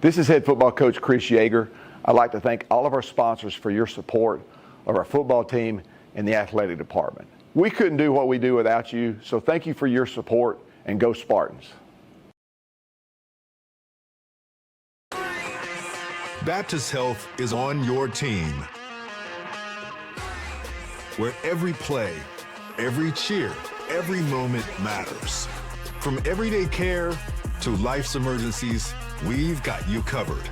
This is head football coach Chris Yeager. I'd like to thank all of our sponsors for your support of our football team and the athletic department. We couldn't do what we do without you, so thank you for your support, and go Spartans. Baptist Health is on your team, where every play, every cheer, every moment matters. From everyday care to life's emergencies, we've got you covered.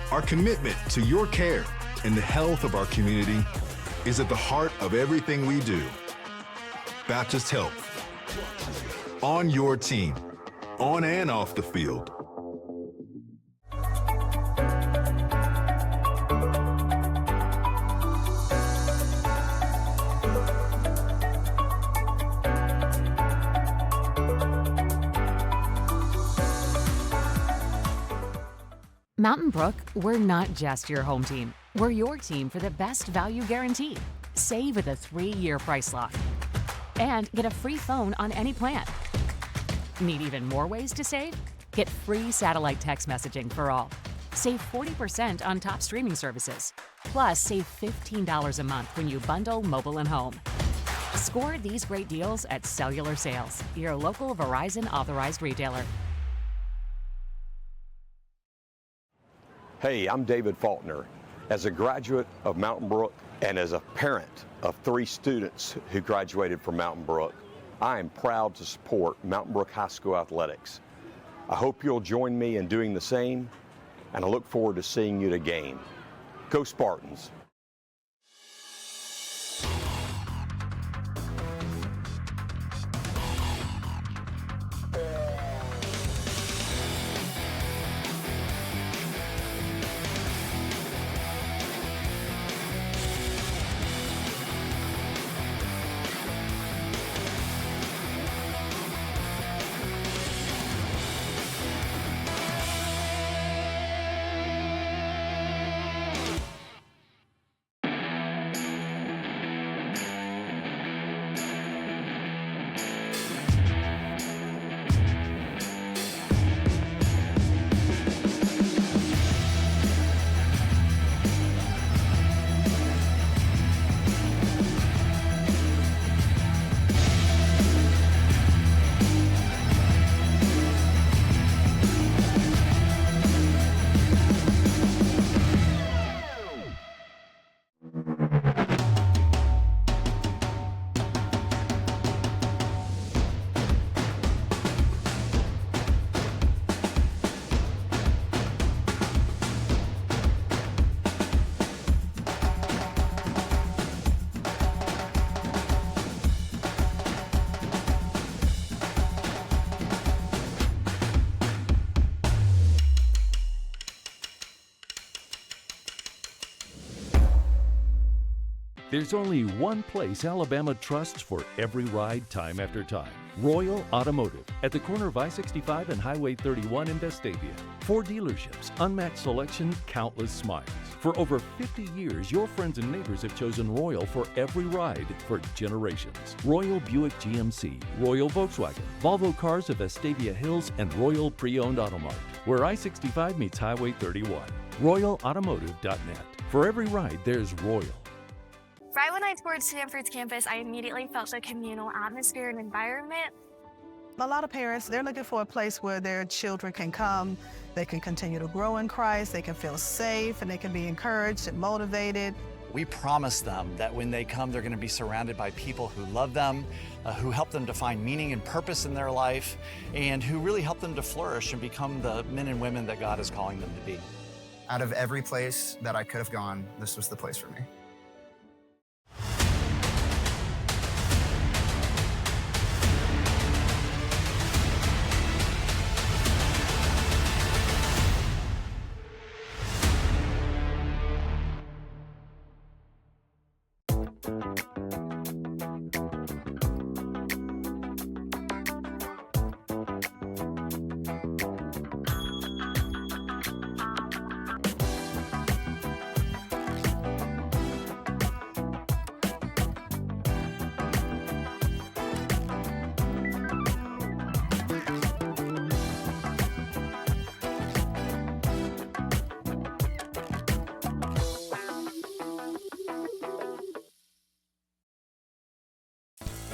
Our commitment to your care and the health of our community is at the heart of everything we do. Baptist Health, on your team, on and off the field. Mountain Brook, we're not just your home team. We're your team for the best value guarantee. Save with a 3-year price lock. And get a free phone on any plan. Need even more ways to save? Get free satellite text messaging for all. Save 40% on top streaming services. Plus, save $15 a month when you bundle mobile and home. Score these great deals at Cellular Sales, your local Verizon authorized retailer. Hey, I'm David Faulkner. As a graduate of Mountain Brook and as a parent of 3 students who graduated from Mountain Brook, I am proud to support Mountain Brook High School athletics. I hope you'll join me in doing the same, and I look forward to seeing you at a game. Go Spartans! There's only one place Alabama trusts for every ride, time after time. Royal Automotive at the corner of I-65 and Highway 31 in Vestavia. 4 dealerships, unmatched selection, countless smiles. For over 50 years, your friends and neighbors have chosen Royal for every ride for generations. Royal Buick GMC, Royal Volkswagen, Volvo Cars of Vestavia Hills, and Royal Pre-Owned Automart, where I-65 meets Highway 31. RoyalAutomotive.net. For every ride, there's Royal. Right when I toured Stanford's campus, I immediately felt the communal atmosphere and environment. A lot of parents, they're looking for a place where their children can come, they can continue to grow in Christ, they can feel safe, and they can be encouraged and motivated. We promise them that when they come, they're going to be surrounded by people who love them, who help them to find meaning and purpose in their life, and who really help them to flourish and become the men and women that God is calling them to be. Out of every place that I could have gone, this was the place for me.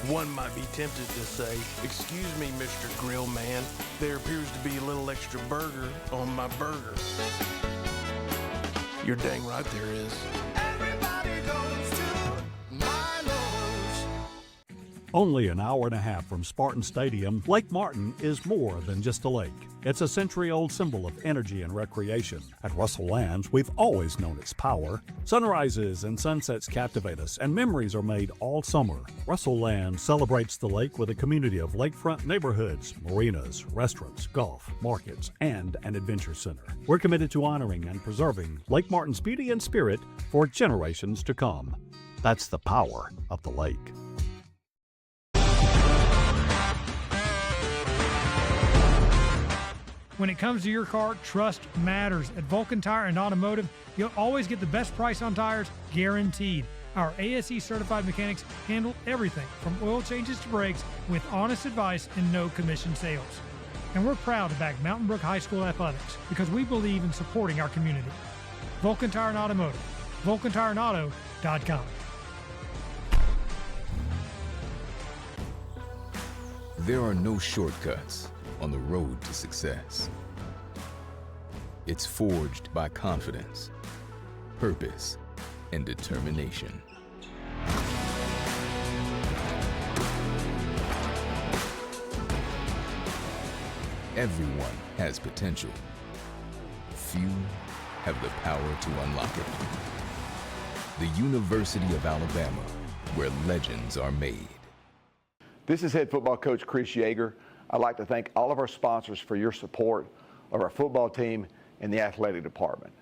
One might be tempted to say, "Excuse me, Mr. Grill Man, there appears to be a little extra burger on my burger." You're dang right there is. Only an hour and a half from Spartan Stadium, Lake Martin is more than just a lake. It's a century-old symbol of energy and recreation. At Russell Lands, we've always known its power. Sunrises and sunsets captivate us, and memories are made all summer. Russell Lands celebrates the lake with a community of lakefront neighborhoods, marinas, restaurants, golf, markets, and an adventure center. We're committed to honoring and preserving Lake Martin's beauty and spirit for generations to come. That's the power of the lake. When it comes to your car, trust matters. At Vulcan Tire and Automotive, you'll always get the best price on tires, guaranteed. Our ASE certified mechanics handle everything from oil changes to brakes with honest advice and no commission sales. And we're proud to back Mountain Brook High School athletics because we believe in supporting our community. Vulcan Tire and Automotive, vulcantireandauto.com. There are no shortcuts on the road to success. It's forged by confidence, purpose, and determination. Everyone has potential. Few have the power to unlock it. The University of Alabama, where legends are made. This is head football coach Chris Yeager. I'd like to thank all of our sponsors for your support of our football team and the athletic department.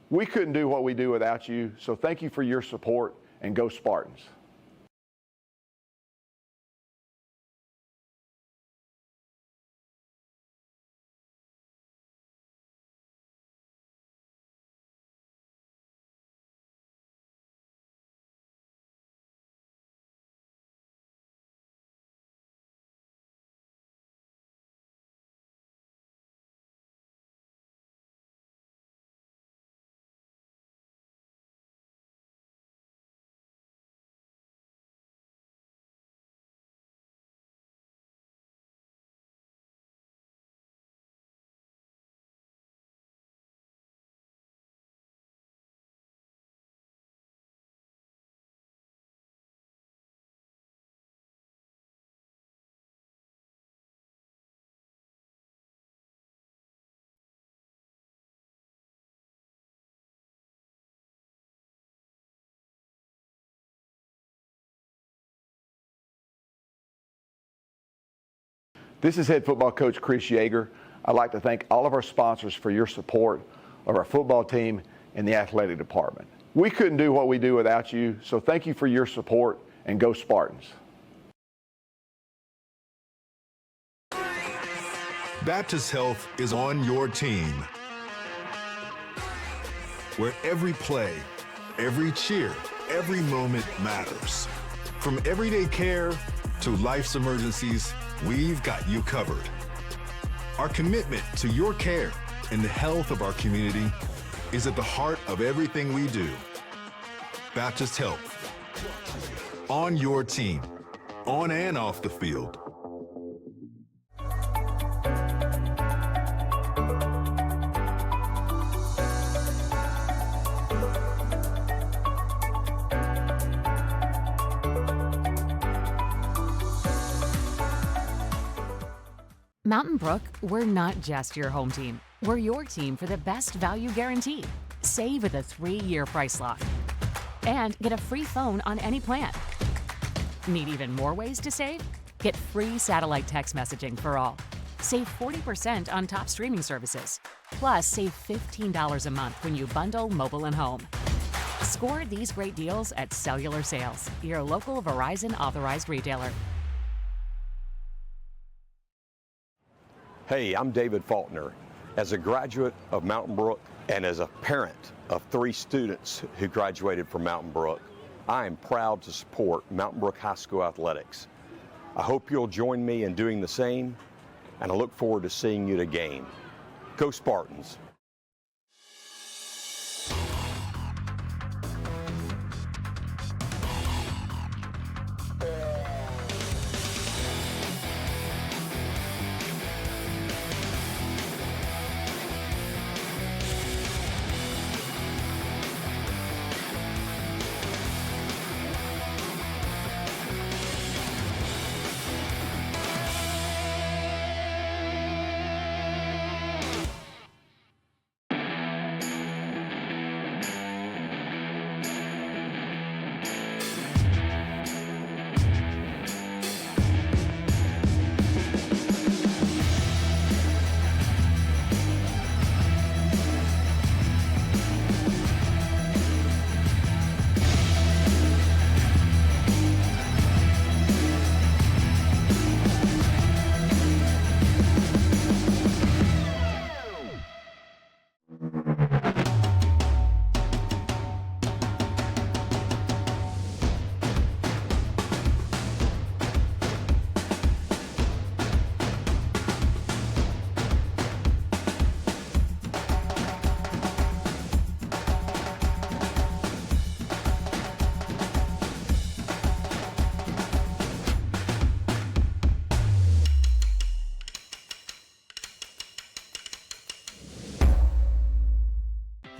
We couldn't do what we do without you, so thank you for your support, and go Spartans. This is head football coach Chris Yeager. I'd like to thank all of our sponsors for your support of our football team and the athletic department. We couldn't do what we do without you, so thank you for your support, and go Spartans. Baptist Health is on your team. Where every play, every cheer, every moment matters. From everyday care to life's emergencies, we've got you covered. Our commitment to your care and the health of our community is at the heart of everything we do. Baptist Health. On your team, on and off the field. Mountain Brook, we're not just your home team. We're your team for the best value guarantee. Save with a 3-year price lock. And get a free phone on any plan. Need even more ways to save? Get free satellite text messaging for all. Save 40% on top streaming services. Plus, save $15 a month when you bundle mobile and home. Score these great deals at Cellular Sales, your local Verizon authorized retailer. Hey, I'm David Faulkner. As a graduate of Mountain Brook and as a parent of 3 students who graduated from Mountain Brook, I am proud to support Mountain Brook High School athletics. I hope you'll join me in doing the same, and I look forward to seeing you at a game. Go Spartans!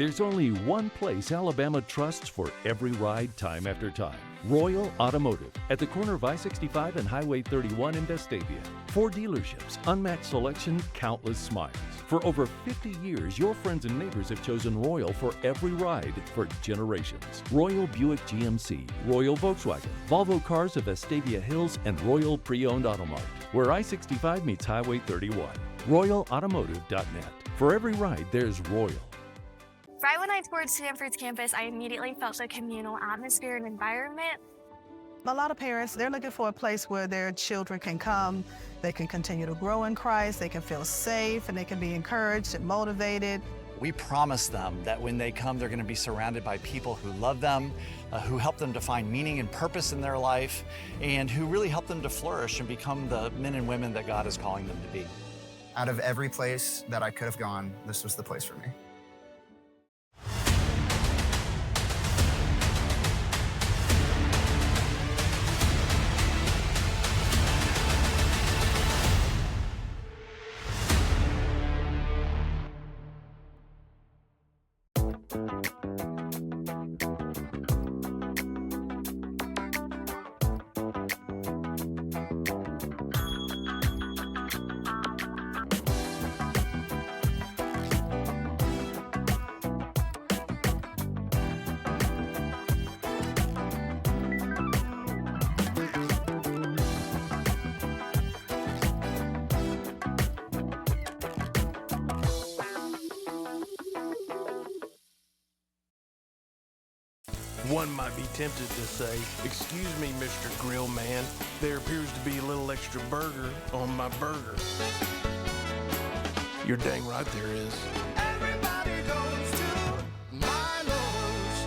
There's only one place Alabama trusts for every ride time after time. Royal Automotive at the corner of I-65 and Highway 31 in Vestavia. 4 dealerships, unmatched selection, countless smiles. For over 50 years, your friends and neighbors have chosen Royal for every ride for generations. Royal Buick GMC, Royal Volkswagen, Volvo Cars of Vestavia Hills, and Royal Pre-Owned Automart, where I-65 meets Highway 31. RoyalAutomotive.net. For every ride, there's Royal. Right when I toured Stanford's campus, I immediately felt a communal atmosphere and environment. A lot of parents, they're looking for a place where their children can come, they can continue to grow in Christ, they can feel safe, and they can be encouraged and motivated. We promise them that when they come, they're going to be surrounded by people who love them, who help them to find meaning and purpose in their life, and who really help them to flourish and become the men and women that God is calling them to be. Out of every place that I could have gone, this was the place for me. One might be tempted to say, "Excuse me, Mr. Grill Man, there appears to be a little extra burger on my burger." You're dang right there is. Everybody goes to Milo's.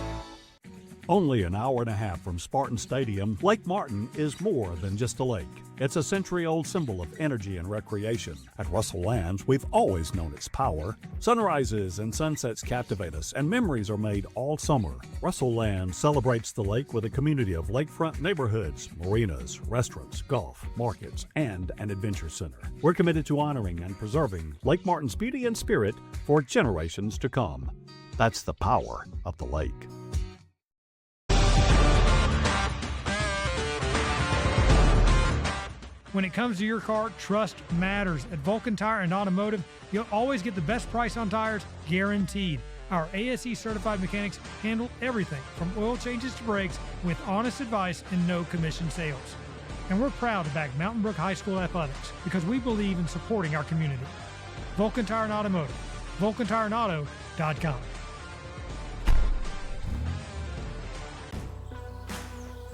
Only an hour and a half from Spartan Stadium, Lake Martin is more than just a lake. It's a century-old symbol of energy and recreation. At Russell Lands, we've always known its power. Sunrises and sunsets captivate us, and memories are made all summer. Russell Lands celebrates the lake with a community of lakefront neighborhoods, marinas, restaurants, golf, markets, and an adventure center. We're committed to honoring and preserving Lake Martin's beauty and spirit for generations to come. That's the power of the lake. When it comes to your car, trust matters. At Vulcan Tire and Automotive, you'll always get the best price on tires, guaranteed. Our ASE certified mechanics handle everything from oil changes to brakes with honest advice and no commission sales. And we're proud to back Mountain Brook High School athletics because we believe in supporting our community. Vulcan Tire and Automotive, vulcantireandauto.com.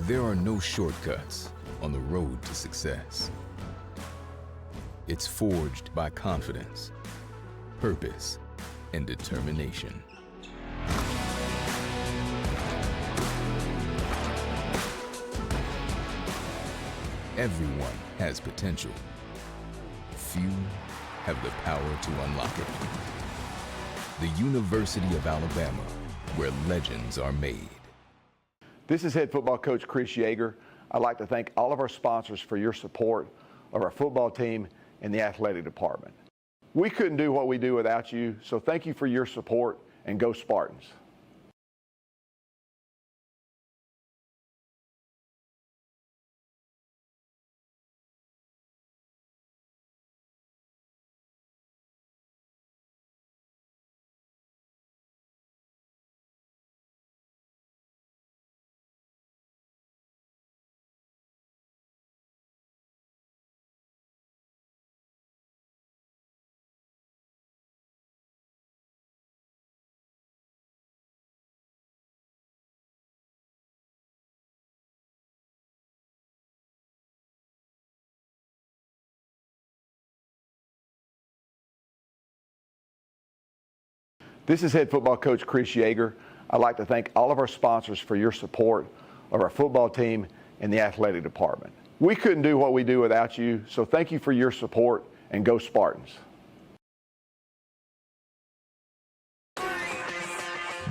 There are no shortcuts on the road to success. It's forged by confidence, purpose, and determination. Everyone has potential. Few have the power to unlock it. The University of Alabama, where legends are made. This is head football coach Chris Yeager. I'd like to thank all of our sponsors for your support of our football team and the athletic department. We couldn't do what we do without you, so thank you for your support, and go Spartans. This is head football coach Chris Yeager. I'd like to thank all of our sponsors for your support of our football team and the athletic department. We couldn't do what we do without you, so thank you for your support, and go Spartans.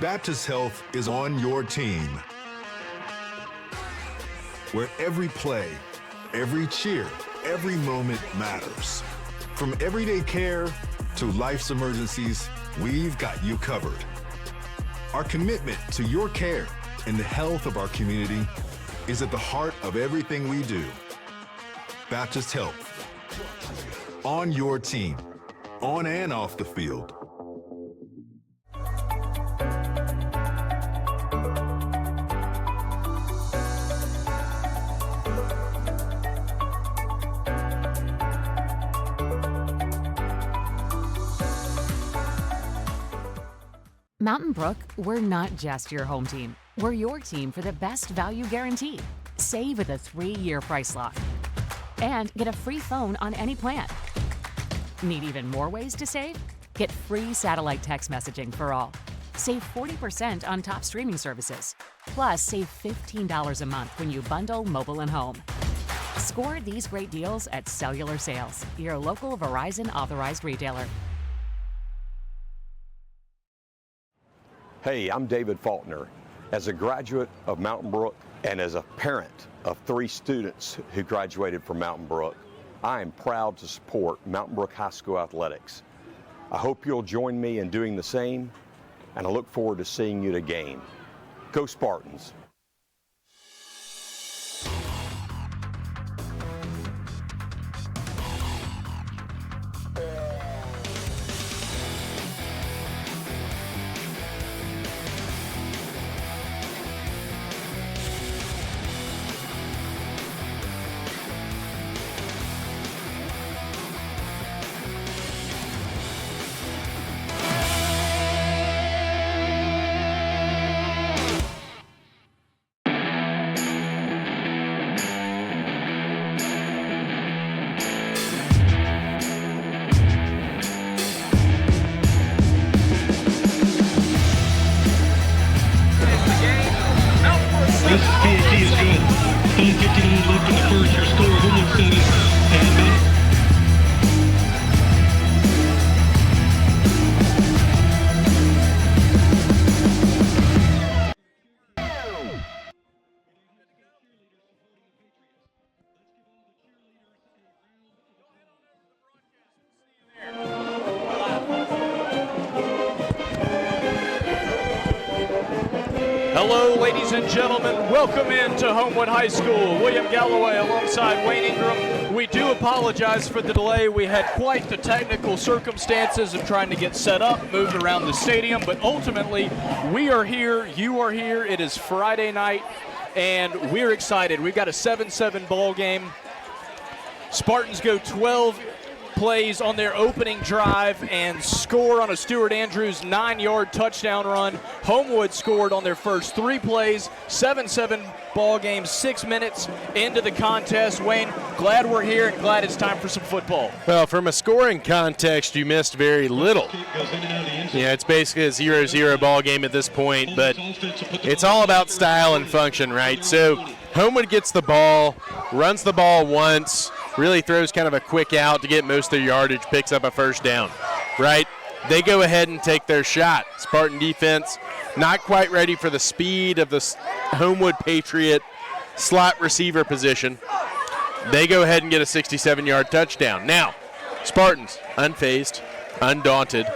Baptist Health is on your team. Where every play, every cheer, every moment matters. From everyday care to life's emergencies, we've got you covered. Our commitment to your care and the health of our community is at the heart of everything we do. Baptist Health. On your team, on and off the field. Mountain Brook, we're not just your home team. We're your team for the best value guaranteed. Save with a 3-year price lock. And get a free phone on any plan. Need even more ways to save? Get free satellite text messaging for all. Save 40% on top streaming services. Plus, save $15 a month when you bundle mobile and home. Score these great deals at Cellular Sales, your local Verizon authorized retailer. Hey, I'm David Faulkner. As a graduate of Mountain Brook and as a parent of 3 students who graduated from Mountain Brook, I am proud to support Mountain Brook High School athletics. I hope you'll join me in doing the same, and I look forward to seeing you at a game. Go Spartans! Hello, ladies and gentlemen. Welcome into Homewood High School. William Galloway alongside Wayne Ingram. We do apologize for the delay. We had quite the technical circumstances of trying to get set up, moved around the stadium, but ultimately we are here, you are here. It is Friday night, and we're excited. We've got a 7-7 ball game. Spartans go 12 plays on their opening drive and score on a Stuart Andrews 9-yard touchdown run. Homewood scored on their first 3 plays. 7-7 ball game, 6 minutes into the contest. Wayne, glad we're here and glad it's time for some football. Well, from a scoring context, you missed very little. Yeah, it's basically a 0-0 ball game at this point, but it's all about style and function, right? So Homewood gets the ball, runs the ball once, really throws kind of a quick out to get most of their yardage, picks up a first down, right? They go ahead and take their shot. Spartan defense not quite ready for the speed of the Homewood Patriot slot receiver position. They go ahead and get a 67-yard touchdown. Now, Spartans, unfazed, undaunted,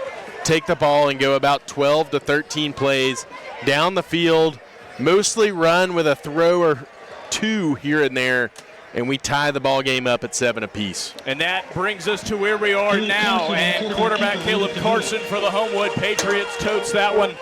take the ball and go about 12 to 13 plays down the field, mostly run with a throw or 2 here and there, and we tie the ball game up at 7 apiece. And that brings us to where we are now, and quarterback Caleb Carson for the Homewood Patriots totes that one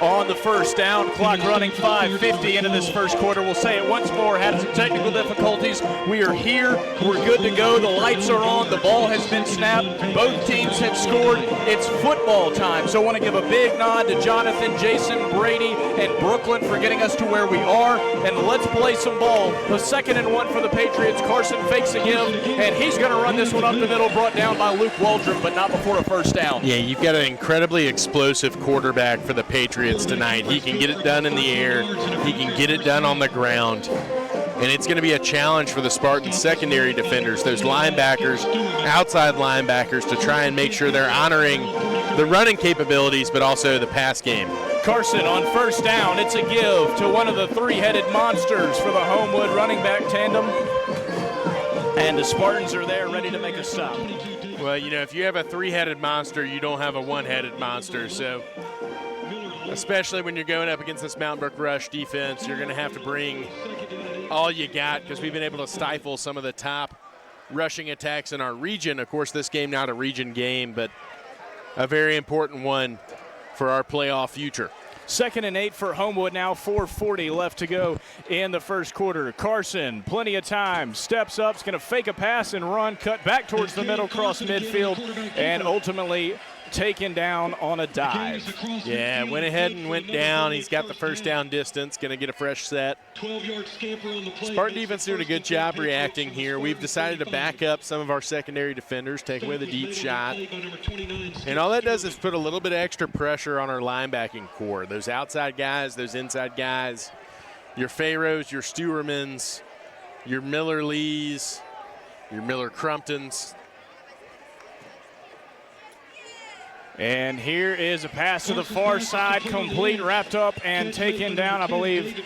on the first down. Clock running 5:50 into this first quarter. We'll say it once more, had some technical difficulties. We are here, we're good to go, the lights are on, the ball has been snapped, both teams have scored, it's football time. So I want to give a big nod to Jonathan, Jason, Brady, and Brooklyn for getting us to where we are, and let's play some ball. The 2nd and 1 for the Patriots. Carson fakes a give, and he's going to run this one up the middle, brought down by Luke Waldron, but not before a first down. Yeah, you've got an incredibly explosive quarterback for the Patriots tonight. He can get it done in the air. He can get it done on the ground. And it's going to be a challenge for the Spartans secondary defenders, those linebackers, outside linebackers, to try and make sure they're honoring the running capabilities, but also the pass game. Carson on first down. It's a give to one of the 3-headed monsters for the Homewood running back tandem. And the Spartans are there ready to make a stop. Well, you know, if you have a 3-headed monster, you don't have a 1-headed monster. So especially when you're going up against this Mountain Brook rush defense. You're going to have to bring all you got because we've been able to stifle some of the top rushing attacks in our region. Of course, this game not a region game, but a very important one for our playoff future. 2nd and 8 for Homewood now, 4:40 left to go in the first quarter. Carson, plenty of time, steps up, is going to fake a pass and run, cut back towards the middle, cross midfield, and ultimately taken down on a dive. Yeah, went ahead and went down. He's got the first down distance, going to get a fresh set. Spartan defense doing a good job reacting here. We've decided to back up some of our secondary defenders, take away the deep shot. And all that does is put a little bit of extra pressure on our linebacking core. Those outside guys, those inside guys, your Pharaohs, your Stewermans, your Miller Lees, your Miller Crumptons. And here is a pass to the far side, complete, wrapped up, and taken down, I believe.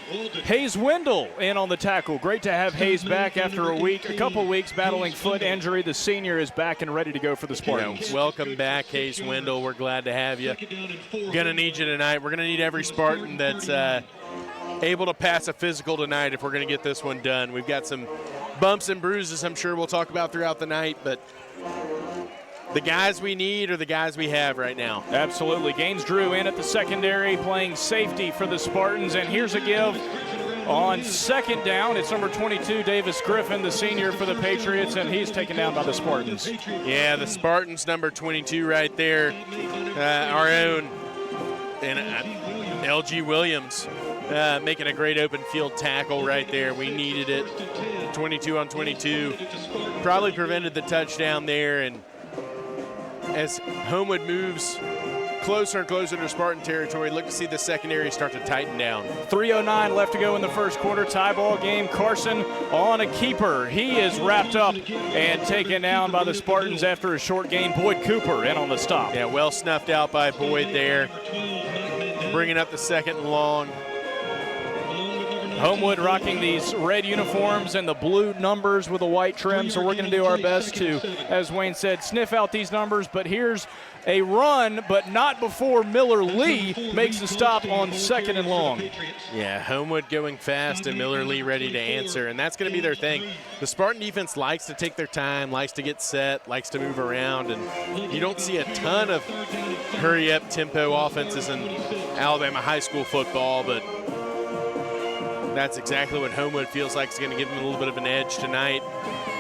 Hayes Wendell in on the tackle. Great to have Hayes back after a couple weeks battling foot injury. The senior is back and ready to go for the Spartans. Welcome back, Hayes Wendell. We're glad to have you. Gonna need you tonight. We're gonna need every Spartan that's able to pass a physical tonight if we're gonna get this one done. We've got some bumps and bruises I'm sure we'll talk about throughout the night, but the guys we need are the guys we have right now. Absolutely. Gaines Drew in at the secondary, playing safety for the Spartans. And here's a give on 2nd down. It's number 22, Davis Griffin, the senior for the Patriots, and he's taken down by the Spartans. Yeah, the Spartans, number 22 right there. Our own and LG Williams making a great open field tackle right there. We needed it. 22 on 22. Probably prevented the touchdown there, and as Homewood moves closer and closer to Spartan territory, look to see the secondary start to tighten down. 3:09 left to go in the first quarter. Tie ball game. Carson on a keeper. He is wrapped up and taken down by the Spartans after a short gain. Boyd Cooper in on the stop. Yeah, well snuffed out by Boyd there. Bringing up the 2nd and long. Homewood rocking these red uniforms and the blue numbers with a white trim, so we're going to do our best to, as Wayne said, sniff out these numbers. But here's a run, but not before Miller Lee makes a stop on 2nd and long. Yeah, Homewood going fast and Miller Lee ready to answer, and that's going to be their thing. The Spartan defense likes to take their time, likes to get set, likes to move around, and you don't see a ton of hurry-up tempo offenses in Alabama high school football, but that's exactly what Homewood feels like is going to give them a little bit of an edge tonight.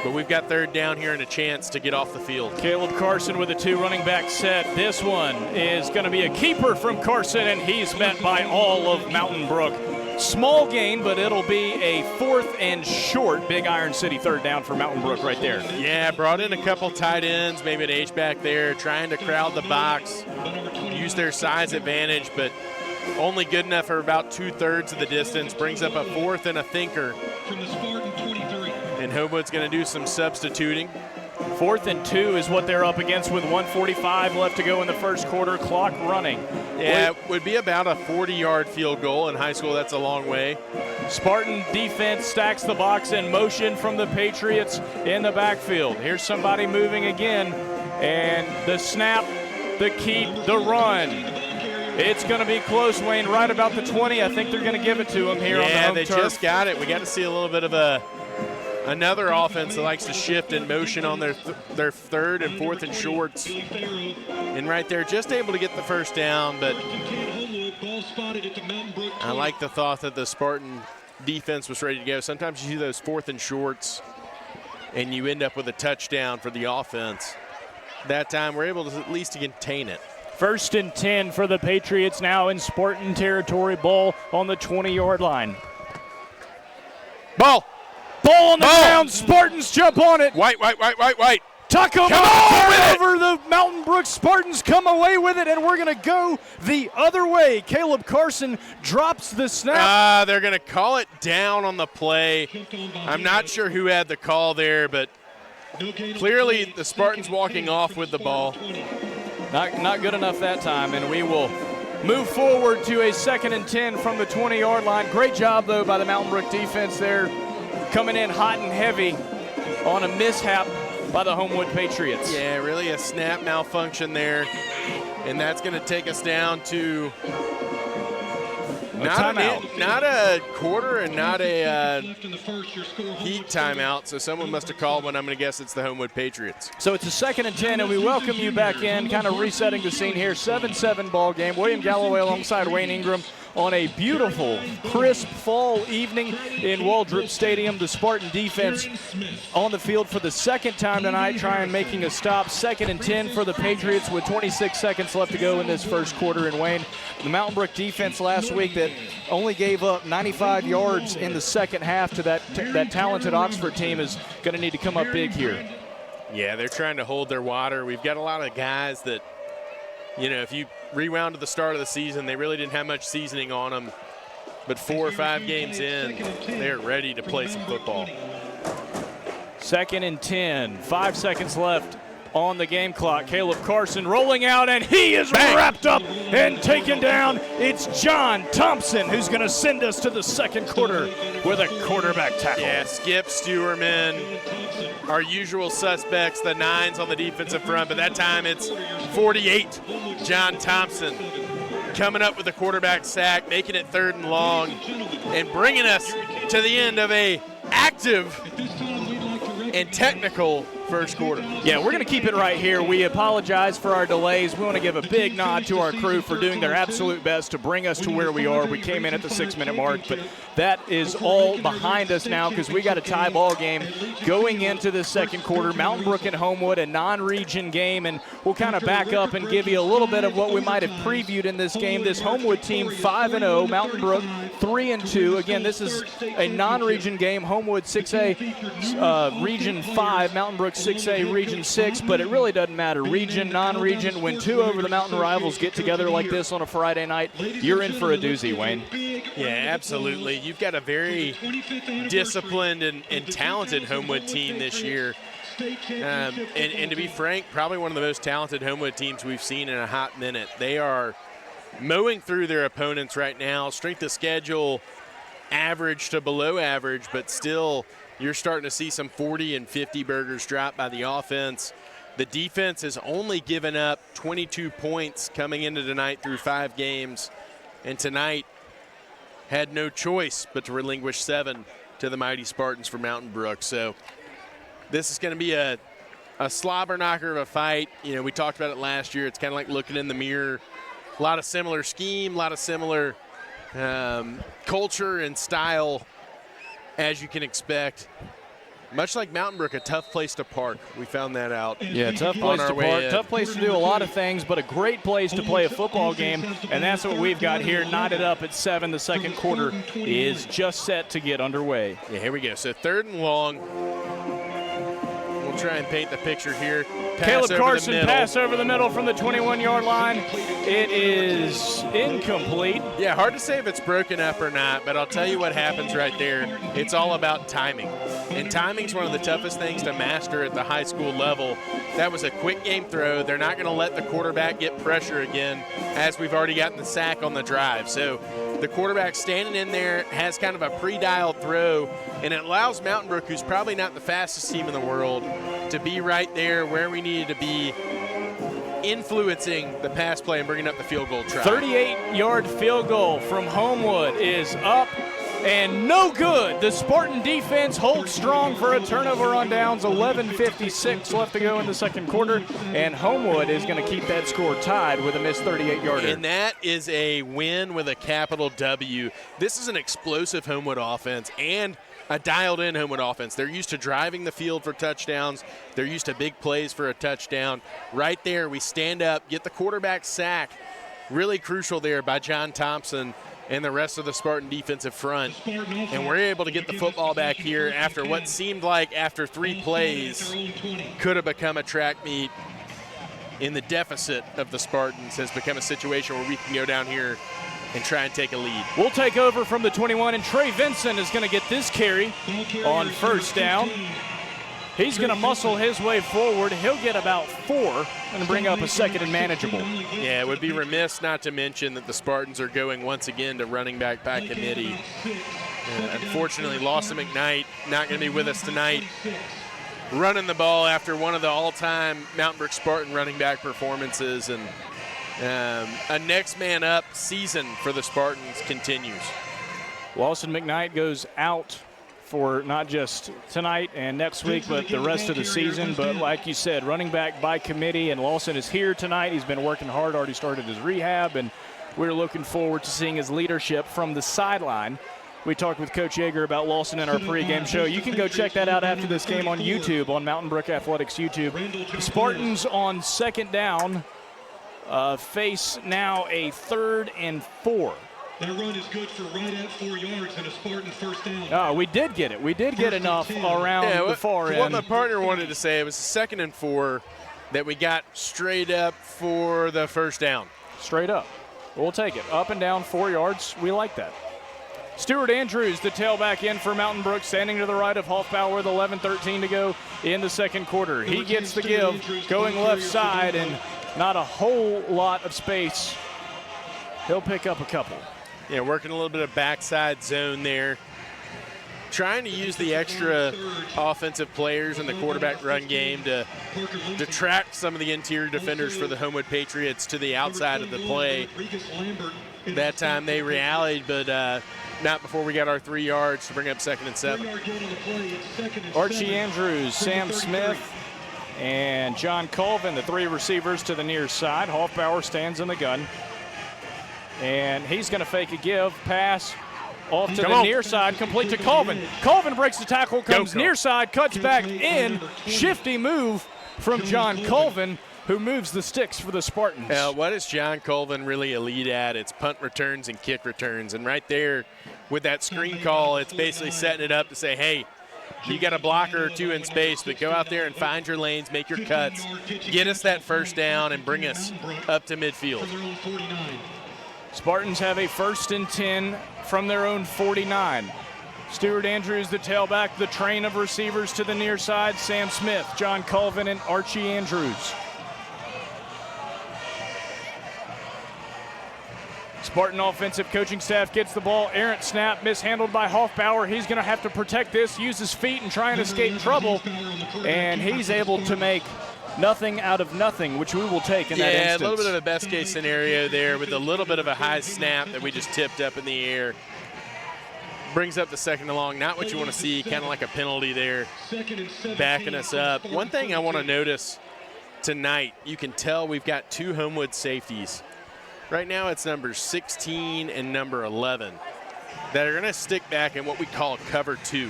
But we've got 3rd down here and a chance to get off the field. Caleb Carson with a 2 running back set. This one is going to be a keeper from Carson, and he's met by all of Mountain Brook. Small gain, but it'll be a 4th and short. Big Iron City 3rd down for Mountain Brook right there. Yeah, brought in a couple tight ends, maybe an H-back there, trying to crowd the box, use their size advantage, but only good enough for about 2/3 of the distance. Brings up a 4th and a thinker. And Homewood's going to do some substituting. 4th and 2 is what they're up against with 1:45 left to go in the first quarter. Clock running. Yeah, it would be about a 40-yard field goal. In high school, that's a long way. Spartan defense stacks the box in motion from the Patriots in the backfield. Here's somebody moving again. And the snap, the keep, the run. It's going to be close, Wayne, right about the 20. I think they're going to give it to him here on the home turf. Yeah, they just got it. We got to see a little bit of another offense that likes to shift in motion on their 3rd and 4th and shorts. And right there, just able to get the first down, but I like the thought that the Spartan defense was ready to go. Sometimes you see those 4th and shorts, and you end up with a touchdown for the offense. That time, we're able to at least to contain it. 1st and 10 for the Patriots now in Spartan territory. Ball on the 20-yard line. Ball on the ground. Spartans jump on it. White. Tuck over the Mountain Brook Spartans come away with it, and we're going to go the other way. Caleb Carson drops the snap. They're going to call it down on the play. I'm not sure who had the call there, but clearly the Spartans walking off with the ball. Not good enough that time, and we will move forward to a 2nd and 10 from the 20-yard line. Great job, though, by the Mountain Brook defense there, coming in hot and heavy on a mishap by the Homewood Patriots. Yeah, really a snap malfunction there, and that's going to take us down to Not a quarter and not a heat timeout, so someone must have called one. I'm going to guess it's the Homewood Patriots. So it's a 2nd and 10, and we welcome you back in, kind of resetting the scene here. 7-7 ball game. William Galloway alongside Wayne Ingram on a beautiful, crisp fall evening in Waldrop Stadium. The Spartan defense on the field for the 2nd time tonight, trying making a stop. 2nd and 10 for the Patriots with 26 seconds left to go in this first quarter. And Wayne, the Mountain Brook defense last week that only gave up 95 yards in the second half to that talented Oxford team is going to need to come up big here. Yeah, they're trying to hold their water. We've got a lot of guys that, if you rewound to the start of the season, they really didn't have much seasoning on them. But 4 or 5 games in, they're ready to play some football. 2nd and 10, 5 seconds left on the game clock. Caleb Carson rolling out, and he is wrapped up and taken down. It's John Thompson who's going to send us to the second quarter with a quarterback tackle. Yeah, Skip Stewerman, our usual suspects, the 9s on the defensive front, but that time it's 48. John Thompson coming up with the quarterback sack, making it 3rd and long, and bringing us to the end of a active and technical first quarter. Yeah, we're going to keep it right here. We apologize for our delays. We want to give a big nod to our crew for doing their absolute best to bring us to where we are. We came in at the 6-minute mark, but that is all behind us now because we got a tie ball game going into the second quarter. Mountain Brook and Homewood, a non-region game, and we'll kind of back up and give you a little bit of what we might have previewed in this game. This Homewood team 5-0, Mountain Brook 3-2. Again, this is a non-region game. Homewood 6A, Region 5, Mountain Brook 6A, Region 6, but it really doesn't matter. Region, non-region, when 2 over the mountain rivals get together like this on a Friday night, you're in for a doozy, Wayne. Yeah, absolutely. You've got a very disciplined and talented Homewood team this year. And to be frank, probably one of the most talented Homewood teams we've seen in a hot minute. They are mowing through their opponents right now. Strength of schedule, average to below average, but still you're starting to see some 40 and 50 burgers drop by the offense. The defense has only given up 22 points coming into tonight through 5 games, and tonight had no choice but to relinquish 7 to the mighty Spartans for Mountain Brook. So this is going to be a slobber knocker of a fight. We talked about it last year. It's kind of like looking in the mirror. A lot of similar scheme, a lot of similar culture and style, as you can expect. Much like Mountain Brook, a tough place to park. We found that out. Yeah, tough place to park, tough place to do a lot of things, but a great place to play a football game, and that's what we've got here, knotted up at 7. The second quarter is just set to get underway. Yeah, here we go. So 3rd and long. We'll try and paint the picture here. Caleb Carson, pass over the middle from the 21-yard line. It is incomplete. Yeah, hard to say if it's broken up or not, but I'll tell you what happens right there. It's all about timing. And timing's one of the toughest things to master at the high school level. That was a quick game throw. They're not going to let the quarterback get pressure again, as we've already gotten the sack on the drive. So the quarterback standing in there has kind of a pre-dialed throw, and it allows Mountain Brook, who's probably not the fastest team in the world, to be right there where we needed to be, influencing the pass play and bringing up the field goal try. 38-yard field goal from Homewood is up and no good. The Spartan defense holds strong for a turnover on downs. 11:56 left to go in the second quarter, and Homewood is going to keep that score tied with a missed 38-yarder. And that is a win with a capital W. This is an explosive Homewood offense and a dialed-in Homewood offense. They're used to driving the field for touchdowns. They're used to big plays for a touchdown. Right there, we stand up, get the quarterback sack. Really crucial there by John Thompson and the rest of the Spartan defensive front. And we're able to get the football back here after what seemed like, after 3 plays, could have become a track meet. In the deficit of the Spartans has become a situation where we can go down here and try and take a lead. We'll take over from the 21, and Trey Vincent is going to get this carry on first down. He's going to muscle his way forward. He'll get about 4 and bring up a second and manageable. Yeah, it would be remiss not to mention that the Spartans are going once again to running back by committee. Unfortunately, Lawson McKnight not going to be with us tonight, running the ball after one of the all-time Mountain Brook Spartan running back performances. And a next man up season for the Spartans continues. Lawson McKnight goes out for not just tonight and next week, but the rest of the season. But like you said, running back by committee, and Lawson is here tonight. He's been working hard, already started his rehab, and we're looking forward to seeing his leadership from the sideline. We talked with Coach Yeager about Lawson in our pregame show. You can go check that out after this game on YouTube, on Mountain Brook Athletics YouTube. The Spartans on second down face now a 3rd and 4. That run is good for right at 4 yards and a Spartan first down. We did get it. We did get enough around the far end. What my partner wanted to say, it was a 2nd and 4 that we got straight up for the first down. Straight up. We'll take it. Up and down 4 yards. We like that. Stuart Andrews, the tailback in for Mountain Brook, standing to the right of Hoffbauer with 11:13 to go in the second quarter. He gets the give, going left side, and not a whole lot of space. He'll pick up a couple. Yeah, working a little bit of backside zone there. Trying to use the extra offensive players in the quarterback run game to detract some of the interior defenders for the Homewood Patriots to the outside of the play. That time they rallied, but not before we got our 3 yards to bring up 2nd and 7. Archie Andrews, Sam Smith, and John Colvin, the 3 receivers to the near side. Hoffbauer stands in the gun. And he's going to fake a give, pass off to the near side, complete to Colvin. Colvin breaks the tackle, comes near side, cuts back in. Shifty move from John Colvin, who moves the sticks for the Spartans. What is John Colvin really elite at? It's punt returns and kick returns. And right there with that screen call, it's basically setting it up to say, hey, you got a blocker or 2 in space, but go out there and find your lanes, make your cuts, get us that first down, and bring us up to midfield. Spartans have a 1st and 10 from their own 49. Stuart Andrews, the tailback, the train of receivers to the near side. Sam Smith, John Colvin, and Archie Andrews. Spartan offensive coaching staff gets the ball. Errant snap, mishandled by Hoffbauer. He's going to have to protect this, use his feet, and try and escape trouble. And he's able to make nothing out of nothing, which we will take in that instance. Yeah, a little bit of a best-case scenario there with a little bit of a high snap that we just tipped up in the air. Brings up the 2nd and long. Not what you want to see, kind of like a penalty there, backing us up. One thing I want to notice tonight, you can tell we've got 2 Homewood safeties. Right now it's number 16 and number 11 that are going to stick back in what we call cover 2.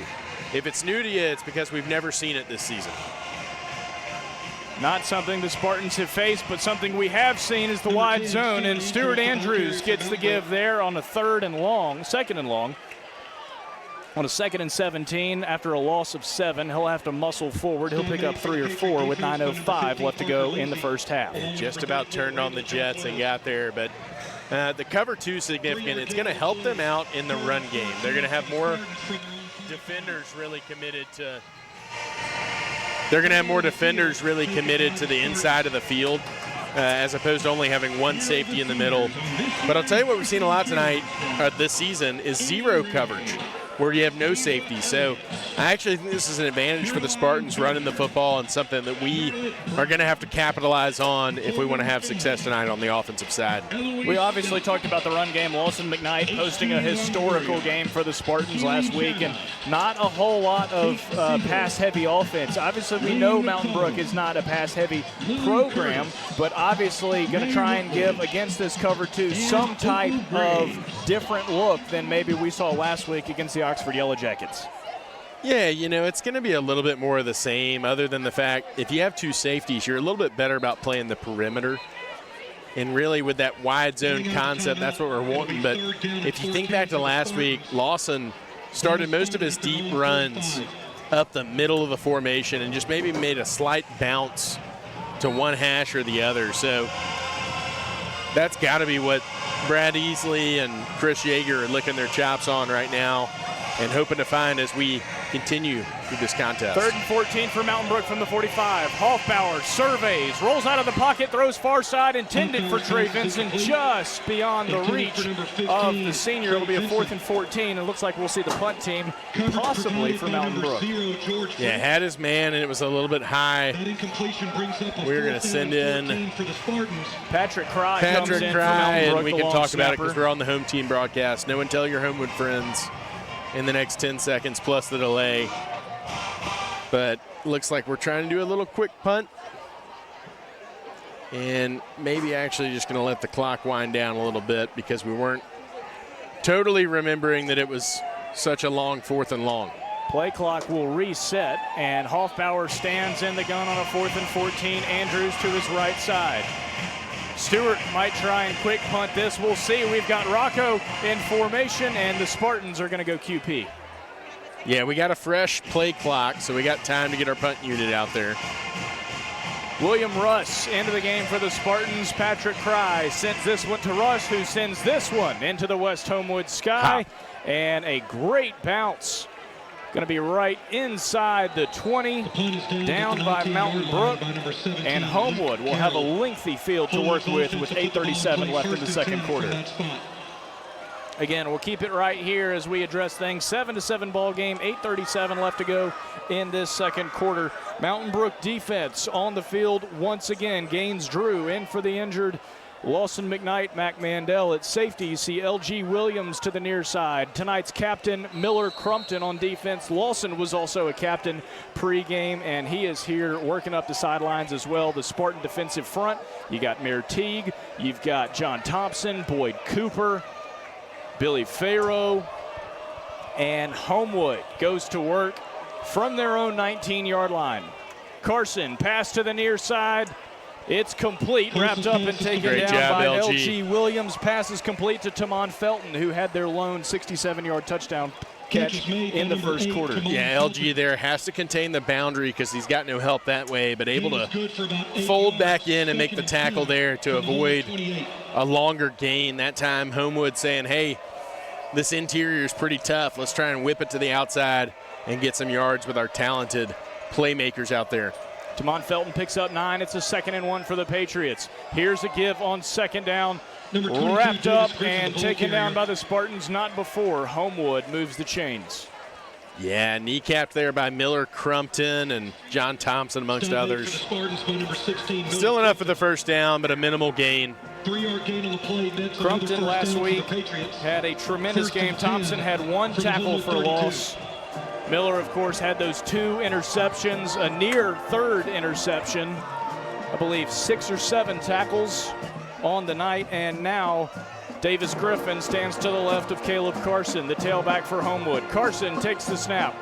If it's new to you, it's because we've never seen it this season. Not something the Spartans have faced, but something we have seen is the wide zone, and Stuart Andrews gets the give there on a 2nd and long. On a 2nd and 17, after a loss of 7, he'll have to muscle forward. He'll pick up 3 or 4 with 9:05 left to go in the first half. Just about turned on the Jets and got there, but the cover 2 is significant. It's going to help them out in the run game. They're going to have more defenders really committed to the inside of the field as opposed to only having 1 safety in the middle. But I'll tell you what we've seen a lot tonight this season is 0 coverage, where you have no safety. So I actually think this is an advantage for the Spartans running the football and something that we are going to have to capitalize on if we want to have success tonight on the offensive side. We obviously talked about the run game. Lawson McKnight posting a historical game for the Spartans last week, and not a whole lot of pass-heavy offense. Obviously, we know Mountain Brook is not a pass-heavy program, but obviously going to try and give against this cover 2 some type of different look than maybe we saw last week against the Oxford Yellow Jackets. Yeah, it's going to be a little bit more of the same, other than the fact if you have 2 safeties, you're a little bit better about playing the perimeter. And really with that wide zone concept, that's what we're wanting. But if you think back to last week, Lawson started most of his deep runs up the middle of the formation and just maybe made a slight bounce to one hash or the other. So that's got to be what Brad Easley and Chris Yeager are licking their chops on right now and hoping to find as we continue through this contest. 3rd and 14 for Mountain Brook from the 45. Hoffbauer surveys, rolls out of the pocket, throws far side, intended for Trey Vincent, just beyond the reach of the senior. It'll be a 4th and 14. It looks like we'll see the punt team possibly for Mountain Brook. Yeah, had his man, and it was a little bit high. We're going to send in Patrick Cry, and we can talk about it because we're on the home team broadcast. No one tell your Homewood friends in the next 10 seconds plus the delay. But looks like we're trying to do a little quick punt. And maybe actually just going to let the clock wind down a little bit because we weren't totally remembering that it was such a long 4th and long. Play clock will reset, and Hoffbauer stands in the gun on a 4th and 14. Andrews to his right side. Stewart might try and quick punt this. We'll see. We've got Rocco in formation, and the Spartans are going to go QP. Yeah, we got a fresh play clock, so we got time to get our punt unit out there. William Russ into the game for the Spartans. Patrick Cry sends this one to Russ, who sends this one into the West Homewood sky. And a great bounce. Going to be right inside the 20, down by Mountain Brook, and Homewood will have a lengthy field to work with 8:37 left in the second quarter. Again, we'll keep it right here as we address things. 7-7 ball game, 8:37 left to go in this second quarter. Mountain Brook defense on the field once again. Gaines Drew in for the injured Lawson McKnight, Mac Mandel at safety. You see LG Williams to the near side. Tonight's captain, Miller Crumpton on defense. Lawson was also a captain pregame, and he is here working up the sidelines as well. The Spartan defensive front, you got Mayor Teague, you've got John Thompson, Boyd Cooper, Billy Farrow, and Homewood goes to work from their own 19-yard line. Carson, pass to the near side. It's complete, wrapped up and taken down by LG Williams. Pass is complete to Tamon Felton, who had their lone 67-yard touchdown catch in the first quarter. Yeah, LG there has to contain the boundary because he's got no help that way, but able to fold back in and make the tackle there to avoid a longer gain. That time Homewood saying, hey, this interior is pretty tough. Let's try and whip it to the outside and get some yards with our talented playmakers out there. Tamon Felton picks up 9. It's a 2nd and 1 for the Patriots. Here's a give on 2nd down. Wrapped up and taken down by the Spartans, not before Homewood moves the chains. Yeah, kneecapped there by Miller Crumpton and John Thompson, amongst others. Still enough for the first down, but a minimal gain. 3-yard gain on the play. Crumpton last week had a tremendous game. Thompson had 1 tackle for loss. Miller, of course, had those 2 interceptions, a near 3rd interception. I believe 6 or 7 tackles on the night, and now Davis Griffin stands to the left of Caleb Carson, the tailback for Homewood. Carson takes the snap,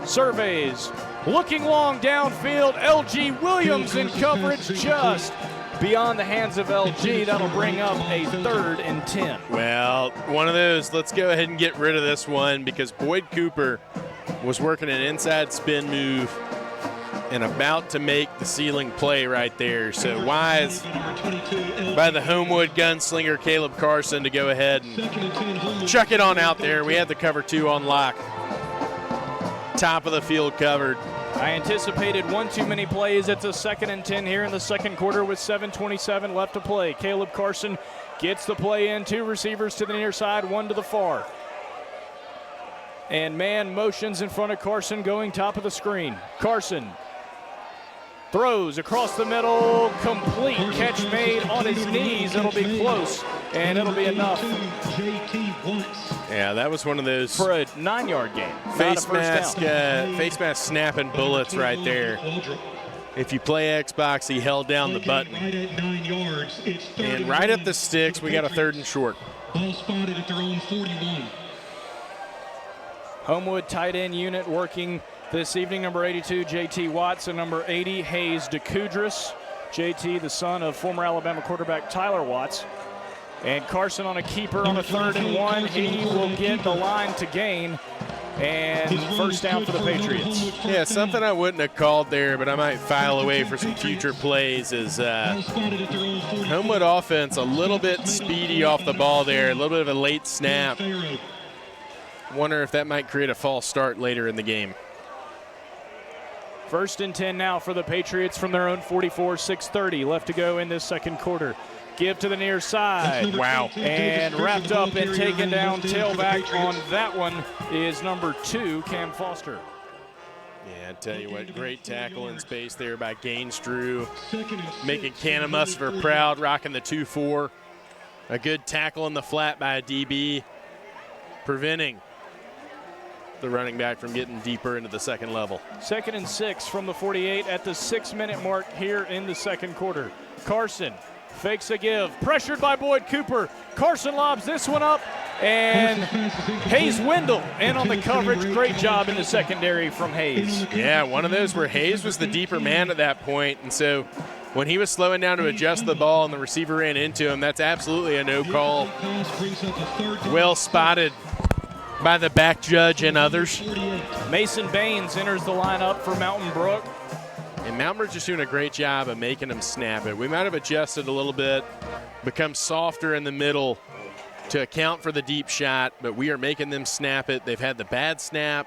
surveys, looking long downfield. LG Williams in coverage just beyond the hands of LG. That'll bring up a 3rd and 10. Well, one of those, let's go ahead and get rid of this one because Boyd Cooper was working an inside spin move and about to make the ceiling play right there. So wise by the Homewood gunslinger Caleb Carson to go ahead and chuck it on out there. We had the cover 2 on lock. Top of the field covered. I anticipated 1 too many plays. It's a 2nd and 10 here in the second quarter with 7:27 left to play. Caleb Carson gets the play in. 2 receivers to the near side, 1 to the far. And man motions in front of Carson, going top of the screen. Carson throws across the middle, complete catch made on his knees. It'll be close, and it'll be enough. Yeah, that was one of those for a 9-yard gain. Face mask snapping bullets right there. If you play Xbox, he held down the button. And right at the sticks, we got a 3rd and short. Ball spotted at their own 41. Homewood tight end unit working this evening. Number 82, J.T. Watts, and number 80, Hayes DeCoudris. J.T., the son of former Alabama quarterback Tyler Watts. And Carson on a keeper on a 3rd and 1. He will get the line to gain. And first down for the Patriots. Yeah, something I wouldn't have called there, but I might file away for some future plays is Homewood offense a little bit speedy off the ball there, a little bit of a late snap. Wonder if that might create a false start later in the game. First and 10 now for the Patriots from their own 44, 6:30 left to go in this second quarter. Give to the near side. Wow. And wrapped up and taken down tailback on that one is number 2, Cam Foster. Yeah, I tell you what, great tackle in space there by Gainstrew, making Canamusser proud, rocking the 2-4. A good tackle in the flat by a DB, preventing the running back from getting deeper into the second level. 2nd and 6 from the 48 at the 6-minute mark here in the second quarter. Carson fakes a give, pressured by Boyd Cooper. Carson lobs this one up, and Hayes Wendell in on the coverage. Great job in the secondary from Hayes. Yeah, one of those where Hayes was the deeper man at that point, and so when he was slowing down to adjust the ball and the receiver ran into him, that's absolutely a no call. Well spotted by the back judge and others. Mason Baines enters the lineup for Mountain Brook. And Mountain Brook's just doing a great job of making him snap it. We might have adjusted a little bit, become softer in the middle to account for the deep shot, but we are making them snap it. They've had the bad snap,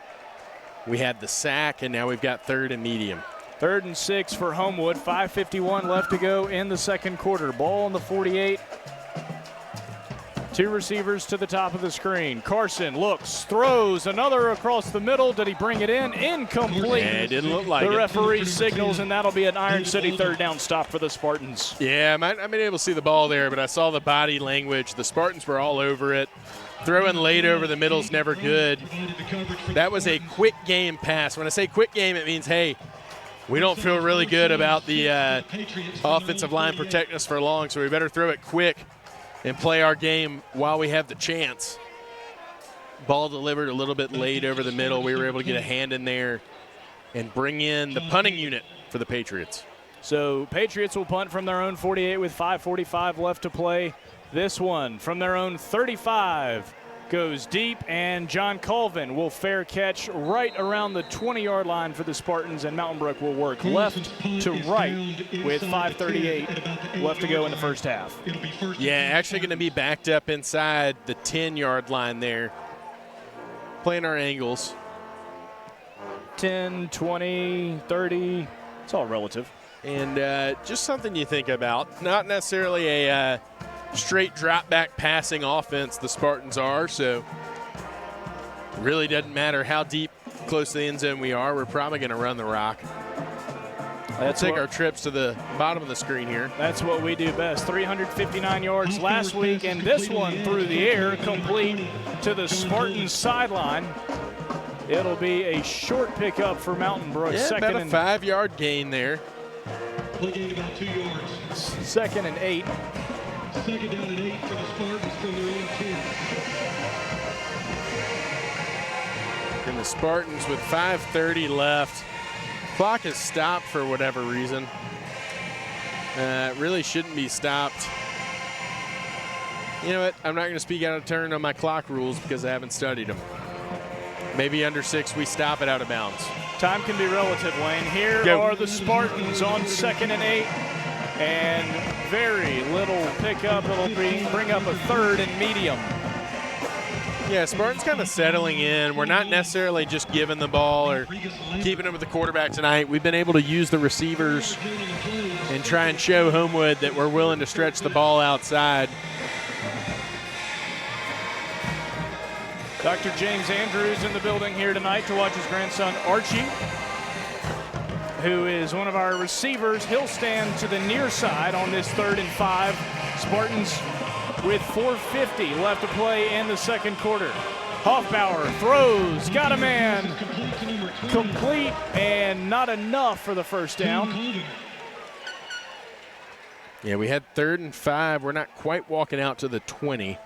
we had the sack, and now we've got 3rd and medium. 3rd and 6 for Homewood, 5:51 left to go in the second quarter. Ball on the 48. 2 receivers to the top of the screen. Carson looks, throws, another across the middle. Did he bring it in? Incomplete. Yeah, it didn't look like the it. referee signals, and that'll be an Iron City 3rd down stop for the Spartans. Yeah, I might not been able to see the ball there, but I saw the body language. The Spartans were all over it. Throwing late over the middle is never good. That was a quick game pass. When I say quick game, it means, hey, we don't feel really good about the offensive line protecting us for long, so we better throw it quick and play our game while we have the chance. Ball delivered a little bit late over the middle. We were able to get a hand in there and bring in the punting unit for the Patriots. So Patriots will punt from their own 48 with 5:45 left to play. This one from their own 35 goes deep, and John Colvin will fair catch right around the 20-yard line for the Spartans, and Mountain Brook will work left to right with 5:38 left to go in the first half. Yeah, actually going to be backed up inside the 10-yard line there, playing our angles. 10, 20, 30, it's all relative. And just something you think about, not necessarily a straight drop back passing offense the Spartans are, so it really doesn't matter how deep close to the end zone we are. We're probably going to run the rock. Let's take our trips to the bottom of the screen here. That's what we do best. 359 yards last week, and this one through the air, complete to the Spartans sideline. It'll be a short pickup for Mountain Brook. Yeah, about a 5-yard gain there. Play gain about 2 yards. 2nd and 8. 2nd down and 8 for the Spartans from their own 10. And the Spartans with 5:30 left. Clock is stopped for whatever reason. It really shouldn't be stopped. You know what? I'm not going to speak out of turn on my clock rules because I haven't studied them. Maybe under 6 we stop it out of bounds. Time can be relative, Wayne. Here are the Spartans on 2nd and 8. And very little pickup. It'll bring up a 3rd and medium. Yeah, Spartans kind of settling in. We're not necessarily just giving the ball or keeping it with the quarterback tonight. We've been able to use the receivers and try and show Homewood that we're willing to stretch the ball outside. Dr. James Andrews in the building here tonight to watch his grandson Archie, who is one of our receivers. He'll stand to the near side on this 3rd and 5. Spartans with 4:50 left to play in the second quarter. Hoffbauer throws, got a man, complete, and not enough for the first down. Yeah, we had 3rd and 5. We're not quite walking out to the 20.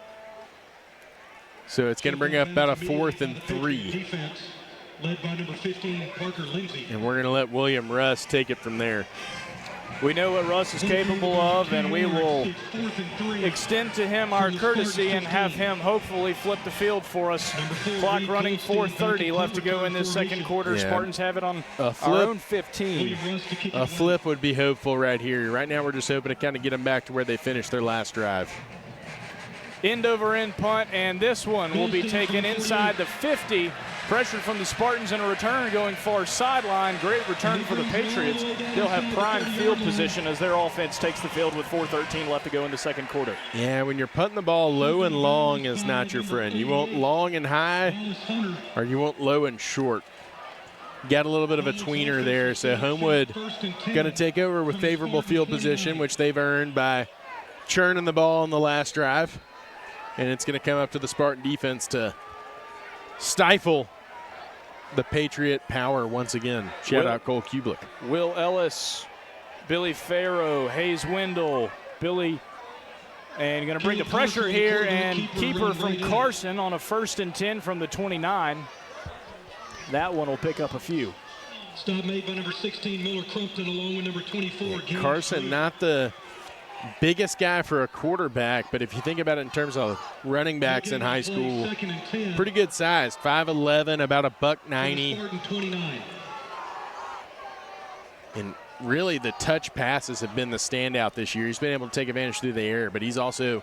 So it's going to bring up about a 4th and 3. Led by number 15, Parker Lindsay. And we're going to let William Russ take it from there. We know what Russ is capable of, and we will extend to him our courtesy and have him hopefully flip the field for us. Clock running, 4:30 left to go in this second quarter. Yeah. Spartans have it on our own 15. A flip would be hopeful right here. Right now we're just hoping to kind of get them back to where they finished their last drive. End over end punt, and this one will be taken inside the 50 Pressure from the Spartans and a return going far sideline. Great return for the Patriots. They'll have prime field position as their offense takes the field with 4:13 left to go in the second quarter. Yeah, when you're putting the ball low and long is not your friend. You want long and high, or you want low and short. Got a little bit of a tweener there, so Homewood going to take over with favorable field position, which they've earned by churning the ball on the last drive. And it's going to come up to the Spartan defense to stifle the Patriot power once again. Shout out Cole Kublick. Will Ellis, Billy Farrow, Hayes Wendell, Billy, and going to bring the pressure here, and keeper from Carson on a 1st and 10 from the 29. That one will pick up a few. Stop made by number 16, Miller Crumpton, along with number 24. Carson, not the biggest guy for a quarterback, but if you think about it in terms of running backs in high school, pretty good size. 5'11", about $190. And really the touch passes have been the standout this year. He's been able to take advantage through the air, but he's also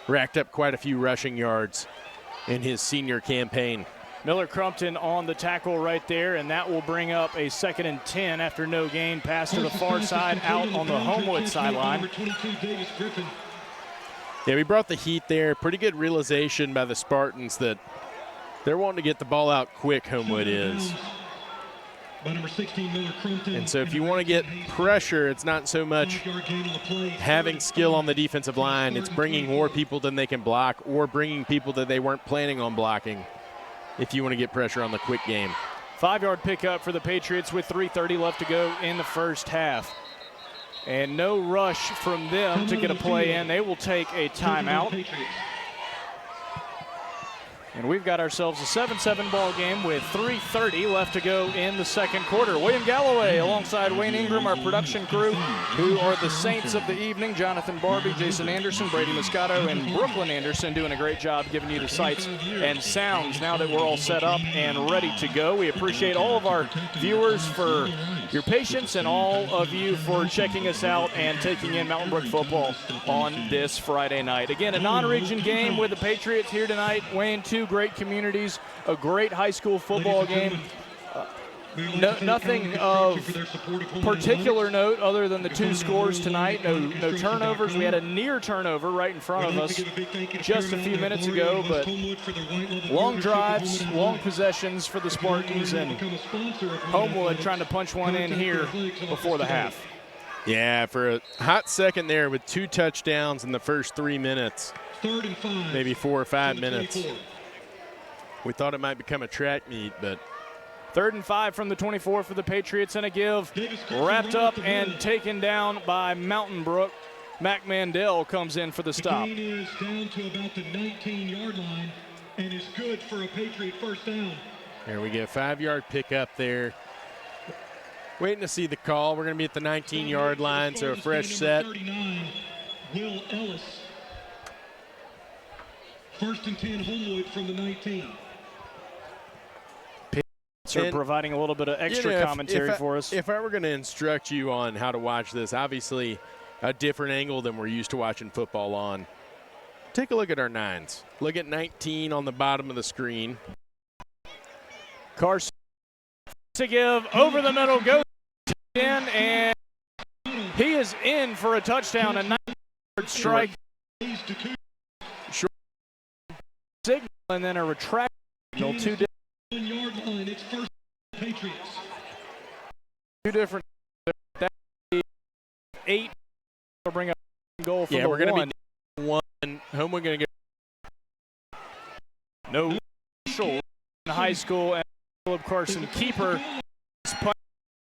racked up quite a few rushing yards in his senior campaign. Miller Crumpton on the tackle right there, and that will bring up a 2nd and 10 after no gain. Pass to the far side out on the Homewood sideline. Yeah, we brought the heat there. Pretty good realization by the Spartans that they're wanting to get the ball out quick, Homewood is. And so if you want to get pressure, it's not so much having skill on the defensive line. It's bringing more people than they can block or bringing people that they weren't planning on blocking if you want to get pressure on the quick game. 5-yard pickup for the Patriots with 3:30 left to go in the first half. And no rush from them to get a play in. They will take a timeout. And we've got ourselves a 7-7 ball game with 3:30 left to go in the second quarter. William Galloway alongside Wayne Ingram, our production crew, who are the saints of the evening. Jonathan Barbie, Jason Anderson, Brady Moscato, and Brooklyn Anderson doing a great job giving you the sights and sounds now that we're all set up and ready to go. We appreciate all of our viewers for your patience and all of you for checking us out and taking in Mountain Brook football on this Friday night. Again, a non-region game with the Patriots here tonight. Wayne, 2 great communities, a great high school football game. Nothing of particular note other than the 2 scores tonight. No turnovers. We had a near turnover right in front of us just a few minutes ago, but long drives, long possessions for the Spartans, and Homewood trying to punch one in here before the half. Yeah, for a hot second there with 2 touchdowns in the first 3 minutes, maybe 4 or 5 minutes. We thought it might become a track meet, but 3rd and 5 from the 24 for the Patriots, and a give wrapped up and taken down by Mountain Brook. Mac Mandel comes in for the stop. The gain is down to about the 19-yard line and is good for a Patriot first down. There we go, 5-yard pickup there. Waiting to see the call. We're going to be at the 19-yard line, so a fresh set. 39, Will Ellis. 1st and 10, Homewood from the 19. Are providing a little bit of extra commentary for us. If I were going to instruct you on how to watch this, obviously a different angle than we're used to watching football on, take a look at our 9s. Look at 19 on the bottom of the screen. Carson to give over the middle, goes in, and he is in for a touchdown, a 9-yard strike. Short signal, and then a retract signal. 2 different. That 8 will bring up a goal for the we're going to be 1. Homewood going to go. No in high school, and Philip Carson keeper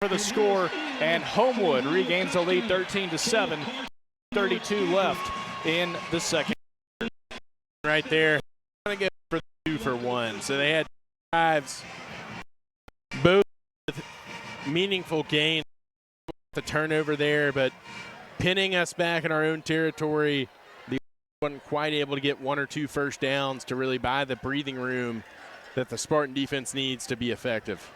for the score, and Homewood regains the lead 13-7. 32 left in the second. Right there. Going to go for 2 for 1. So they had drives, both with meaningful gain, the turnover there, but pinning us back in our own territory. The wasn't quite able to get 1 or 2 first downs to really buy the breathing room that the Spartan defense needs to be effective.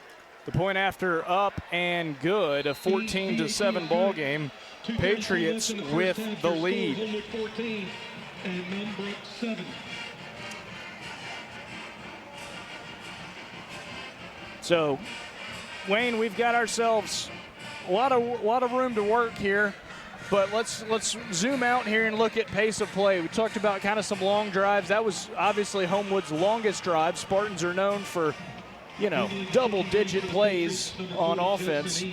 The point after up and good, a 14-7 ball game. Patriots with the lead. 14 and number 7. So, Wayne, we've got ourselves a lot of room to work here. But let's zoom out here and look at pace of play. We talked about kind of some long drives. That was obviously Homewood's longest drive. Spartans are known for, double-digit plays on offense.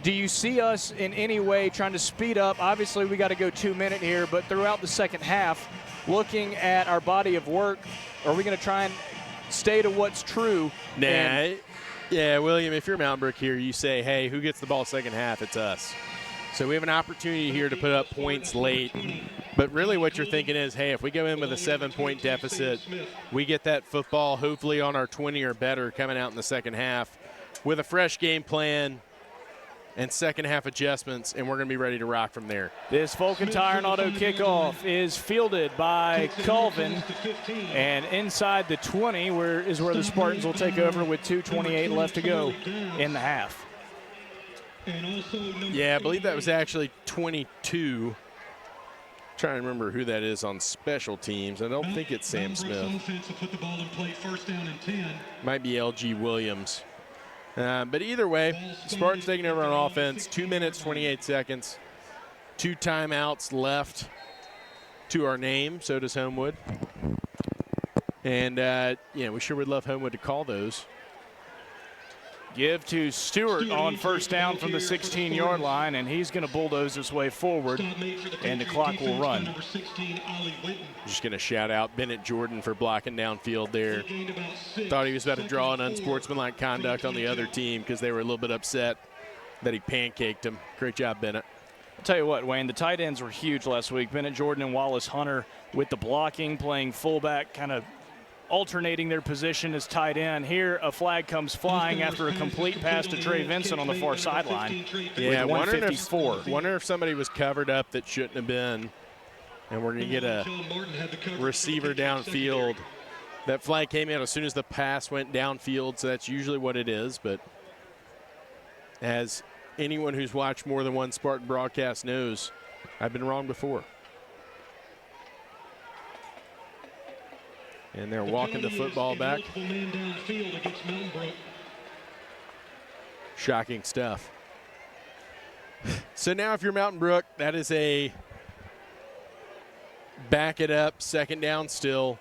Do you see us in any way trying to speed up? Obviously, we got to go 2-minute here, but throughout the second half, looking at our body of work, are we going to try and stay to what's true? Nah. Yeah, William, if you're Mountain Brook here, you say, hey, who gets the ball second half? It's us. So we have an opportunity here to put up points late. But really what you're thinking is, hey, if we go in with a 7-point deficit, we get that football hopefully on our 20 or better coming out in the second half with a fresh game plan and second half adjustments, and we're going to be ready to rock from there. This Vulcan Tire and Auto kickoff is fielded by Colvin, and inside the 20 is where the Spartans will take over with 2:28 left to go in the half. Yeah, I believe that was actually 22. Trying to remember who that is on special teams. I don't think it's Sam Smith. Might be LG Williams. But either way, Spartans taking over on offense. 2 minutes, 28 seconds. 2 timeouts left to our name. So does Homewood. And, we sure would love Homewood to call those. Give to Stewart on first down from the 16-yard line, and he's going to bulldoze his way forward, and the clock will run. Just going to shout out Bennett Jordan for blocking downfield there. Thought he was about to draw an unsportsmanlike conduct on the other team because they were a little bit upset that he pancaked him. Great job, Bennett. I'll tell you what, Wayne, the tight ends were huge last week. Bennett Jordan and Wallace Hunter with the blocking, playing fullback, kind of alternating their position as tight end. Here, a flag comes flying after a complete pass to Trey Vincent on the far sideline. Yeah, with 154. Wonder if somebody was covered up that shouldn't have been, and we're going to get a receiver downfield. That flag came out as soon as the pass went downfield, so that's usually what it is. But as anyone who's watched more than one Spartan broadcast knows, I've been wrong before. And they're walking the football back. Shocking stuff. So now if you're Mountain Brook, that is a back it up, second down still.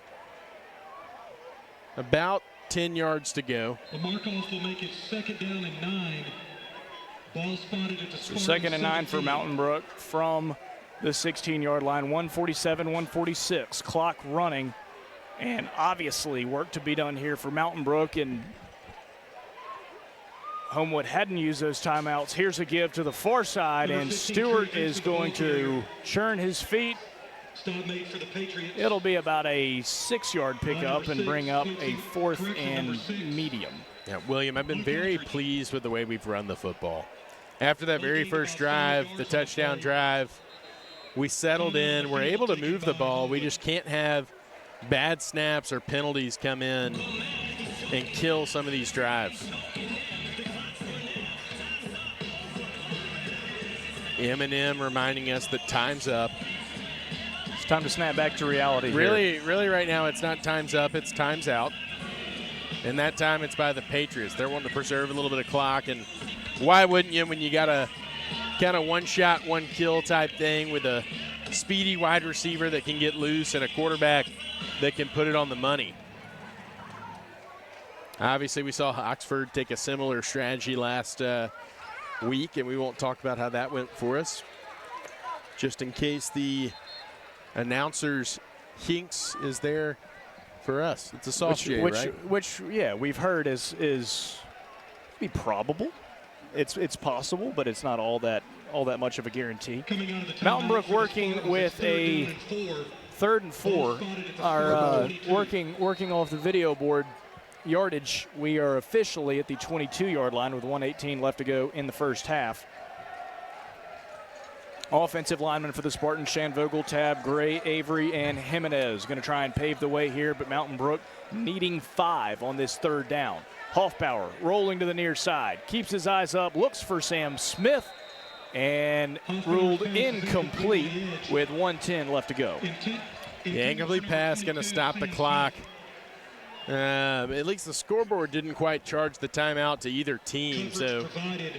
About 10 yards to go. The mark-off will make it second down and 9. Ball spotted at the So second and 9 for Mountain Brook from the 16-yard line. 147, 146. Clock running. And obviously work to be done here for Mountain Brook, and Homewood hadn't used those timeouts. Here's a give to the far side, and Stewart is going to churn his feet. It'll be about a 6-yard pickup and bring up a 4th and medium. Yeah, William, I've been very pleased with the way we've run the football. After that very first drive, the touchdown drive, we settled in. We're able to move the ball. We just can't have bad snaps or penalties come in and kill some of these drives. M&M reminding us that time's up. It's time to snap back to reality. Really right now it's not time's up, it's time's out. And that time it's by the Patriots. They're wanting to preserve a little bit of clock, and why wouldn't you when you got a kind of one shot, one kill type thing with a speedy wide receiver that can get loose and a quarterback that can put it on the money. Obviously, we saw Oxford take a similar strategy last week, and we won't talk about how that went for us. Just in case the announcers Hinks is there for us. It's a soft J, right? Which, yeah, we've heard is be probable. It's possible, but it's not all that much of a guarantee. Mountain Brook working with a 3rd and 4. Our working off the video board yardage. We are officially at the 22-yard line with 1:18 left to go in the first half. Offensive linemen for the Spartans: Shanvogel, Tab, Gray, Avery, and Jimenez. Going to try and pave the way here, but Mountain Brook needing 5 on this 3rd down. Hoffbauer rolling to the near side, keeps his eyes up, looks for Sam Smith, and ruled incomplete with 1:10 left to go. The incomplete pass going to stop the clock. At least the scoreboard didn't quite charge the timeout to either team. So I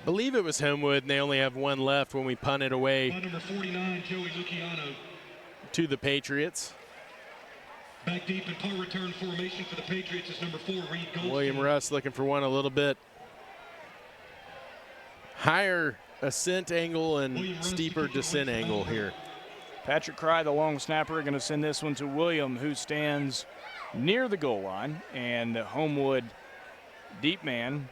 believe it was Homewood, and they only have one left when we punt it away Number 49, Joey Luciano. to the Patriots. Back deep in punt return formation for the Patriots is number 4, Reed Goldstein. William Russ looking for one a little bit higher ascent angle and steeper descent angle here. Patrick Cry, the long snapper, going to send this one to William, who stands near the goal line. And Homewood deep man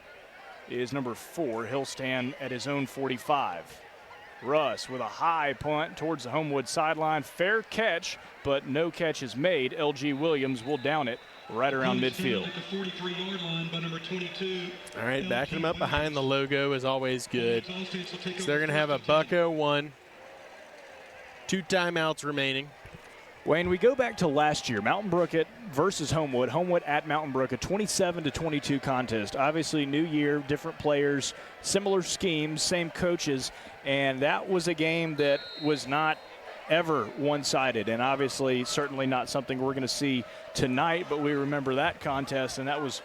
is number 4. He'll stand at his own 45. Russ with a high punt towards the Homewood sideline. Fair catch, but no catch is made. LG Williams will down it right around midfield. At the 43-yard line by number 22. All right, backing them up behind the logo is always good. So they're going to have a Bucko 1. 2 timeouts remaining. Wayne, we go back to last year, Mountain Brook versus Homewood. Homewood at Mountain Brook, a 27-22 contest. Obviously, new year, different players, similar schemes, same coaches, and that was a game that was not ever one-sided, and obviously certainly not something we're going to see tonight, but we remember that contest, and that was,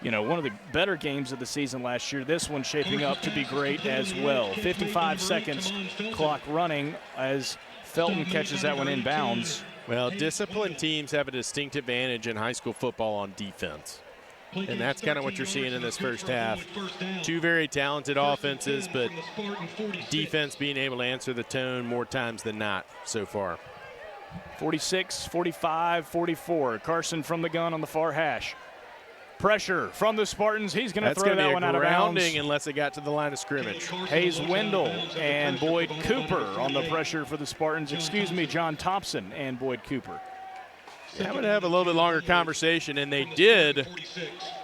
you know, one of the better games of the season last year. This one shaping up to be great as well. 55 seconds clock running as Felton catches that one in bounds. Well, disciplined teams have a distinct advantage in high school football on defense. And that's kind of what you're seeing in this first half. 2 very talented offenses, but defense being able to answer the tone more times than not so far. 46, 45, 44. Carson from the gun on the far hash. Pressure from the Spartans. He's going to throw that one out of bounds. Unless it got to the line of scrimmage. Hayes Wendell and Boyd Cooper on the pressure for the Spartans. Excuse me, John Thompson and Boyd Cooper. I'm going to have a little bit longer conversation, and they did.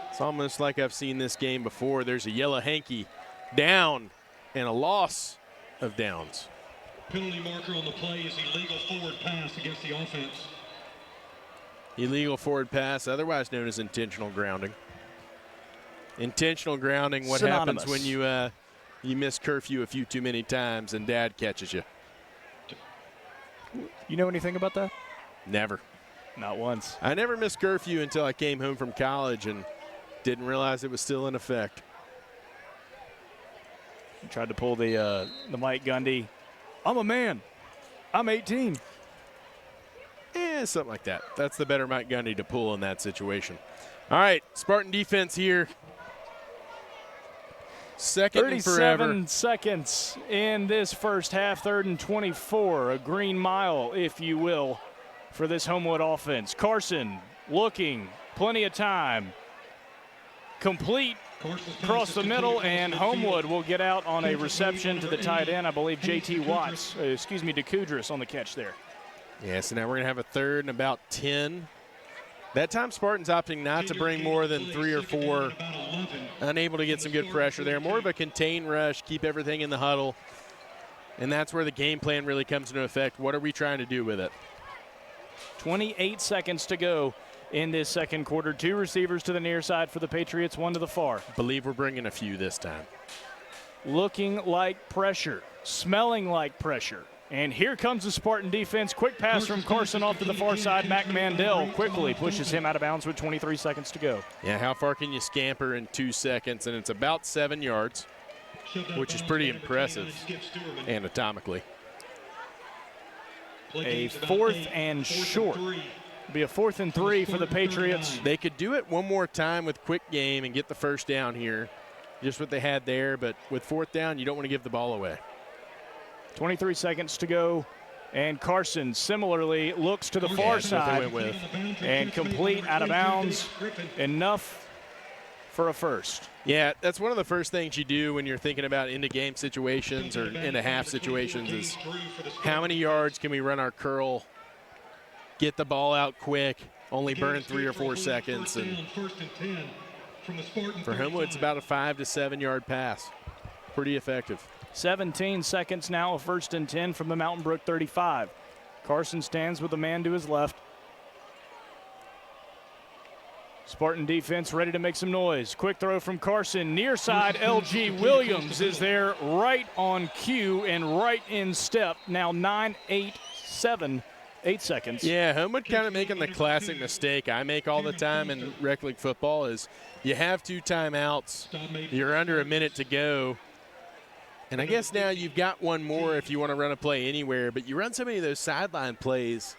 It's almost like I've seen this game before. There's a yellow hanky down and a loss of downs. Penalty marker on the play is illegal forward pass against the offense. Illegal forward pass, otherwise known as intentional grounding. Intentional grounding, what Synonymous. happens when you miss curfew a few too many times and dad catches you? You know anything about that? Never. Not once. I never missed curfew until I came home from college and didn't realize it was still in effect. Tried to pull the Mike Gundy. I'm a man. I'm 18. Yeah, something like that. That's the better Mike Gundy to pull in that situation. All right, Spartan defense here. Second and forever. 37 seconds in this first half, 3rd and 24. A green mile, if you will, for this Homewood offense. Carson looking, plenty of time. Complete across the middle, and Homewood will get out on a reception to the tight end. I believe DeCoudris on the catch there. Yeah, so now we're going to have a 3rd and about 10. That time Spartans opting not to bring more than 3 or 4. Unable to get some good pressure there. More of a contain rush, keep everything in the huddle. And that's where the game plan really comes into effect. What are we trying to do with it? 28 seconds to go in this second quarter. 2 receivers to the near side for the Patriots, 1 to the far. Believe we're bringing a few this time. Looking like pressure, smelling like pressure. And here comes the Spartan defense. Quick pass from Carson off to the far side. Mac Mandel quickly pushes him out of bounds with 23 seconds to go. Yeah, how far can you scamper in 2 seconds? And it's about 7 yards, which is pretty impressive anatomically. A 4th and short. Be a 4th and 3 for the Patriots. They could do it one more time with quick game and get the first down here. Just what they had there, but with 4th down, you don't want to give the ball away. 23 seconds to go, and Carson similarly looks to the far side and complete out of bounds. Enough for a first. Yeah, that's one of the first things you do when you're thinking about into-game situations or into-half situations is how many yards can we run our curl, get the ball out quick, only burn 3 or 4 seconds. And for Homewood, it's about a 5 to 7 yard pass. Pretty effective. 17 seconds now, a 1st and 10 from the Mountain Brook 35. Carson stands with a man to his left. Spartan defense ready to make some noise. Quick throw from Carson. Near side, LG Williams is there right on cue and right in step. Now 9-8-7 8 seconds. Yeah, Homewood kind of making the classic mistake I make all the time in rec league football is you have 2 timeouts, you're under a minute to go, and I guess now you've got one more if you want to run a play anywhere, but you run so many of those sideline plays,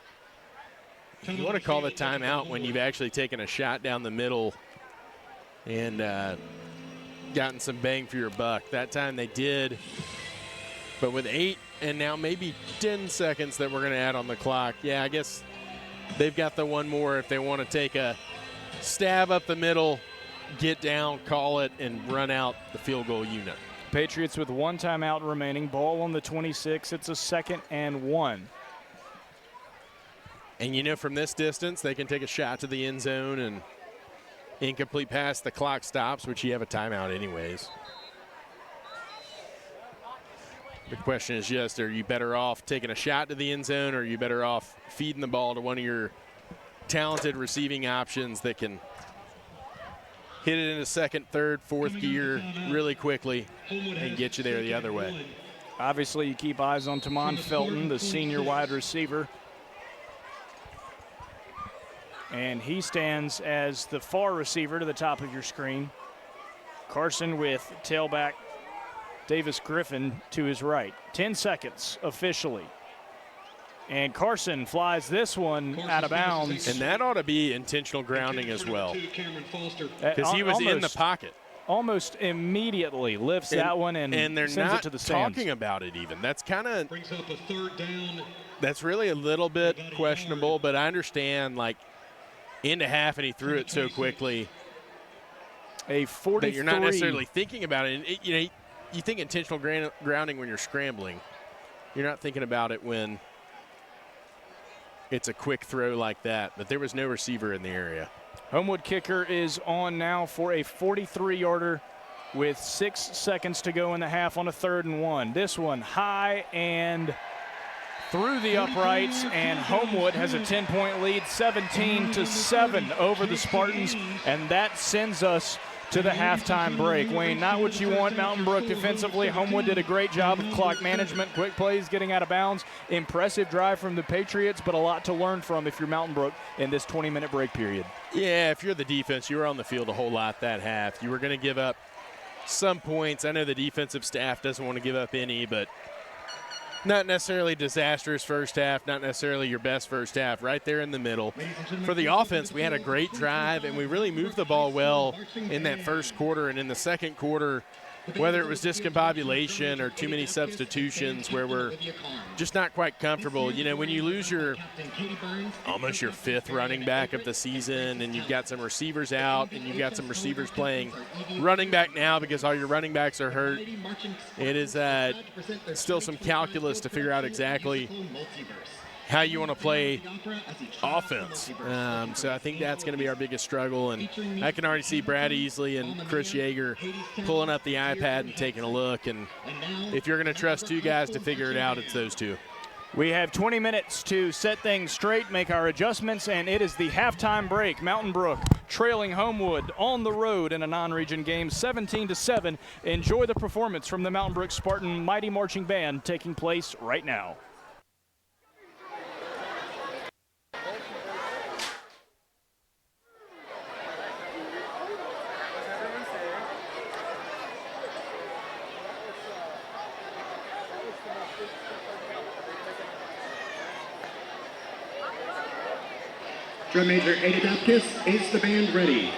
you want to call the timeout when you've actually taken a shot down the middle and gotten some bang for your buck. That time they did, but with 8 and now maybe 10 seconds that we're going to add on the clock, yeah, I guess they've got the one more if they want to take a stab up the middle, get down, call it, and run out the field goal unit. Patriots with 1 timeout remaining, ball on the 26. It's a 2nd and 1. And you know, from this distance, they can take a shot to the end zone and incomplete pass, the clock stops, which you have a timeout anyways. The question is just, are you better off taking a shot to the end zone, or are you better off feeding the ball to one of your talented receiving options that can hit it into 2nd, 3rd, 4th gear really quickly and get you there the other way? Obviously, you keep eyes on Tamon Felton, the senior wide receiver. And he stands as the far receiver to the top of your screen. Carson with tailback Davis Griffin to his right. 10 seconds officially. And Carson flies this one out of bounds. And that ought to be intentional grounding as well, because he was in the pocket. Almost immediately lifts that one and they're sends not it to the stands. talking about it even. That's kind of Brings up a 3rd down. That's really a little bit questionable, but I understand, like, into half and he threw it so quickly. A 43. That you're not necessarily thinking about it. You know, you think intentional grounding when you're scrambling. You're not thinking about it when it's a quick throw like that. But there was no receiver in the area. Homewood kicker is on now for a 43-yarder with 6 seconds to go in the half on a 3rd and 1. This one high and through the uprights, and Homewood has a 10-point lead, 17-7 over the Spartans, and that sends us to the halftime break. Wayne, not what you want. Mountain Brook defensively. Homewood did a great job of clock management, quick plays, getting out of bounds. Impressive drive from the Patriots, but a lot to learn from if you're Mountain Brook in this 20-minute break period. Yeah, if you're the defense, you were on the field a whole lot that half. You were going to give up some points. I know the defensive staff doesn't want to give up any, but not necessarily disastrous first half, not necessarily your best first half, right there in the middle. For the offense, we had a great drive, and we really moved the ball well in that first quarter. And in the second quarter, whether it was discombobulation or too many substitutions where we're just not quite comfortable. You know, when you lose almost your 5th running back of the season, and you've got some receivers out, and you've got some receivers playing running back now because all your running backs are hurt, it is still some calculus to figure out exactly how you want to play offense. So I think that's going to be our biggest struggle, and I can already see Brad Easley and Chris Yeager pulling up the iPad and taking a look, and if you're going to trust 2 guys to figure it out, it's those 2. We have 20 minutes to set things straight, make our adjustments, and it is the halftime break. Mountain Brook trailing Homewood on the road in a non-region game, 17-7. Enjoy the performance from the Mountain Brook Spartan Mighty Marching Band taking place right now. Drum major Eddie Baptist, is the band ready?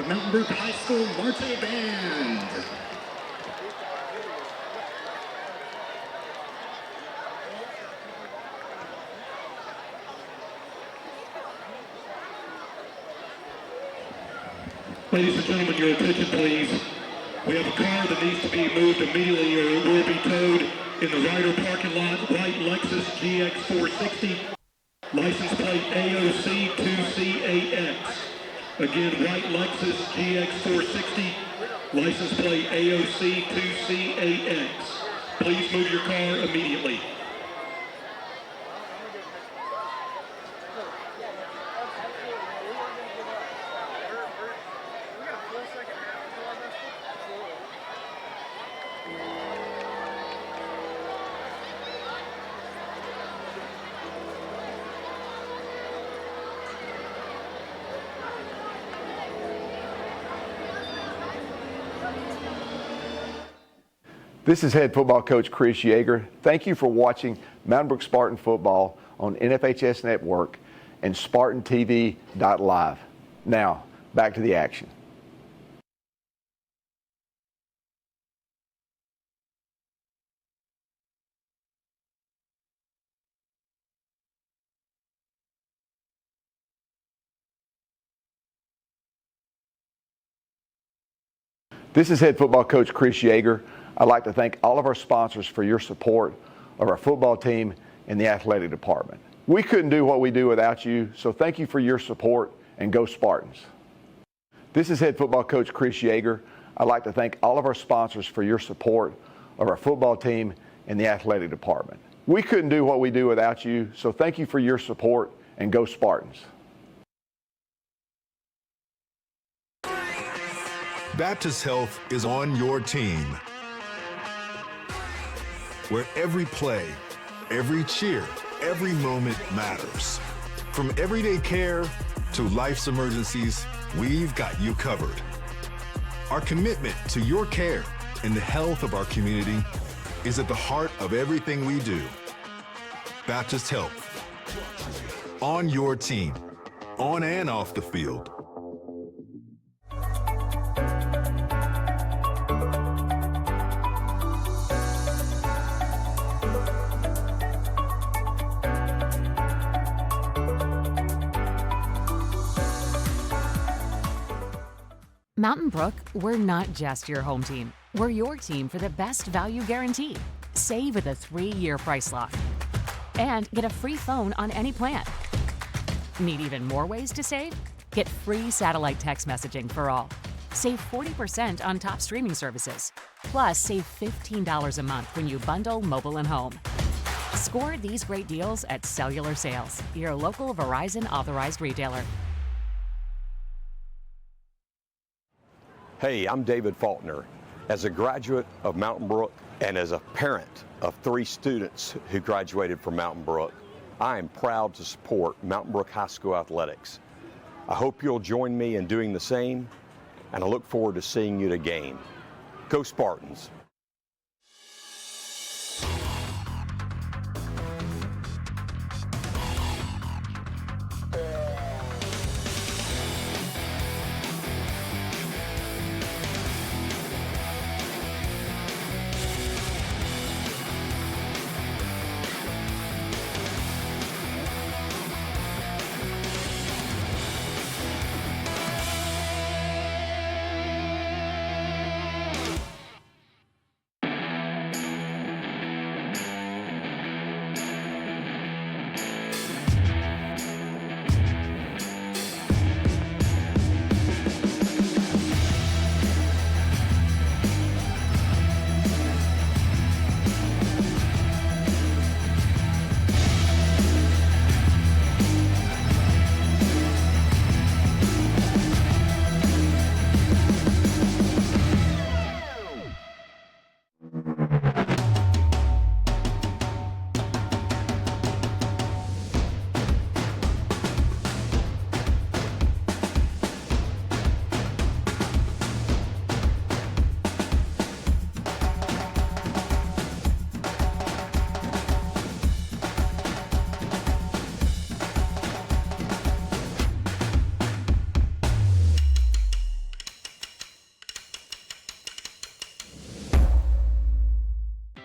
Mountain Brook High School Marching Band. Ladies and gentlemen, your attention please. We have a car that needs to be moved immediately or it will be towed in the Ryder parking lot. White Lexus GX 460, license plate AOC 2C8X. Again, white Lexus GX 460, license plate AOC 2C8X. Please move your car immediately. This is head football coach Chris Yeager. Thank you for watching Mountain Brook Spartan football on NFHS Network and SpartanTV.live. Now, back to the action. This is head football coach Chris Yeager. I'd like to thank all of our sponsors for your support of our football team and the athletic department. We couldn't do what we do without you, so thank you for your support and go Spartans. This is head football coach Chris Yeager. I'd like to thank all of our sponsors for your support of our football team and the athletic department. We couldn't do what we do without you, so thank you for your support and go Spartans. Baptist Health is on your team. Where every play, every cheer, every moment matters. From everyday care to life's emergencies, we've got you covered. Our commitment to your care and the health of our community is at the heart of everything we do. Baptist Health. On your team, on and off the field. Mountain Brook, we're not just your home team. We're your team for the best value guarantee. Save with a 3-year price lock. And get a free phone on any plan. Need even more ways to save? Get free satellite text messaging for all. Save 40% on top streaming services. Plus, save $15 a month when you bundle mobile and home. Score these great deals at Cellular Sales, your local Verizon authorized retailer. Hey, I'm David Faulkner. As a graduate of Mountain Brook and as a parent of 3 students who graduated from Mountain Brook, I am proud to support Mountain Brook High School athletics. I hope you'll join me in doing the same, and I look forward to seeing you at a game. Go Spartans!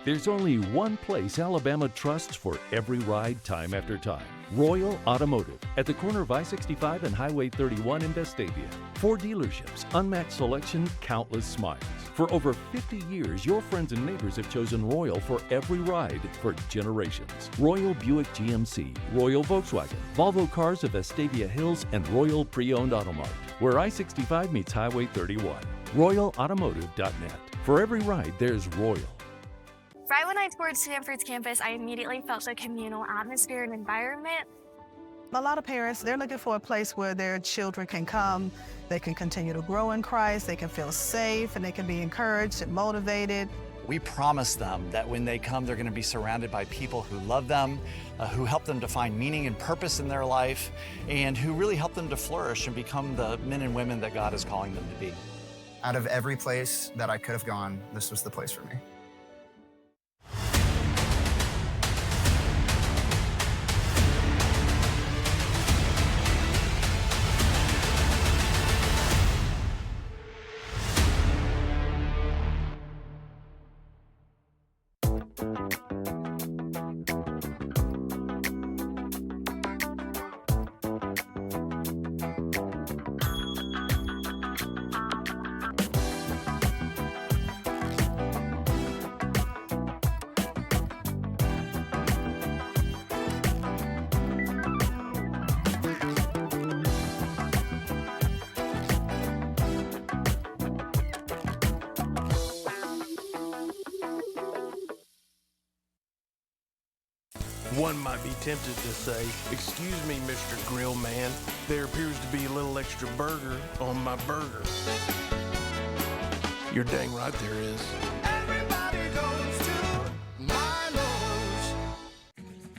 There's only one place Alabama trusts for every ride time after time. Royal Automotive at the corner of I-65 and Highway 31 in Vestavia. 4 dealerships, unmatched selection, countless smiles. For over 50 years, your friends and neighbors have chosen Royal for every ride for generations. Royal Buick GMC, Royal Volkswagen, Volvo Cars of Vestavia Hills, and Royal Pre-Owned Automart, where I-65 meets Highway 31. RoyalAutomotive.net. For every ride, there's Royal. Right when I toured Stanford's campus, I immediately felt a communal atmosphere and environment. A lot of parents, they're looking for a place where their children can come, they can continue to grow in Christ, they can feel safe, and they can be encouraged and motivated. We promise them that when they come, they're going to be surrounded by people who love them, who help them to find meaning and purpose in their life, and who really help them to flourish and become the men and women that God is calling them to be. Out of every place that I could have gone, this was the place for me. One might be tempted to say, "Excuse me, Mr. Grill Man, there appears to be a little extra burger on my burger." You're dang right there is.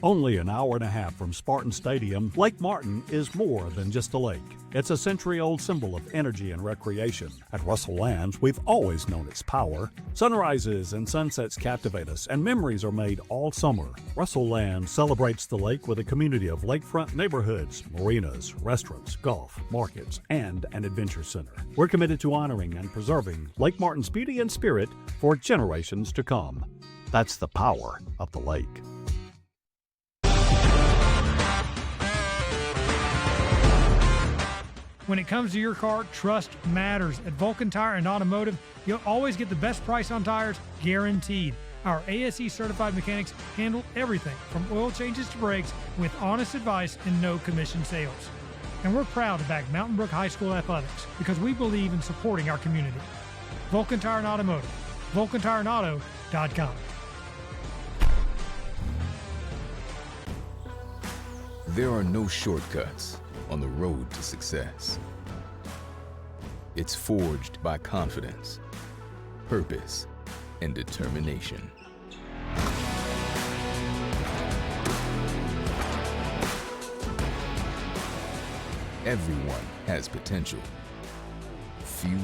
Only an hour and a half from Spartan Stadium, Lake Martin is more than just a lake. It's a century-old symbol of energy and recreation. At Russell Lands, we've always known its power. Sunrises and sunsets captivate us, and memories are made all summer. Russell Lands celebrates the lake with a community of lakefront neighborhoods, marinas, restaurants, golf, markets, and an adventure center. We're committed to honoring and preserving Lake Martin's beauty and spirit for generations to come. That's the power of the lake. When it comes to your car, trust matters. At Vulcan Tire and Automotive, you'll always get the best price on tires, guaranteed. Our ASE certified mechanics handle everything from oil changes to brakes with honest advice and no commission sales. And we're proud to back Mountain Brook High School athletics because we believe in supporting our community. Vulcan Tire and Automotive, vulcantireandauto.com. There are no shortcuts on the road to success. It's forged by confidence, purpose, and determination. Everyone has potential. Few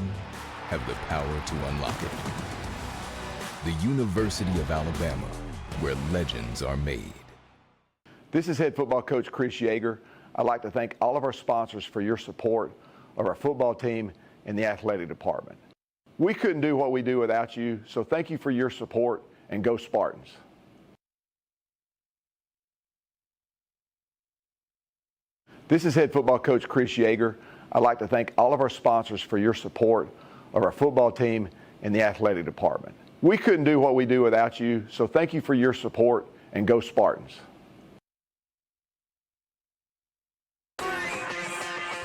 have the power to unlock it. The University of Alabama, where legends are made. This is head football coach Chris Yeager. I'd like to thank all of our sponsors for your support of our football team and the athletic department. We couldn't do what we do without you, so thank you for your support, and go Spartans. This is head football coach Chris Yeager. I'd like to thank all of our sponsors for your support of our football team and the athletic department. We couldn't do what we do without you, so thank you for your support, and go Spartans.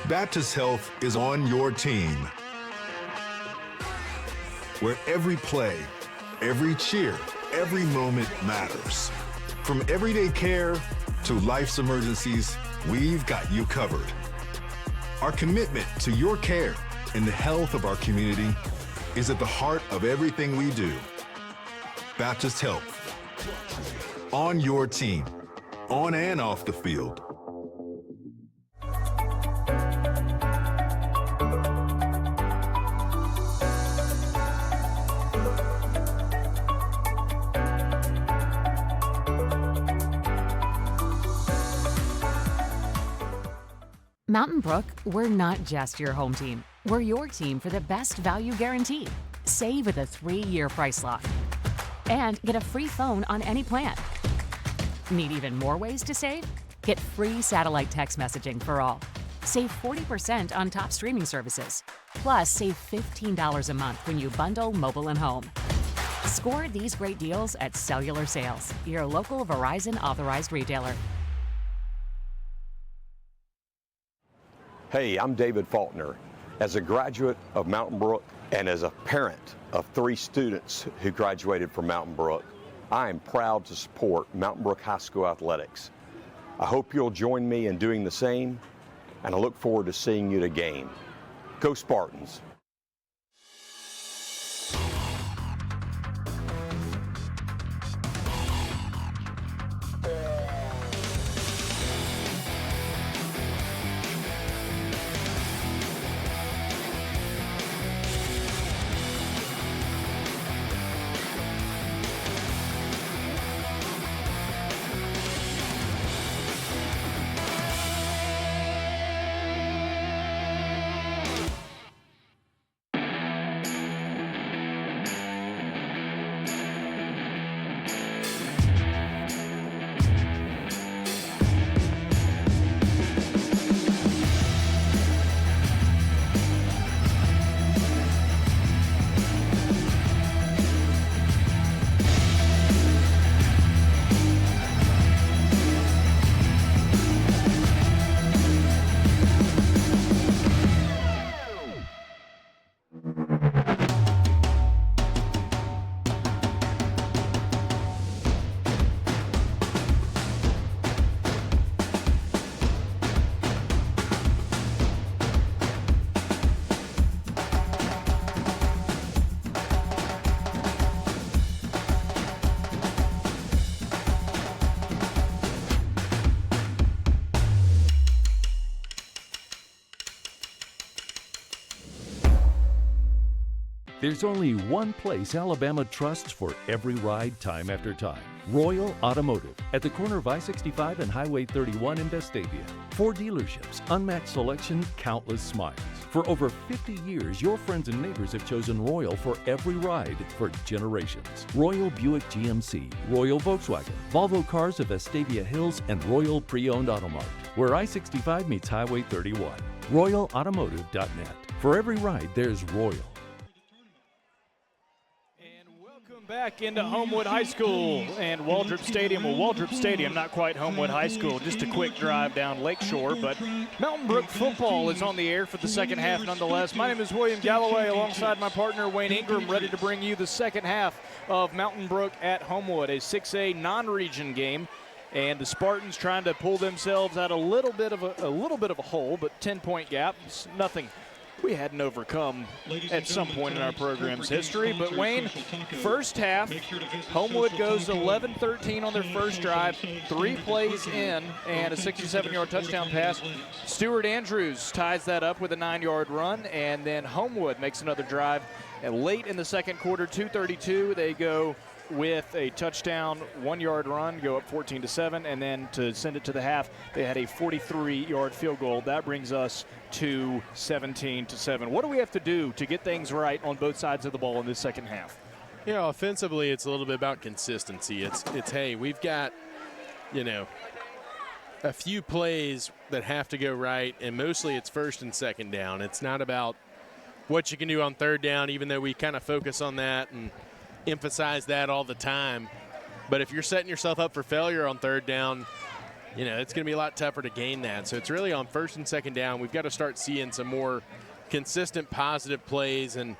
Baptist Health is on your team. Where every play, every cheer, every moment matters. From everyday care to life's emergencies, we've got you covered. Our commitment to your care and the health of our community is at the heart of everything we do. Baptist Health. On your team, on and off the field. Mountain Brook, we're not just your home team. We're your team for the best value guaranteed. Save with a 3-year price lock. And get a free phone on any plan. Need even more ways to save? Get free satellite text messaging for all. Save 40% on top streaming services. Plus, save $15 a month when you bundle mobile and home. Score these great deals at Cellular Sales, your local Verizon authorized retailer. Hey, I'm David Faulkner. As a graduate of Mountain Brook and as a parent of 3 students who graduated from Mountain Brook, I am proud to support Mountain Brook High School athletics. I hope you'll join me in doing the same, and I look forward to seeing you at a game. Go Spartans! There's only one place Alabama trusts for every ride, time after time. Royal Automotive at the corner of I-65 and Highway 31 in Vestavia. 4 dealerships, unmatched selection, countless smiles. For over 50 years, your friends and neighbors have chosen Royal for every ride for generations. Royal Buick GMC, Royal Volkswagen, Volvo Cars of Vestavia Hills, and Royal Pre-Owned Automart, where I-65 meets Highway 31. RoyalAutomotive.net. For every ride, there's Royal. Back into Homewood High School and Waldrop Stadium. Well, Waldrop Stadium, not quite Homewood High School, just a quick drive down Lakeshore, but Mountain Brook football is on the air for the second half nonetheless. My name is William Galloway alongside my partner Wayne Ingram, ready to bring you the second half of Mountain Brook at Homewood, a 6A non-region game. And the Spartans trying to pull themselves out a little bit of a hole, but 10-point gap, nothing we hadn't overcome at some point in our program's history. But Wayne, first half, Homewood goes 11-13 on their first drive, 3 plays in, and a 67-yard touchdown pass. Stuart Andrews ties that up with a 9-yard run, and then Homewood makes another drive. And late in the second quarter, 2:32, they go with a touchdown, 1-yard run, go up 14-7, and then to send it to the half, they had a 43-yard field goal. That brings us to 17-7. What do we have to do to get things right on both sides of the ball in this second half? You know, offensively, it's a little bit about consistency. It's hey, we've got, a few plays that have to go right, and mostly it's first and second down. It's not about what you can do on third down, even though we kind of focus on that and emphasize that all the time. But if you're setting yourself up for failure on third down, it's going to be a lot tougher to gain that. So it's really on first and second down. We've got to start seeing some more consistent positive plays and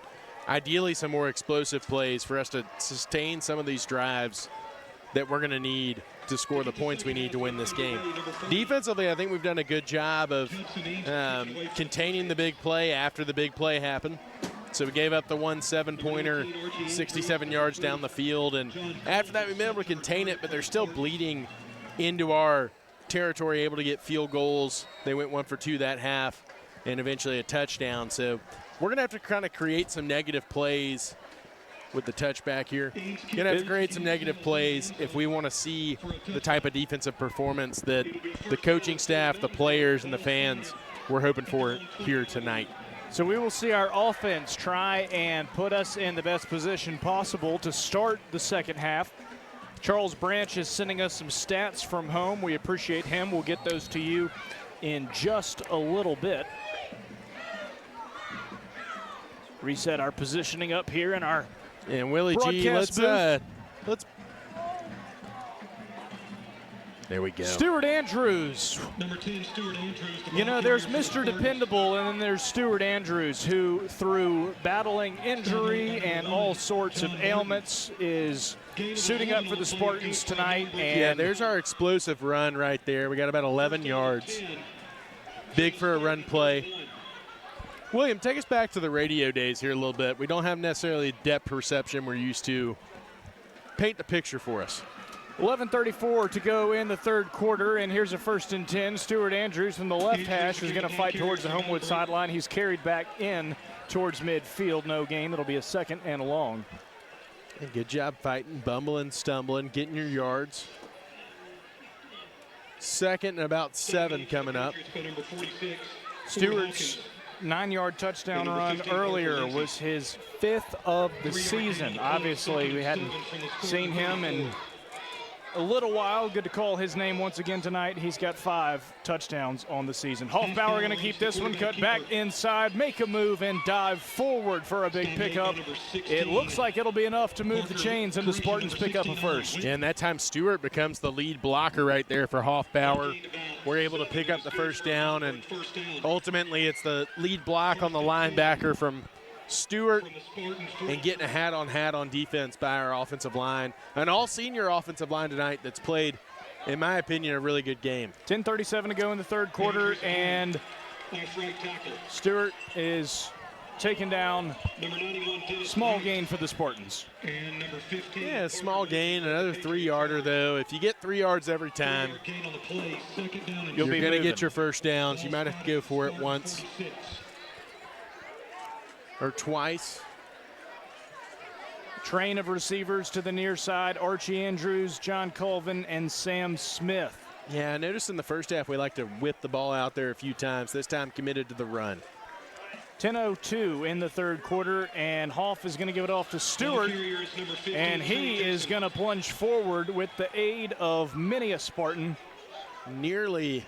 ideally some more explosive plays for us to sustain some of these drives that we're going to need to score the points we need to win this game. Defensively, I think we've done a good job of containing the big play after the big play happened. So we gave up the 1 7-pointer, 67 yards down the field, and after that we've been able to contain it, but they're still bleeding into our territory, able to get field goals. They went 1 for 2 that half and eventually a touchdown. So we're going to have to kind of create some negative plays with the touchback here. Going to have to create some negative plays if we want to see the type of defensive performance that the coaching staff, the players, and the fans were hoping for here tonight. So we will see our offense try and put us in the best position possible to start the second half. Charles Branch is sending us some stats from home. We appreciate him. We'll get those to you in just a little bit. Reset our positioning up here in our Willie G, let's there we go. Stuart Andrews. Number 10, Stuart Andrews. You know, there's Mr. Dependable, and then there's Stuart Andrews, who, through battling injury and all sorts of ailments, is suiting up for the Spartans tonight. And yeah, there's our explosive run right there. We got about 11 yards. Big for a run play. William, take us back to the radio days here a little bit. We don't have necessarily depth perception we're used to. Paint the picture for us. 11:34 to go in the third quarter, and here's a 1st and 10. Stuart Andrews from the left hash is going to fight towards the Homewood sideline. He's carried back in towards midfield. No gain. It'll be a 2nd and long. And good job fighting, bumbling, stumbling, getting your yards. 2nd and about 7 coming up. Stewart's 9-yard touchdown run earlier was his 5th of the season. Obviously, we hadn't seen him in a little while. Good to call his name once again tonight. He's got 5 touchdowns on the season. Hoffbauer going to keep this one, cut back inside, make a move, and dive forward for a big pickup. It looks like it'll be enough to move the chains, and the Spartans pick up a first. And that time Stewart becomes the lead blocker right there for Hoffbauer. We're able to pick up the first down, and ultimately it's the lead block on the linebacker from Stewart and getting a hat on defense by our offensive line. An all-senior offensive line tonight that's played, in my opinion, a really good game. 10:37 to go in the third quarter, and Stewart is taken down. Small gain for the Spartans. Yeah, small gain, another 3-yarder though. If you get 3 yards every time, you're going to get your first downs. You might have to go for it once or twice. Train of receivers to the near side: Archie Andrews, John Colvin, and Sam Smith. Yeah, I noticed in the first half we like to whip the ball out there a few times. This time committed to the run. 10:02 in the third quarter, and Hoff is going to give it off to Stewart, and he is going to plunge forward with the aid of many a Spartan. Nearly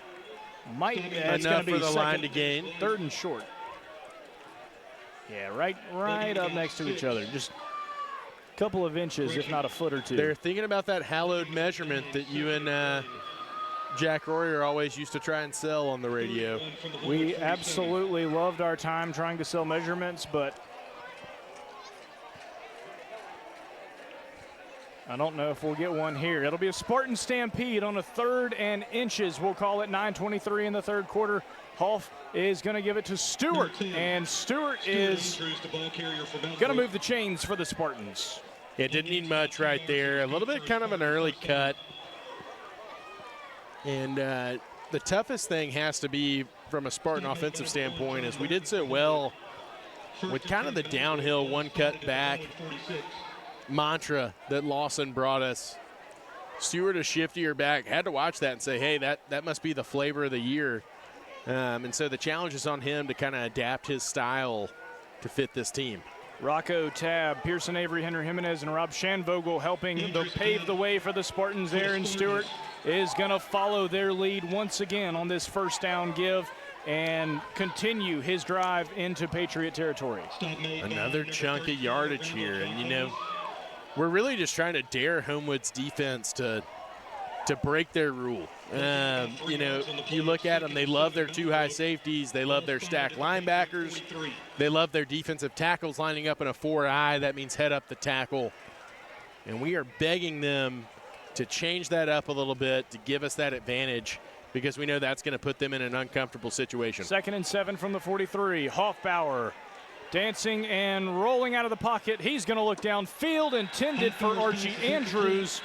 enough for the line to gain. 3rd and short. Yeah, right up next to each other. Just a couple of inches, if not a foot or two. They're thinking about that hallowed measurement that you and Jack Royer always used to try and sell on the radio. We absolutely loved our time trying to sell measurements, but I don't know if we'll get one here. It'll be a Spartan stampede on a 3rd and inches. We'll call it 9:23 in the third quarter. Hoff is going to give it to Stewart, and Stewart is going to move the chains for the Spartans. It didn't need much right there. A little bit kind of an early cut. And the toughest thing has to be from a Spartan offensive standpoint is we did so well with kind of the downhill one cut back mantra that Lawson brought us. Stewart, a shiftier back, had to watch that and say, hey, that must be the flavor of the year. And so the challenge is on him to kind of adapt his style to fit this team. Rocco Tabb, Pearson Avery, Henry Jimenez, and Rob Schanvogel helping to pave the way for the Spartans there, and Stewart is going to follow their lead once again on this first down give and continue his drive into Patriot territory. Another chunk of yardage here, and you know, we're really just trying to dare Homewood's defense to break their rule. You know, you look at them, they love their 2 high safeties, they love their stacked linebackers, they love their defensive tackles lining up in a 4-eye. That means head up the tackle. And we are begging them to change that up a little bit to give us that advantage, because we know that's going to put them in an uncomfortable situation. 2nd and 7 from the 43. Hoffbauer dancing and rolling out of the pocket. He's going to look downfield, intended for Archie Andrews,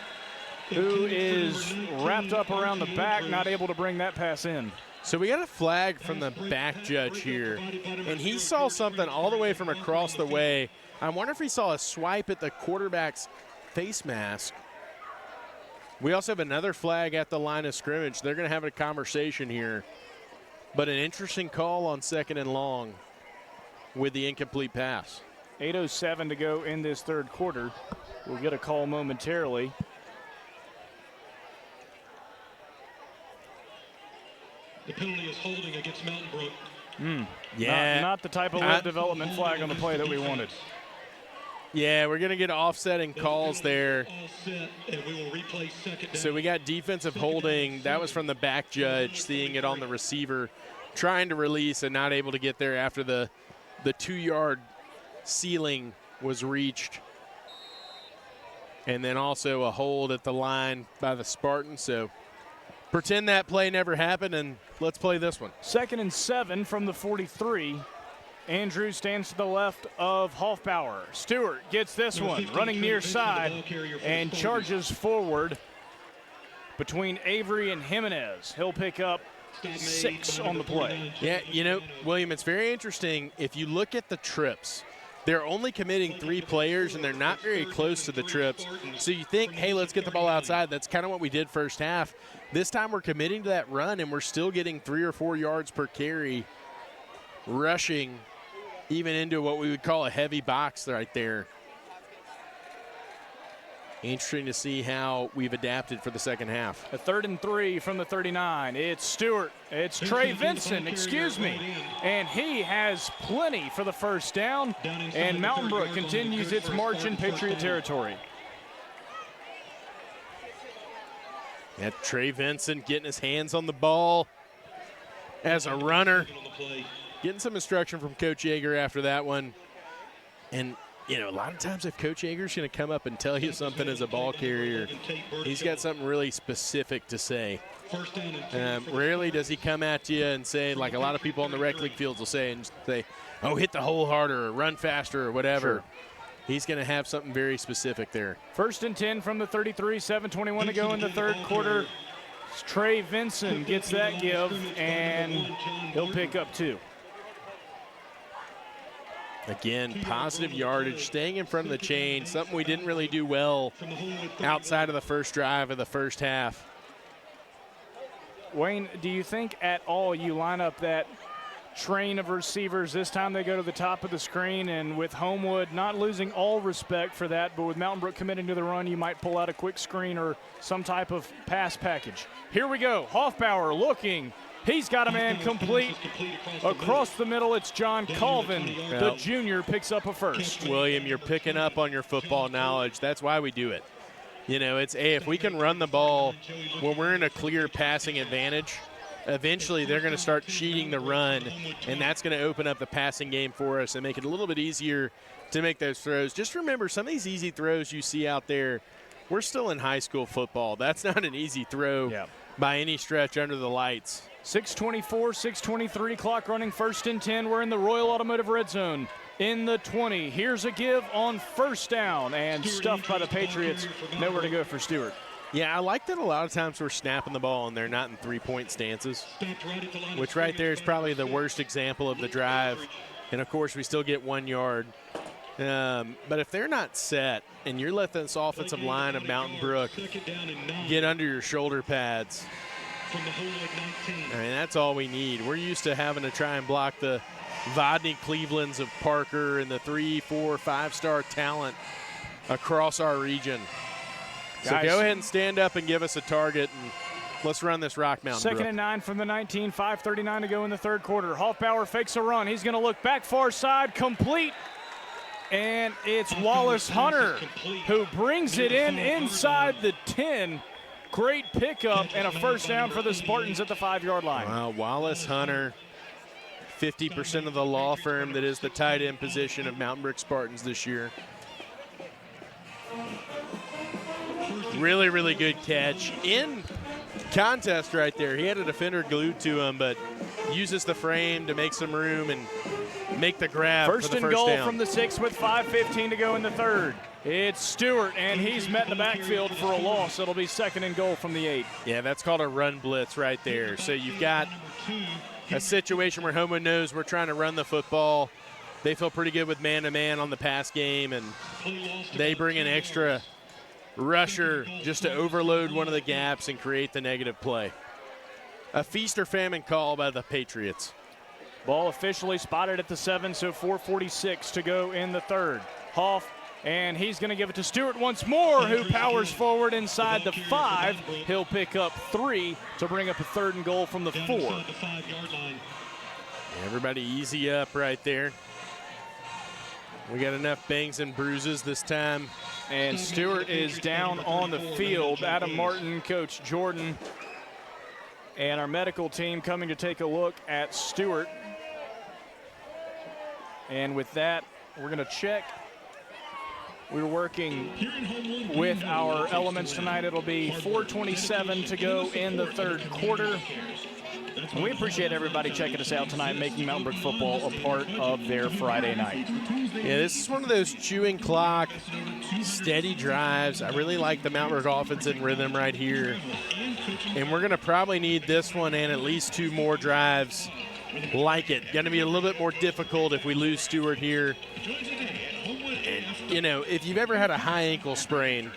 who is wrapped up around the back, not able to bring that pass in. So we got a flag from the back judge here, and he saw something all the way from across the way. I wonder if he saw a swipe at the quarterback's face mask. We also have another flag at the line of scrimmage. They're going to have a conversation here, but an interesting call on 2nd and long. with the incomplete pass. 8:07 to go in this third quarter. We'll get a call momentarily. The penalty is holding against Mountain Brook. Yeah. Not the type of development flag on the play that we wanted. Yeah, we're going to get offsetting calls there. Offset, and we will replay second down. So we got defensive holding. That was from the back judge, seeing it on the receiver, trying to release and not able to get there after the 2-yard ceiling was reached. And then also a hold at the line by the Spartans. So pretend that play never happened, and let's play this one. 2nd and 7 from the 43. Andrew stands to the left of Hoffbauer. Stewart gets this one, running near side, and charges forward between Avery and Jimenez. He'll pick up 6 on the play. Yeah, you know, William, it's very interesting. If you look at the trips, they're only committing 3 players, and they're not very close to the trips. So you think, hey, let's get the ball outside. That's kind of what we did first half. This time we're committing to that run, and we're still getting 3 or 4 yards per carry, rushing even into what we would call a heavy box right there. Interesting to see how we've adapted for the second half. A 3rd and 3 from the 39. It's Stewart. It's Trey Vincent, excuse me. And he has plenty for the first down. And Mountain Brook continues its march in Patriot territory. Yeah, Trey Vincent getting his hands on the ball as a runner. Getting some instruction from Coach Yeager after that one. And, you know, a lot of times if Coach Yeager's going to come up and tell you something as a ball carrier, he's got something really specific to say. Rarely does he come at you and say, like a lot of people on the rec league fields will say, oh, hit the hole harder or run faster or whatever. Sure. He's going to have something very specific there. 1st and 10 from the 33, 7:21 to go in the third quarter. Trey Vincent gets that give, and he'll pick up 2. Again, positive yardage, staying in front of the chain, something we didn't really do well outside of the first drive of the first half. Wayne, do you think at all you line up that train of receivers? This time they go to the top of the screen, and with Homewood not losing all respect for that, but with Mountain Brook committing to the run, you might pull out a quick screen or some type of pass package. Here we go. Hoffbauer looking. He's got a man complete. Across the middle, it's John Colvin. The junior picks up a first. William, you're picking up on your football knowledge. That's why we do it. You know, it's, hey, if we can run the ball when we're in a clear passing advantage, eventually they're going to start cheating the run, and that's going to open up the passing game for us and make it a little bit easier to make those throws. Just remember, some of these easy throws you see out there, we're still in high school football. That's not an easy throw by any stretch under the lights. 6:24, 6:23, clock running, 1st and 10. We're in the Royal Automotive red zone in the 20. Here's a give on first down, and stuffed by the Patriots. Nowhere to go for Stewart. Yeah, I like that a lot of times we're snapping the ball and they're not in 3-point stances, which right there is probably the worst example of the drive. And, of course, we still get 1 yard. But if they're not set and you're letting this offensive line of Mountain Brook get under your shoulder pads, I mean, that's all we need. We're used to having to try and block the Vodney Clevelands of Parker and the 3, 4, 5-star talent across our region. So go ahead and stand up and give us a target, and let's run this Rock Mountain. 2nd and 9 from the 19, 5:39 to go in the third quarter. Hoffbauer fakes a run. He's going to look back far side, complete. And it's Wallace Hunter who brings it in inside the 10. Great pickup and a first down for the Spartans at the 5-yard line. Wow, Wallace Hunter, 50% of the law firm that is the tight end position of Mountain Brook Spartans this year. Really, really good catch. In contest right there. He had a defender glued to him, but uses the frame to make some room and make the grab First for the and first goal down. from the 6 with 5:15 to go in the third. It's Stewart, and he's met in the backfield for a loss. It'll be 2nd and goal from the 8. Yeah, that's called a run blitz right there. So you've got a situation where Homewood knows we're trying to run the football. They feel pretty good with man-to-man on the pass game, and they bring an extra rusher just to overload one of the gaps and create the negative play. A feast or famine call by the Patriots. Ball officially spotted at the 7, so 4:46 to go in the third. Hoff, and he's going to give it to Stewart once more, who powers forward inside the 5. He'll pick up 3 to bring up a 3rd and goal from the 4. Everybody easy up right there. We got enough bangs and bruises this time. And Stewart is down on the field. Adam Martin, Coach Jordan, and our medical team coming to take a look at Stewart. And with that, we're going to check. We're working with our elements tonight. It'll be 4:27 to go in the 3rd quarter. And we appreciate everybody checking us out tonight, making Mountain Brook football a part of their Friday night. Yeah, this is one of those chewing clock, steady drives. I really like the Mountain Brook offense in rhythm right here. And we're going to probably need this one and at least 2 more drives like it. Going to be a little bit more difficult if we lose Stewart here. And, you know, if you've ever had a high ankle sprain,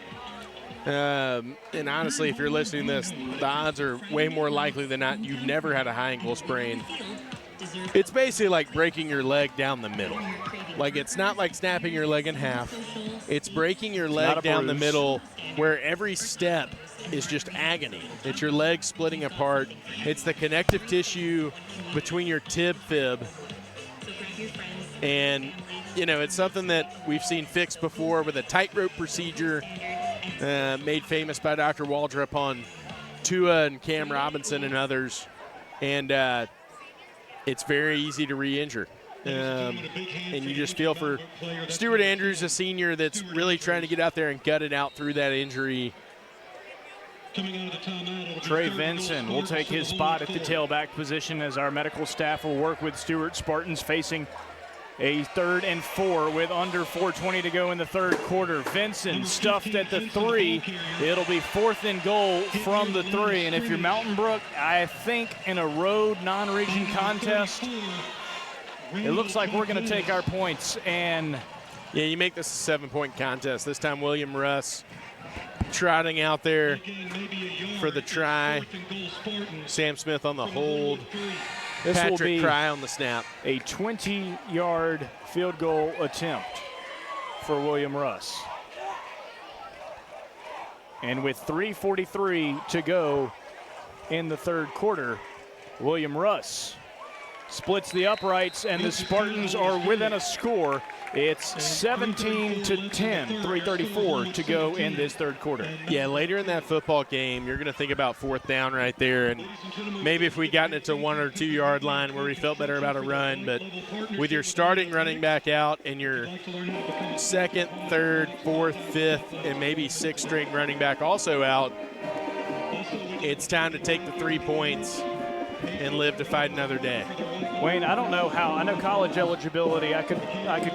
and honestly, if you're listening to this, the odds are way more likely than not you've never had a high ankle sprain. It's basically like breaking your leg down the middle. Like, it's not like snapping your leg in half. It's breaking your leg down the middle, where every step is just agony. It's your leg splitting apart. It's the connective tissue between your fib. And, you know, it's something that we've seen fixed before with a tightrope procedure made famous by Dr. Waldrop on Tua and Cam Robinson and others. And it's very easy to re-injure. And you just feel for Stuart Andrews, a senior that's really trying to get out there and gut it out through that injury. Trey Vinson will take his spot at the tailback position as our medical staff will work with Stewart Spartans facing a 3rd and 4 with under 4:20 to go in the 3rd quarter. Vinson stuffed at the 3. It'll be 4th and goal from the 3. And if you're Mountain Brook, I think in a road non-region contest, it looks like we're going to take our points. And yeah, you make this a 7-point contest. This time William Russ trotting out there for the try. Sam Smith on the hold. This Patrick will be Cry on the snap. A 20-yard field goal attempt for William Russ. And with 3:43 to go in the 3rd quarter, William Russ splits the uprights, and the Spartans are within a score. It's 17-10, 3:34 to go in this 3rd quarter. Yeah, later in that football game, you're going to think about 4th down right there, and maybe if we gotten it to 1 or 2 yard line where we felt better about a run, but with your starting running back out and your 2nd, 3rd, 4th, 5th, and maybe 6th string running back also out, it's time to take the 3 points and live to fight another day. Wayne, I don't know how. I know college eligibility. I could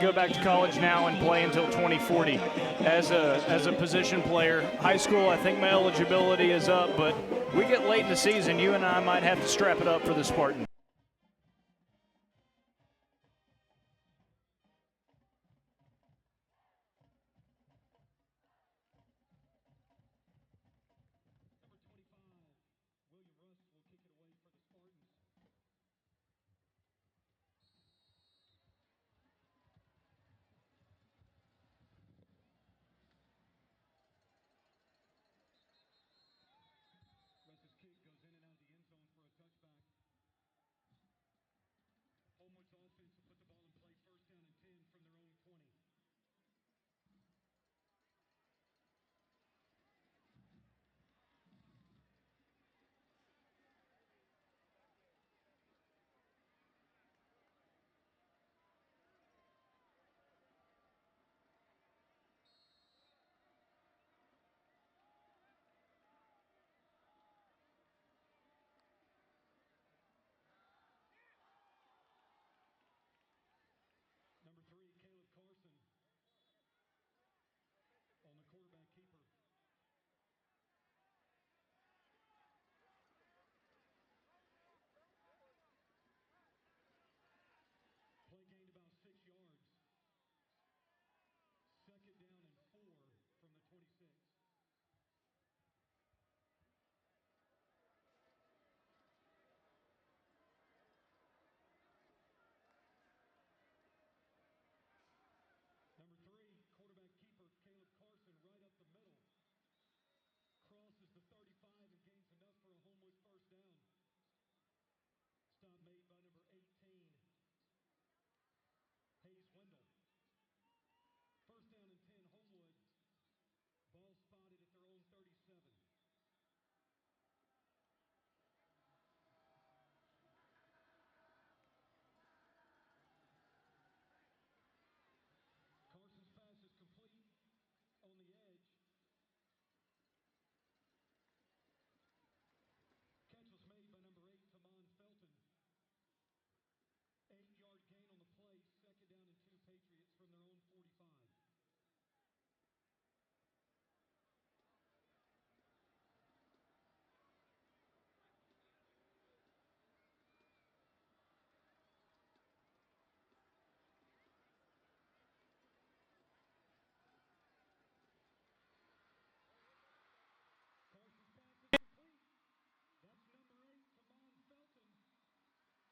go back to college now and play until 2040 as a position player. High school, I think my eligibility is up, but we get late in the season, you and I might have to strap it up for the Spartans.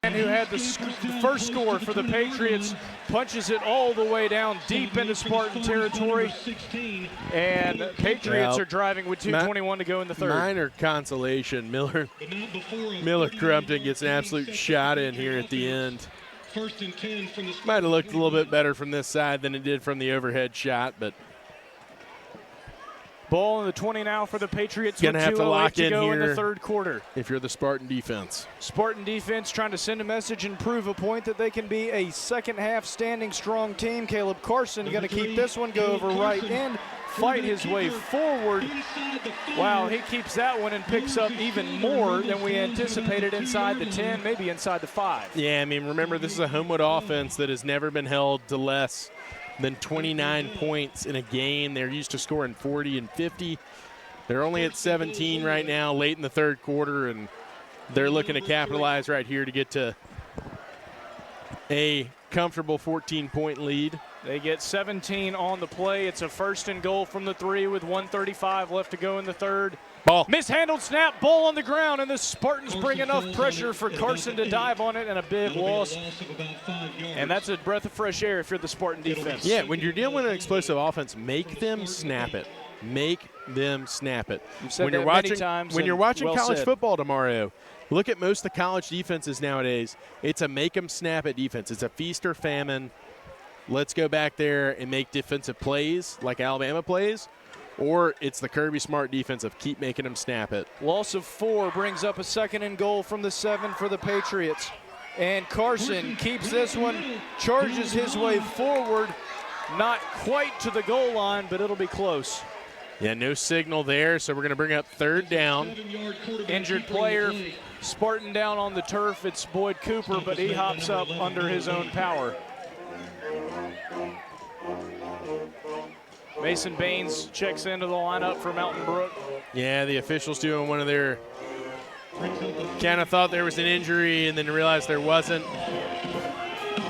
And who had the first score for the Patriots punches it all the way down deep into Spartan territory. And Patriots are driving with 2:21 to go in the third. Minor consolation. Miller Crumpton gets an absolute shot in here at the end. Might have looked a little bit better from this side than it did from the overhead shot, but ball in the 20 now for the Patriots. Gonna have to lock in go here in the third quarter. If you're the Spartan defense. Spartan defense trying to send a message and prove a point that they can be a second half standing strong team. Caleb Carson going to keep this one, go over right end, fight his way forward. Wow, he keeps that one and picks up even more than we anticipated inside the 10, maybe inside the 5. Yeah, I mean, remember, this is a Homewood offense that has never been held to less than 29 points in a game. They're used to scoring 40 and 50. They're only at 17 right now, late in the third quarter, and they're looking to capitalize right here to get to a comfortable 14-point lead. They get 17 on the play. It's a first and goal from the 3 with 1:35 left to go in the third. Ball. Mishandled snap, ball on the ground, and the Spartans bring enough pressure for Carson to dive on it, and a big loss. And that's a breath of fresh air if you're the Spartan defense. Yeah, when you're dealing with an explosive offense, make them snap it. Make them snap it. You've said When that you're many watching, times, when you're and watching well college said. football tomorrow, look at most of the college defenses nowadays. It's a make them snap it defense. It's a feast or famine. Let's go back there and make defensive plays like Alabama plays, or it's the Kirby Smart defense of keep making them snap it. Loss of 4 brings up a second and goal from the 7 for the Patriots. And Carson keeps this one, charges his way forward, not quite to the goal line, but it'll be close. Yeah, no signal there, so we're going to bring up third down. Injured player, Spartan down on the turf. It's Boyd Cooper, but he hops up under his own power. Mason Baines checks into the lineup for Mountain Brook. Yeah, the officials doing one of their kind of thought there was an injury and then realized there wasn't.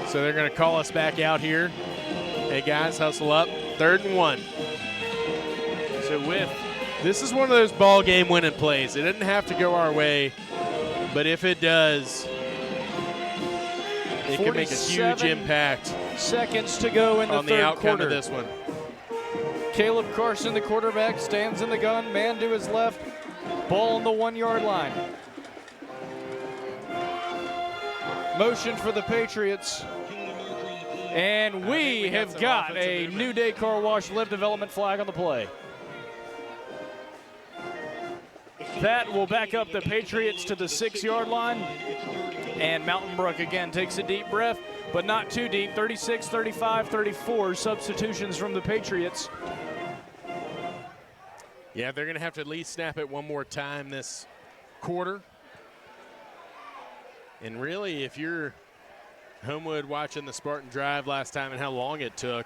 So they're going to call us back out here. Hey, guys, hustle up. 3rd and 1. So this is one of those ball game winning plays. It didn't have to go our way, but if it does, it can make a huge impact. Seconds to go in the on third the outcome quarter. of this one. Caleb Carson, the quarterback, stands in the gun, man to his left, ball on the 1-yard line. Motion for the Patriots. And we have got a New Day Car Wash Live Development flag on the play. That will back up the Patriots to the 6-yard line. And Mountain Brook again takes a deep breath, but not too deep. 36, 35, 34 substitutions from the Patriots. Yeah, they're going to have to at least snap it one more time this quarter. And really, if you're Homewood watching the Spartan drive last time and how long it took,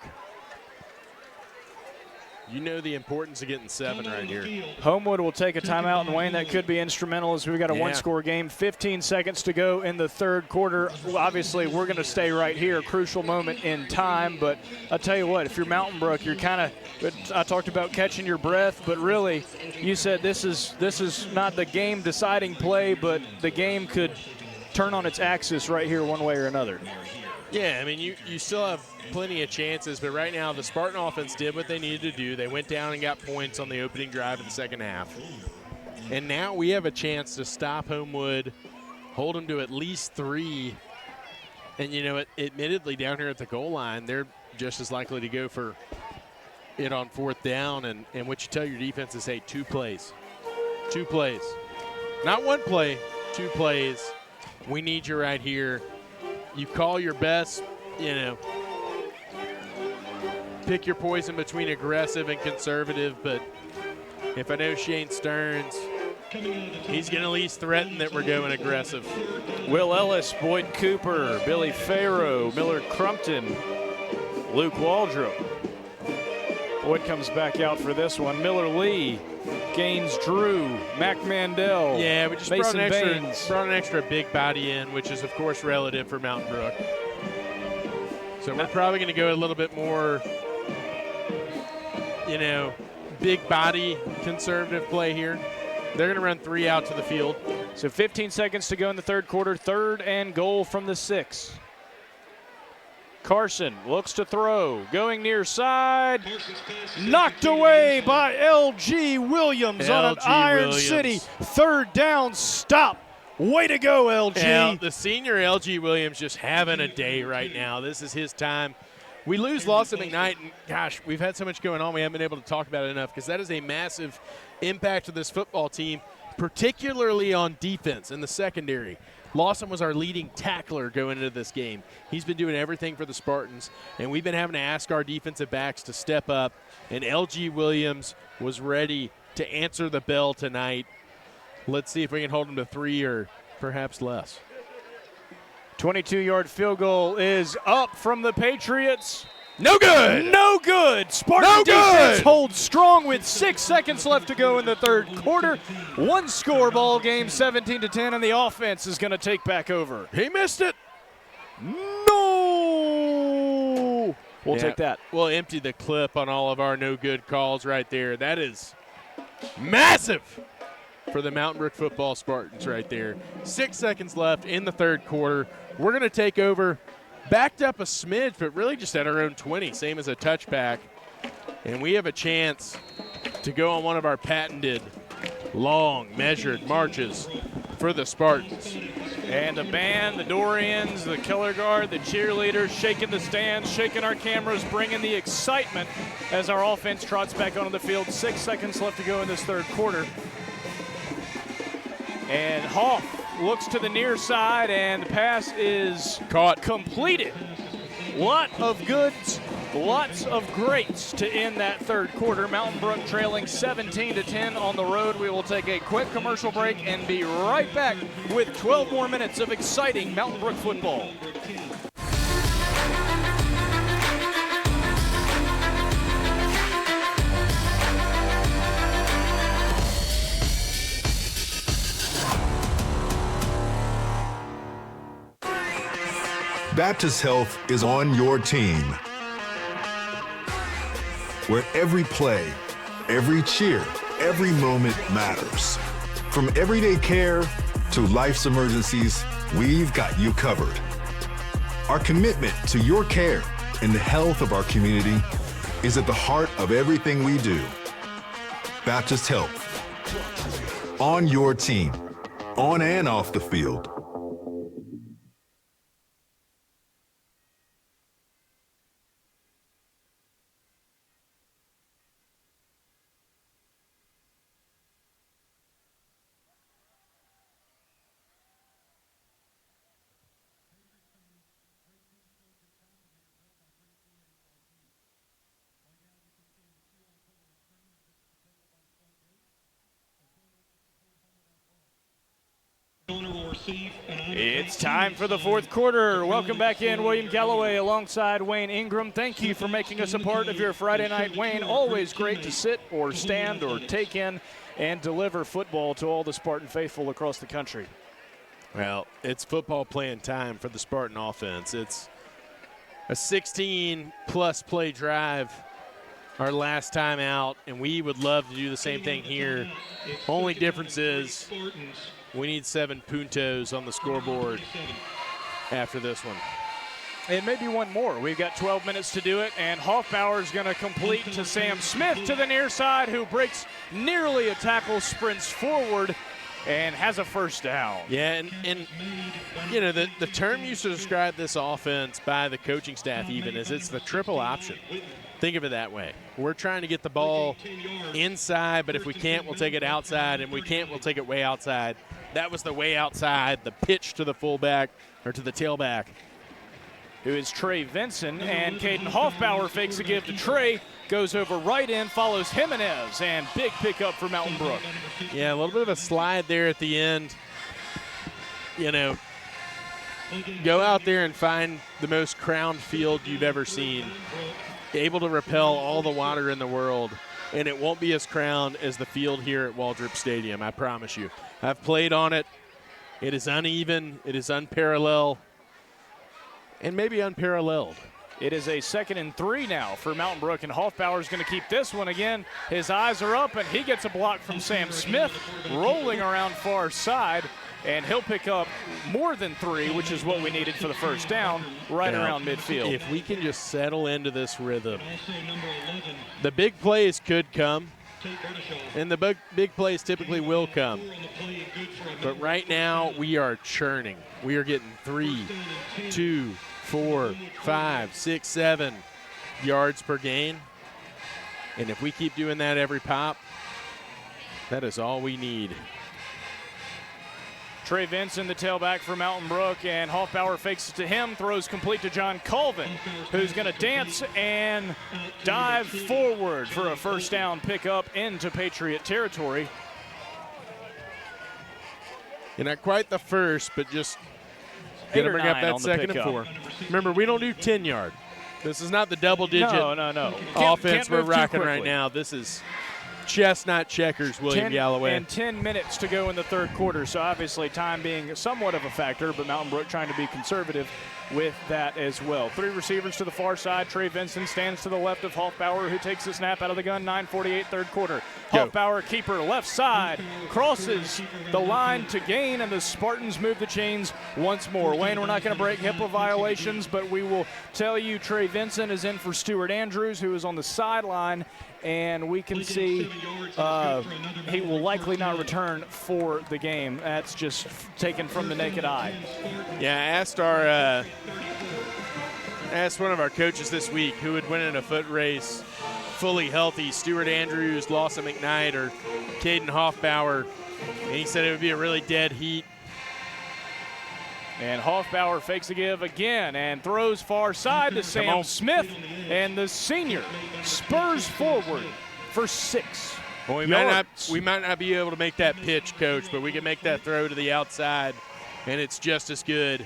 you know the importance of getting 7 right here. Homewood will take a timeout, and Wayne, that could be instrumental as we've got a one-score game. 15 seconds to go in the third quarter. Well, obviously, we're going to stay right here, crucial moment in time. But I'll tell you what, if you're Mountain Brook, you're kind of – I talked about catching your breath, but really, you said this is not the game-deciding play, but the game could turn on its axis right here one way or another. Yeah, I mean, you still have plenty of chances, but right now the Spartan offense did what they needed to do. They went down and got points on the opening drive in the second half. And now we have a chance to stop Homewood, hold them to at least 3. And, you know, admittedly, down here at the goal line, they're just as likely to go for it on 4th down. And what you tell your defense is, hey, 2 plays. 2 plays. Not 1 play, 2 plays. We need you right here. You call your best, you know, pick your poison between aggressive and conservative, but if I know Shane Stearns, he's going to at least threaten that we're going aggressive. Will Ellis, Boyd Cooper, Billy Farrow, Miller Crumpton, Luke Waldrop. Boyd comes back out for this one. Miller Lee, Gaines Drew, Mac Mandel, yeah, we just Mason brought an extra big body in, which is, of course, relative for Mountain Brook. So we're probably going to go a little bit more, you know, big body conservative play here. They're going to run 3 out to the field. So 15 seconds to go in the third quarter. 3rd and goal from the 6. Carson looks to throw, going near side, knocked away by L.G. Williams on an Iron City 3rd down stop. Way to go, L.G. Yeah, the senior L.G. Williams just having a day right now. This is his time. We lose Lawson McKnight, and gosh, we've had so much going on we haven't been able to talk about it enough because that is a massive impact to this football team, particularly on defense in the secondary. Lawson was our leading tackler going into this game. He's been doing everything for the Spartans, and we've been having to ask our defensive backs to step up, and L.G. Williams was ready to answer the bell tonight. Let's see if we can hold him to 3 or perhaps less. 22-yard field goal is up from the Patriots. No good! No good! Spartan defense holds strong with 6 seconds left to go in the third quarter. 1-score ball game, 17-10, and the offense is going to take back over. He missed it. No! We'll take that. We'll empty the clip on all of our no-good calls right there. That is massive for the Mountain Brook football Spartans right there. 6 seconds left in the third quarter. We're going to take over. Backed up a smidge, but really just at our own 20, same as a touchback. And we have a chance to go on one of our patented long, measured marches for the Spartans. And the band, the Dorians, the color guard, the cheerleaders, shaking the stands, shaking our cameras, bringing the excitement as our offense trots back onto the field. 6 seconds left to go in this third quarter. And Hoff looks to the near side, and the pass is completed. Lot of goods, lots of greats to end that third quarter. Mountain Brook trailing 17-10 on the road. We will take a quick commercial break and be right back with 12 more minutes of exciting Mountain Brook football. Baptist Health is on your team. Where every play, every cheer, every moment matters. From everyday care to life's emergencies, we've got you covered. Our commitment to your care and the health of our community is at the heart of everything we do. Baptist Health. On your team, on and off the field. It's time for the fourth quarter. Welcome back in, William Galloway alongside Wayne Ingram. Thank you for making us a part of your Friday night. Wayne, always great to sit or stand or take in and deliver football to all the Spartan faithful across the country. Well, it's football playing time for the Spartan offense. It's a 16-plus play drive our last time out, and we would love to do the same thing here. Only difference is we need 7 puntos on the scoreboard after this one. And maybe one more. We've got 12 minutes to do it, and Hoffbauer is going to complete to Sam Smith to the near side, who breaks nearly a tackle, sprints forward, and has a first down. Yeah, and you know, the term used to describe this offense by the coaching staff even is it's the triple option. Think of it that way. We're trying to get the ball inside, but if we can't, we'll take it outside, and we can't, we'll take it way outside. That was the way outside, the pitch to the fullback or to the tailback. Who is Trey Vinson, and Caden Hoffbauer fakes a give to Trey, goes over right in, follows Jimenez, and big pickup for Mountain Brook. Yeah, a little bit of a slide there at the end. You know, go out there and find the most crowned field you've ever seen, able to repel all the water in the world, and it won't be as crowned as the field here at Waldrop Stadium, I promise you. I've played on it. It is uneven. It is unparalleled. And maybe unparalleled. It is a 2nd and 3 now for Mountain Brook, and Hoffbauer is going to keep this one again. His eyes are up, and he gets a block from Sam Smith, rolling around far side. and he'll pick up more than 3, which is what we needed for the first down, right around midfield. If we can just settle into this rhythm, the big plays could come, and the big plays typically will come. But right now, we are churning. We are getting 3, 2, 4, 5, 6, 7 yards per gain. And if we keep doing that every pop, that is all we need. Trey Vincent, the tailback for Mountain Brook, and Hoffbauer fakes it to him, throws complete to John Colvin, who's going to dance and dive forward for a first down pickup into Patriot territory. And not quite the first, but just 8 gonna or bring up 9 that on the second and pickup. 4. Remember, we don't do 10-yard. This is not the double-digit No. offense Can't we're move too rocking right quickly. now. This is chestnut checkers, William Galloway. And 10 minutes to go in the third quarter, so obviously time being somewhat of a factor, but Mountain Brook trying to be conservative with that as well. 3 receivers to the far side. Trey Vincent stands to the left of Hoffbauer, who takes the snap out of the gun. 9:48 third quarter. Go. Hoffbauer, keeper, left side, crosses the line to gain, and the Spartans move the chains once more. Wayne, we're not going to break HIPAA violations, but we will tell you Trey Vincent is in for Stuart Andrews, who is on the sideline, and we can see he will likely not return for the game. That's just taken from the naked eye. Yeah, I asked one of our coaches this week who would win in a foot race fully healthy, Stuart Andrews, Lawson McKnight, or Caden Hoffbauer, and he said it would be a really dead heat. And Hoffbauer fakes a give again and throws far side to Sam Smith, and the senior spurs forward for 6 Well, yards. we might not be able to make that pitch, Coach, but we can make that throw to the outside, and it's just as good.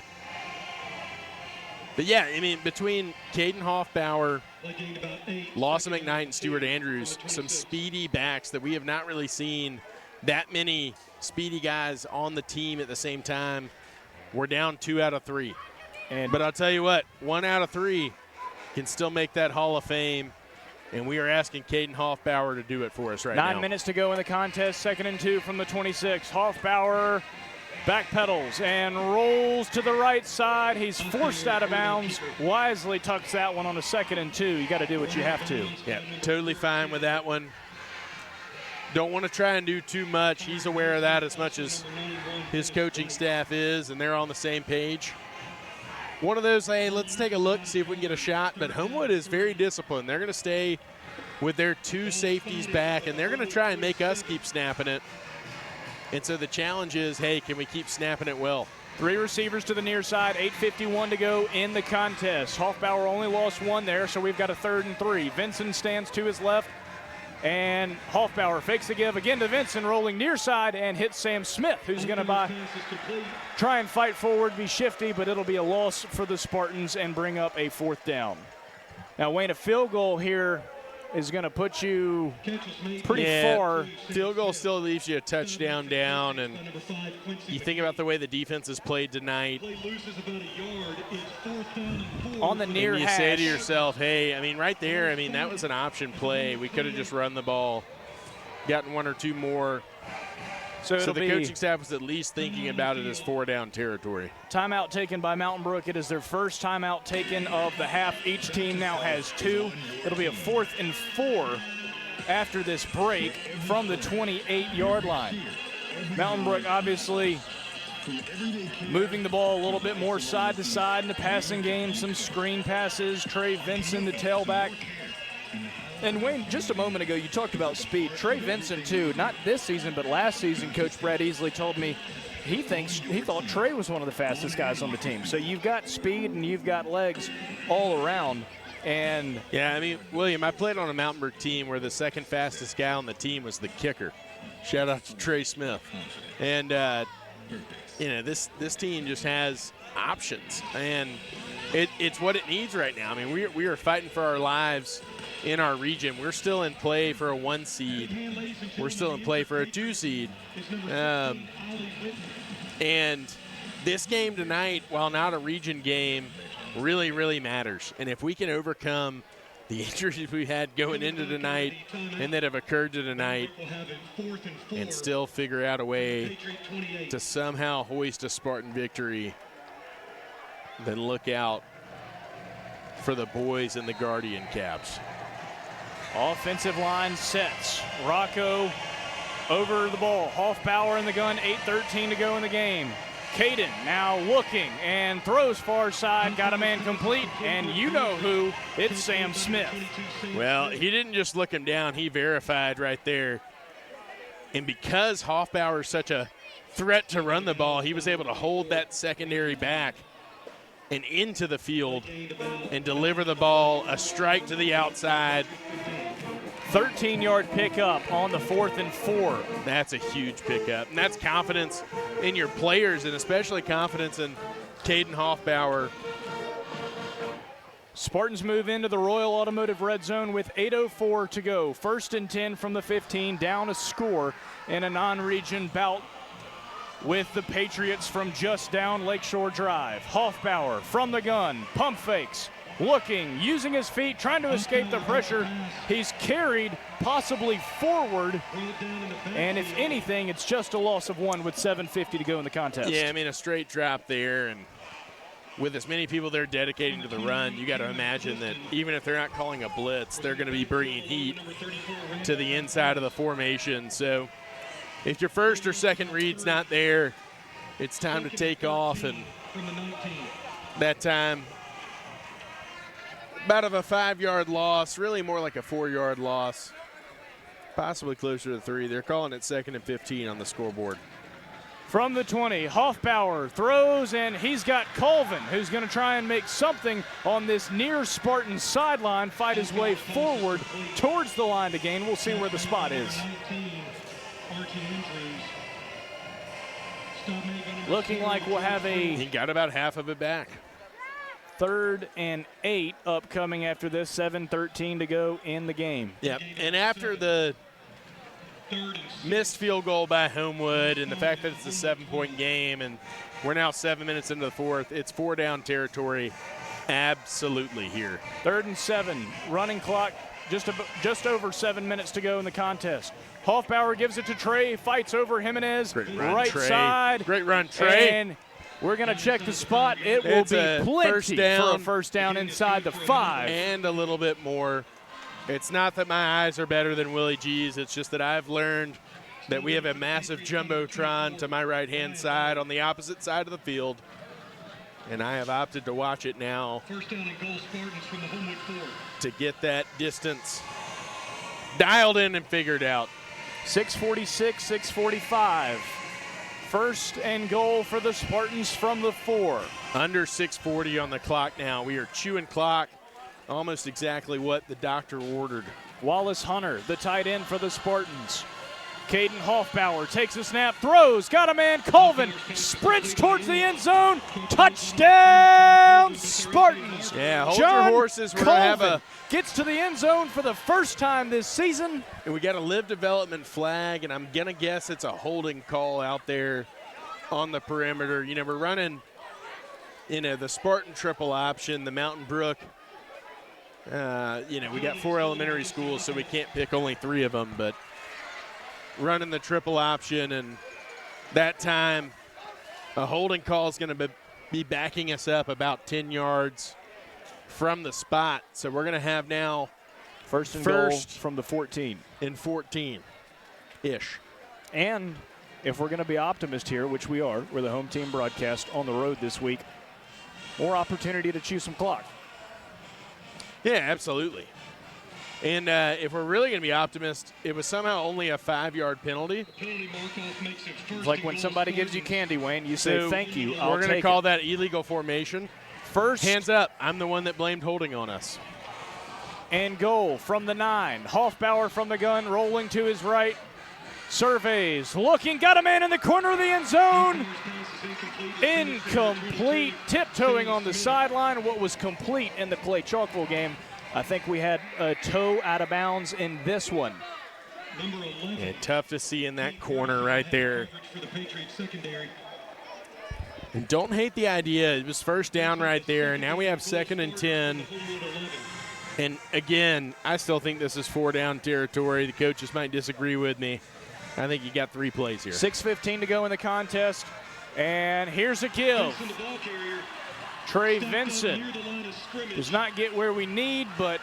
But, yeah, I mean, between Caden Hoffbauer, Lawson McKnight, and Stuart Andrews, some speedy backs that we have not really seen that many speedy guys on the team at the same time. We're down 2 out of 3. But I'll tell you what, 1 out of 3 can still make that Hall of Fame, and we are asking Caden Hoffbauer to do it for us right now. 9 minutes to go in the contest, 2nd and 2 from the 26. Hoffbauer backpedals and rolls to the right side. He's forced out of bounds. Wisely tucks that one on a 2nd and 2. You got to do what you have to. Yeah, totally fine with that one. Don't want to try and do too much. He's aware of that as much as his coaching staff is, and they're on the same page. One of those, hey, let's take a look, see if we can get a shot. But Homewood is very disciplined. They're going to stay with their 2 safeties back, and they're going to try and make us keep snapping it. And so the challenge is, hey, can we keep snapping it well? 3 receivers to the near side, 8:51 to go in the contest. Hoffbauer only lost 1 there, so we've got a 3rd and 3. Vincent stands to his left, and Hoffbauer fakes the give again to Vincent, rolling near side, and hits Sam Smith, who's going to try and fight forward, be shifty, but it'll be a loss for the Spartans and bring up a 4th down. Now, Wayne, a field goal here is going to put you pretty far. Field goal still leaves you a touchdown down, and you think about the way the defense has played tonight. On the near and you hash. say to yourself, hey, I mean, right there, I mean, that was an option play. We could have just run the ball, gotten 1 or 2 more. So the coaching staff was at least thinking about it as 4-down territory. Timeout taken by Mountain Brook. It is their first timeout taken of the half. Each team now has 2. It'll be a 4th and 4 after this break from the 28-yard line. Mountain Brook obviously moving the ball a little bit more side to side in the passing game. Some screen passes. Trey Vincent, the tailback. And Wayne, just a moment ago, you talked about speed. Trey Vincent, too, not this season, but last season, Coach Brad Easley told me he thought Trey was one of the fastest guys on the team. So you've got speed and you've got legs all around. And yeah, I mean, William, I played on a Mountain Brook team where the second fastest guy on the team was the kicker. Shout out to Trey Smith. And, you know, this team just has options. And it's what it needs right now. I mean, we are fighting for our lives in our region. We're still in play for a 1 seed. We're still in play for a 2 seed. And this game tonight, while not a region game, really, really matters. And if we can overcome the injuries we had going into tonight and that have occurred to tonight, and still figure out a way to somehow hoist a Spartan victory, then look out for the boys in the Guardian caps. Offensive line sets. Rocco over the ball. Hoffbauer in the gun, 8:13 to go in the game. Caden now looking and throws far side, got a man complete, and you know who, it's Sam Smith. Well, he didn't just look him down, he verified right there. And because Hoffbauer is such a threat to run the ball, he was able to hold that secondary back and into the field and deliver the ball, a strike to the outside. 13-yard pickup on the 4th and 4. That's a huge pickup, and that's confidence in your players, and especially confidence in Caden Hoffbauer. Spartans move into the Royal Automotive red zone with 8:04 to go. 1st and 10 from the 15, down a score in a non-region bout with the Patriots from just down Lakeshore Drive. Hoffbauer from the gun, pump fakes, looking, using his feet, trying to escape the pressure. He's carried possibly forward, and if anything, it's just a loss of 1 with 7:50 to go in the contest. Yeah, I mean, a straight drop there, and with as many people they're dedicating to the run, you got to imagine that even if they're not calling a blitz, they're going to be bringing heat to the inside of the formation. So if your first or second read's not there, it's time to take off, and that time, about of a 5-yard loss, really more like a 4-yard loss, possibly closer to 3. They're calling it 2nd and 15 on the scoreboard. From the 20, Hoffbauer throws, and he's got Colvin, who's going to try and make something on this near Spartan sideline, fight his way forward towards the line to gain. We'll see where the spot is. Looking like we'll have He got about half of it back. 3rd and 8 upcoming after this, 7:13 to go in the game. Yep, and after the missed field goal by Homewood and the fact that it's a 7-point game and we're now 7 minutes into the 4th, it's 4-down territory absolutely here. 3rd and 7, running clock, just over 7 minutes to go in the contest. Hoffbauer gives it to Trey, fights over Jimenez, right Trey. side. Great run, Trey. And we're going to check the spot. It will be plenty for a first down inside the 5. And a little bit more. It's not that my eyes are better than Willie G's. It's just that I've learned that we have a massive jumbotron to my right-hand side on the opposite side of the field, and I have opted to watch it now. First down and goal, Spartans from the Homewood 4. To get that distance dialed in and figured out. 6:46, 6:45. First and goal for the Spartans from the 4. Under 6:40 on the clock now. We are chewing clock, almost exactly what the doctor ordered. Wallace Hunter, the tight end for the Spartans. Caden Hoffbauer takes a snap, throws, got a man, Colvin sprints towards the end zone, touchdown Spartans. Yeah, hold John your horses. We're Colvin gonna have a gets to the end zone for the first time this season. And we got a live development flag, and I'm gonna guess it's a holding call out there on the perimeter. You know, we're running, the Spartan triple option, the Mountain Brook. We got 4 elementary schools, so we can't pick only 3 of them, but running the triple option, and that time a holding call is going to be backing us up about 10 yards from the spot. So we're going to have now first and goal from the 14. And 14-ish. And if we're going to be optimist here, which we are, we're the home team broadcast on the road this week, more opportunity to chew some clock. Yeah, absolutely. And if we're really going to be optimist, it was somehow only a 5-yard penalty. It's like when somebody gives you candy, Wayne, you say, thank you, I'll we're going to call that illegal formation. First. Hands up. I'm the one that blamed holding on us. And goal from the 9. Hoffbauer from the gun, rolling to his right. Surveys, looking, got a man in the corner of the end zone. Incomplete, tiptoeing on the sideline. What was complete in the Clay Chalkville game, I think we had a toe out of bounds in this one. Yeah, tough to see in that corner right there. And don't hate the idea. It was first down right there, and now we have 2nd and 10. And again, I still think this is 4-down territory. The coaches might disagree with me. I think you got 3 plays here. 6:15 to go in the contest. And here's a give. Trey Vincent does not get where we need, but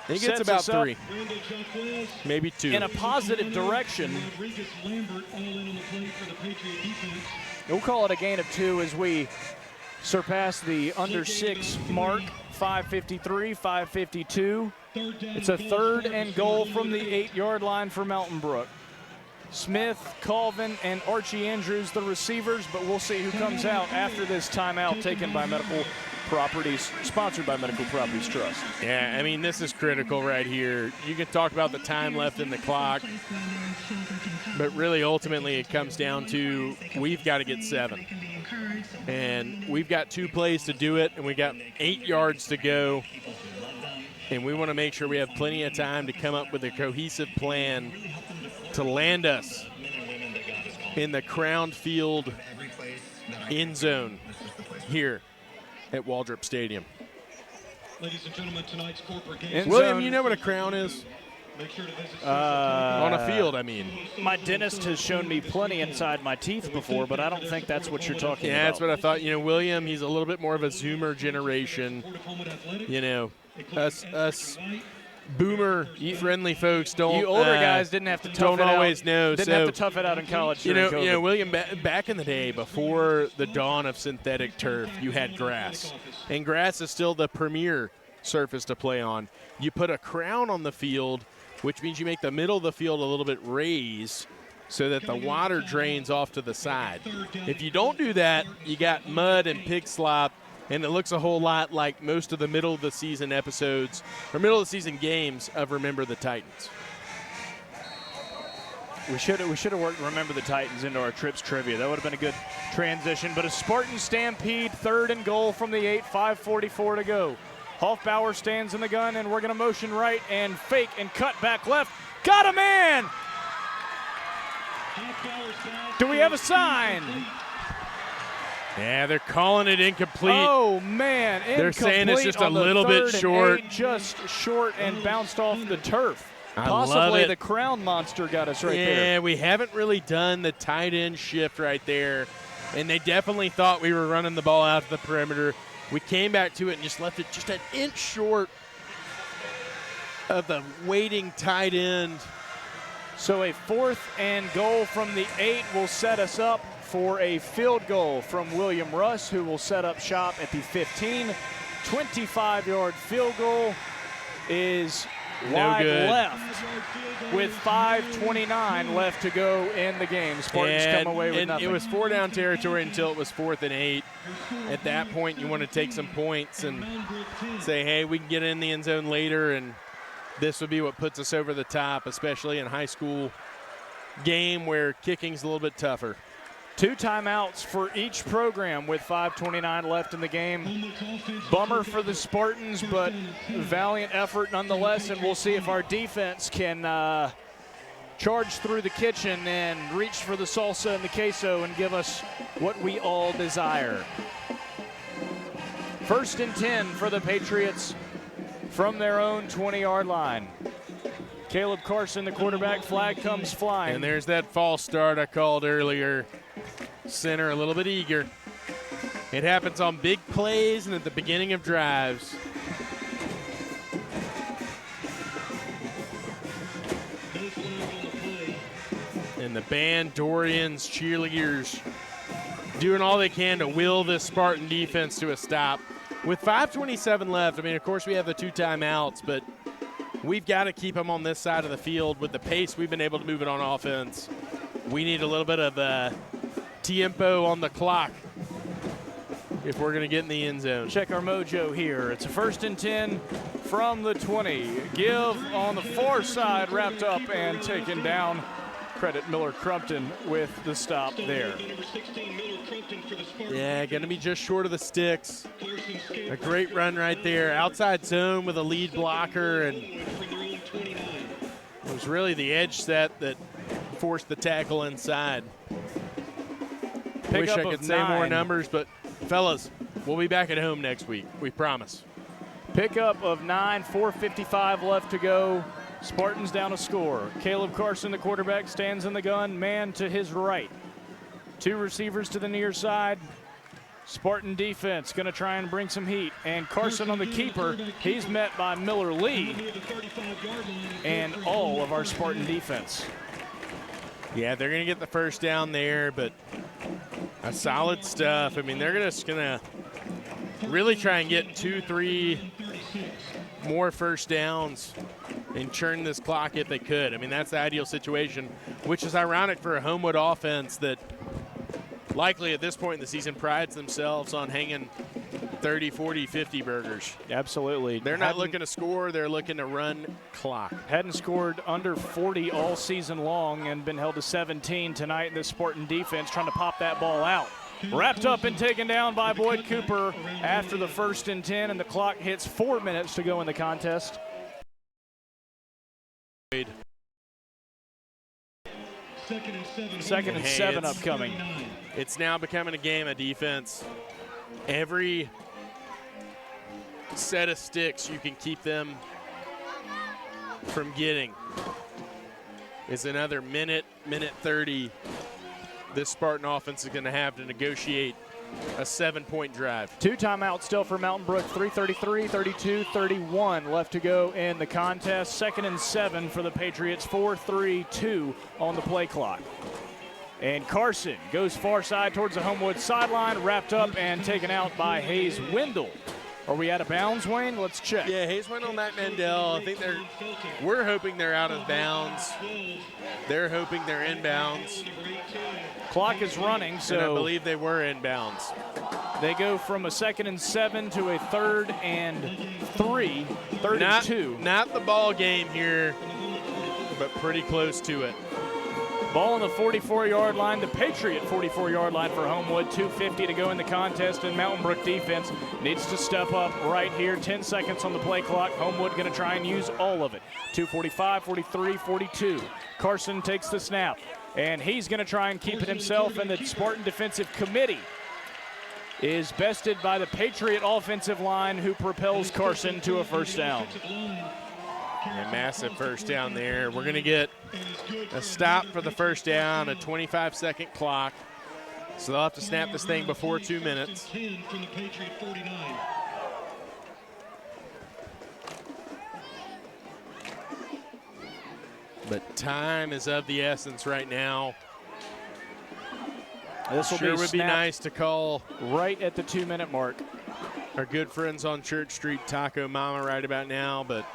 he gets about 3, maybe 2. In a positive direction. We'll call it a gain of 2 as we surpass the under 6 mark. 5:53, 5:52. It's a 3rd and goal from the 8-yard line for Mountain Brook. Smith, Colvin, and Archie Andrews, the receivers, but we'll see who comes out after this timeout taken by Medical Properties, sponsored by Medical Properties Trust. Yeah, I mean, this is critical right here. You can talk about the time left in the clock, but really ultimately it comes down to we've got to get 7. And we've got 2 plays to do it, and we got 8 yards to go. And we want to make sure we have plenty of time to come up with a cohesive plan to land us in the Crown Field end zone here at Waldrop Stadium. Ladies and gentlemen, tonight's corporate game. William, you know what a crown is? On a field, I mean. My dentist has shown me plenty inside my teeth before, but I don't think that's what you're talking about. Yeah, that's what I thought. You know, William, he's a little bit more of a Zoomer generation. You know, us boomer-friendly folks don't. You older guys didn't have to tough it out. Don't always know. Didn't have to tough it out in college. You know, William. Back in the day, before the dawn of synthetic turf, you had grass, and grass is still the premier surface to play on. You put a crown on the field, which means you make the middle of the field a little bit raised so that the water drains off to the side. If you don't do that, you got mud and pig slop, and it looks a whole lot like most of the middle of the season episodes or middle of the season games of Remember the Titans. We should have worked Remember the Titans into our Trips trivia. That would have been a good transition. But a Spartan Stampede, 3rd and goal from the 8, 5:44 to go. Hoffbauer stands in the gun, and we're going to motion right and fake and cut back left. Got a man! Do we have a sign? Yeah, they're calling it incomplete. Oh, man. Incomplete. They're saying it's just a little bit short. Just short and bounced off the turf. I Possibly love it. The Crown Monster got us right there. Yeah, we haven't really done the tight end shift right there, and they definitely thought we were running the ball out to the perimeter. We came back to it and just left it just an inch short of the waiting tight end. So a 4th and goal from the 8 will set us up for a field goal from William Russ, who will set up shop at the 15. 25-yard field goal is wide left with 5:29 left to go in the game. Spartans come away with nothing. It was 4-down territory until it was 4th and 8. At that point, you want to take some points and say, hey, we can get in the end zone later, and this would be what puts us over the top, especially in a high school game where kicking's a little bit tougher. 2 timeouts for each program with 5:29 left in the game. Bummer for the Spartans, but valiant effort nonetheless, and we'll see if our defense can charge through the kitchen and reach for the salsa and the queso and give us what we all desire. 1st and 10 for the Patriots from their own 20-yard line. Caleb Carson, the quarterback, flag comes flying. And there's that false start I called earlier. Center a little bit eager. It happens on big plays and at the beginning of drives. And the band, Dorian's cheerleaders doing all they can to will this Spartan defense to a stop. With 5:27 left, I mean, of course we have the 2 timeouts, but we've got to keep them on this side of the field with the pace we've been able to move it on offense. We need a little bit of tempo on the clock if we're going to get in the end zone. Check our mojo here. It's a 1st and 10 from the 20. Give on the far side, wrapped up and taken down. Credit Miller Crumpton with the stop there. Yeah, going to be just short of the sticks. A great run right there. Outside zone with a lead blocker, and it was really the edge set that forced the tackle inside. Wish I could say more numbers, but fellas, we'll be back at home next week. We promise. Pickup of 9, 4:55 left to go. Spartans down a score. Caleb Carson, the quarterback, stands in the gun, man to his right. 2 receivers to the near side. Spartan defense going to try and bring some heat. And Carson on the keeper. He's met by Miller Lee and all of our Spartan defense. Yeah, they're going to get the first down there, but a solid stuff. I mean, they're just going to really try and get 2-3 more first downs and churn this clock if they could. I mean, that's the ideal situation, which is ironic for a Homewood offense that likely at this point in the season prides themselves on hanging 30, 40, 50 burgers. Absolutely. They're not looking to score, they're looking to run clock. Hadn't scored under 40 all season long and been held to 17 tonight in the Spartan defense trying to pop that ball out. Wrapped up and taken down by Boyd Cooper after the 1st and 10, and the clock hits 4 minutes to go in the contest. Second and 7 upcoming. It's now becoming a game of defense. Every set of sticks you can keep them from getting is another minute 30 this Spartan offense is going to have to negotiate a 7-point drive. 2 timeouts still for Mountain Brook. 3:33, 32, 31 left to go in the contest. 2nd and 7 for the Patriots. 4-3-2 on the play clock. And Carson goes far side towards the Homewood sideline, wrapped up and taken out by Hayes Wendell. Are we out of bounds, Wayne? Let's check. Yeah, Hayes Wendell and Matt Mandel. I think we're hoping they're out of bounds. They're hoping they're inbounds. Clock is running, so and I believe they were inbounds. They go from a 2nd and 7 to a 3rd and 3, 3rd and 2. Not the ball game here, but pretty close to it. Ball on the 44-yard line, the Patriot 44-yard line for Homewood. 2:50 to go in the contest, and Mountain Brook defense needs to step up right here. 10 seconds on the play clock. Homewood going to try and use all of it. 2:45, 43, 42. Carson takes the snap, and he's going to try and keep it himself, and the Spartan defensive committee is bested by the Patriot offensive line, who propels Carson to a first down. A massive first down there. We're going to get a stop for the first down, a 25-second clock. So they'll have to snap this thing before 2 minutes. But time is of the essence right now. This will sure be would be nice to call right at the 2-minute mark. Our good friends on Church Street, Taco Mama, right about now, but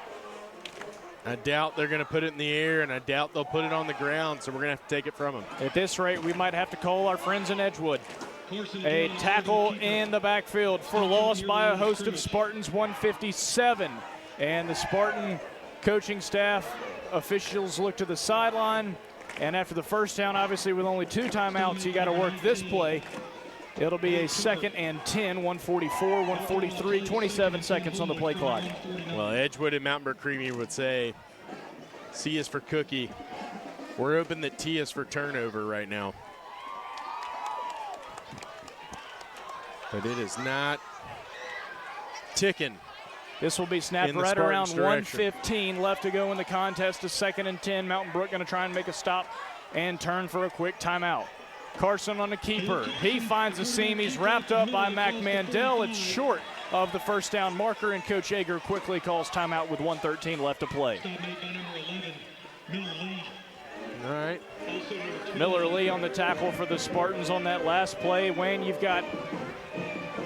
I doubt they're going to put it in the air, and I doubt they'll put it on the ground, so we're going to have to take it from them. At this rate, we might have to call our friends in Edgewood. A tackle in the backfield for loss by a host of Spartans, 157. And the Spartan coaching staff officials look to the sideline, and after the first down, obviously with only 2 timeouts, you got to work this play. It'll be a 2nd and 10, 144, 143, 27 seconds on the play clock. Well, Edgewood and Mountain Brook Creamy would say C is for cookie. We're hoping that T is for turnover right now. But it is not ticking. This will be snapped right around 1:15 left to go in the contest. A 2nd and 10. Mountain Brook going to try and make a stop and turn for a quick timeout. Carson on the keeper. He finds a seam. He's wrapped up by Mac Mandel. It's short of the first down marker, and Coach Yeager quickly calls timeout with 1:13 left to play. All right. Miller Lee on the tackle for the Spartans on that last play. Wayne, you've got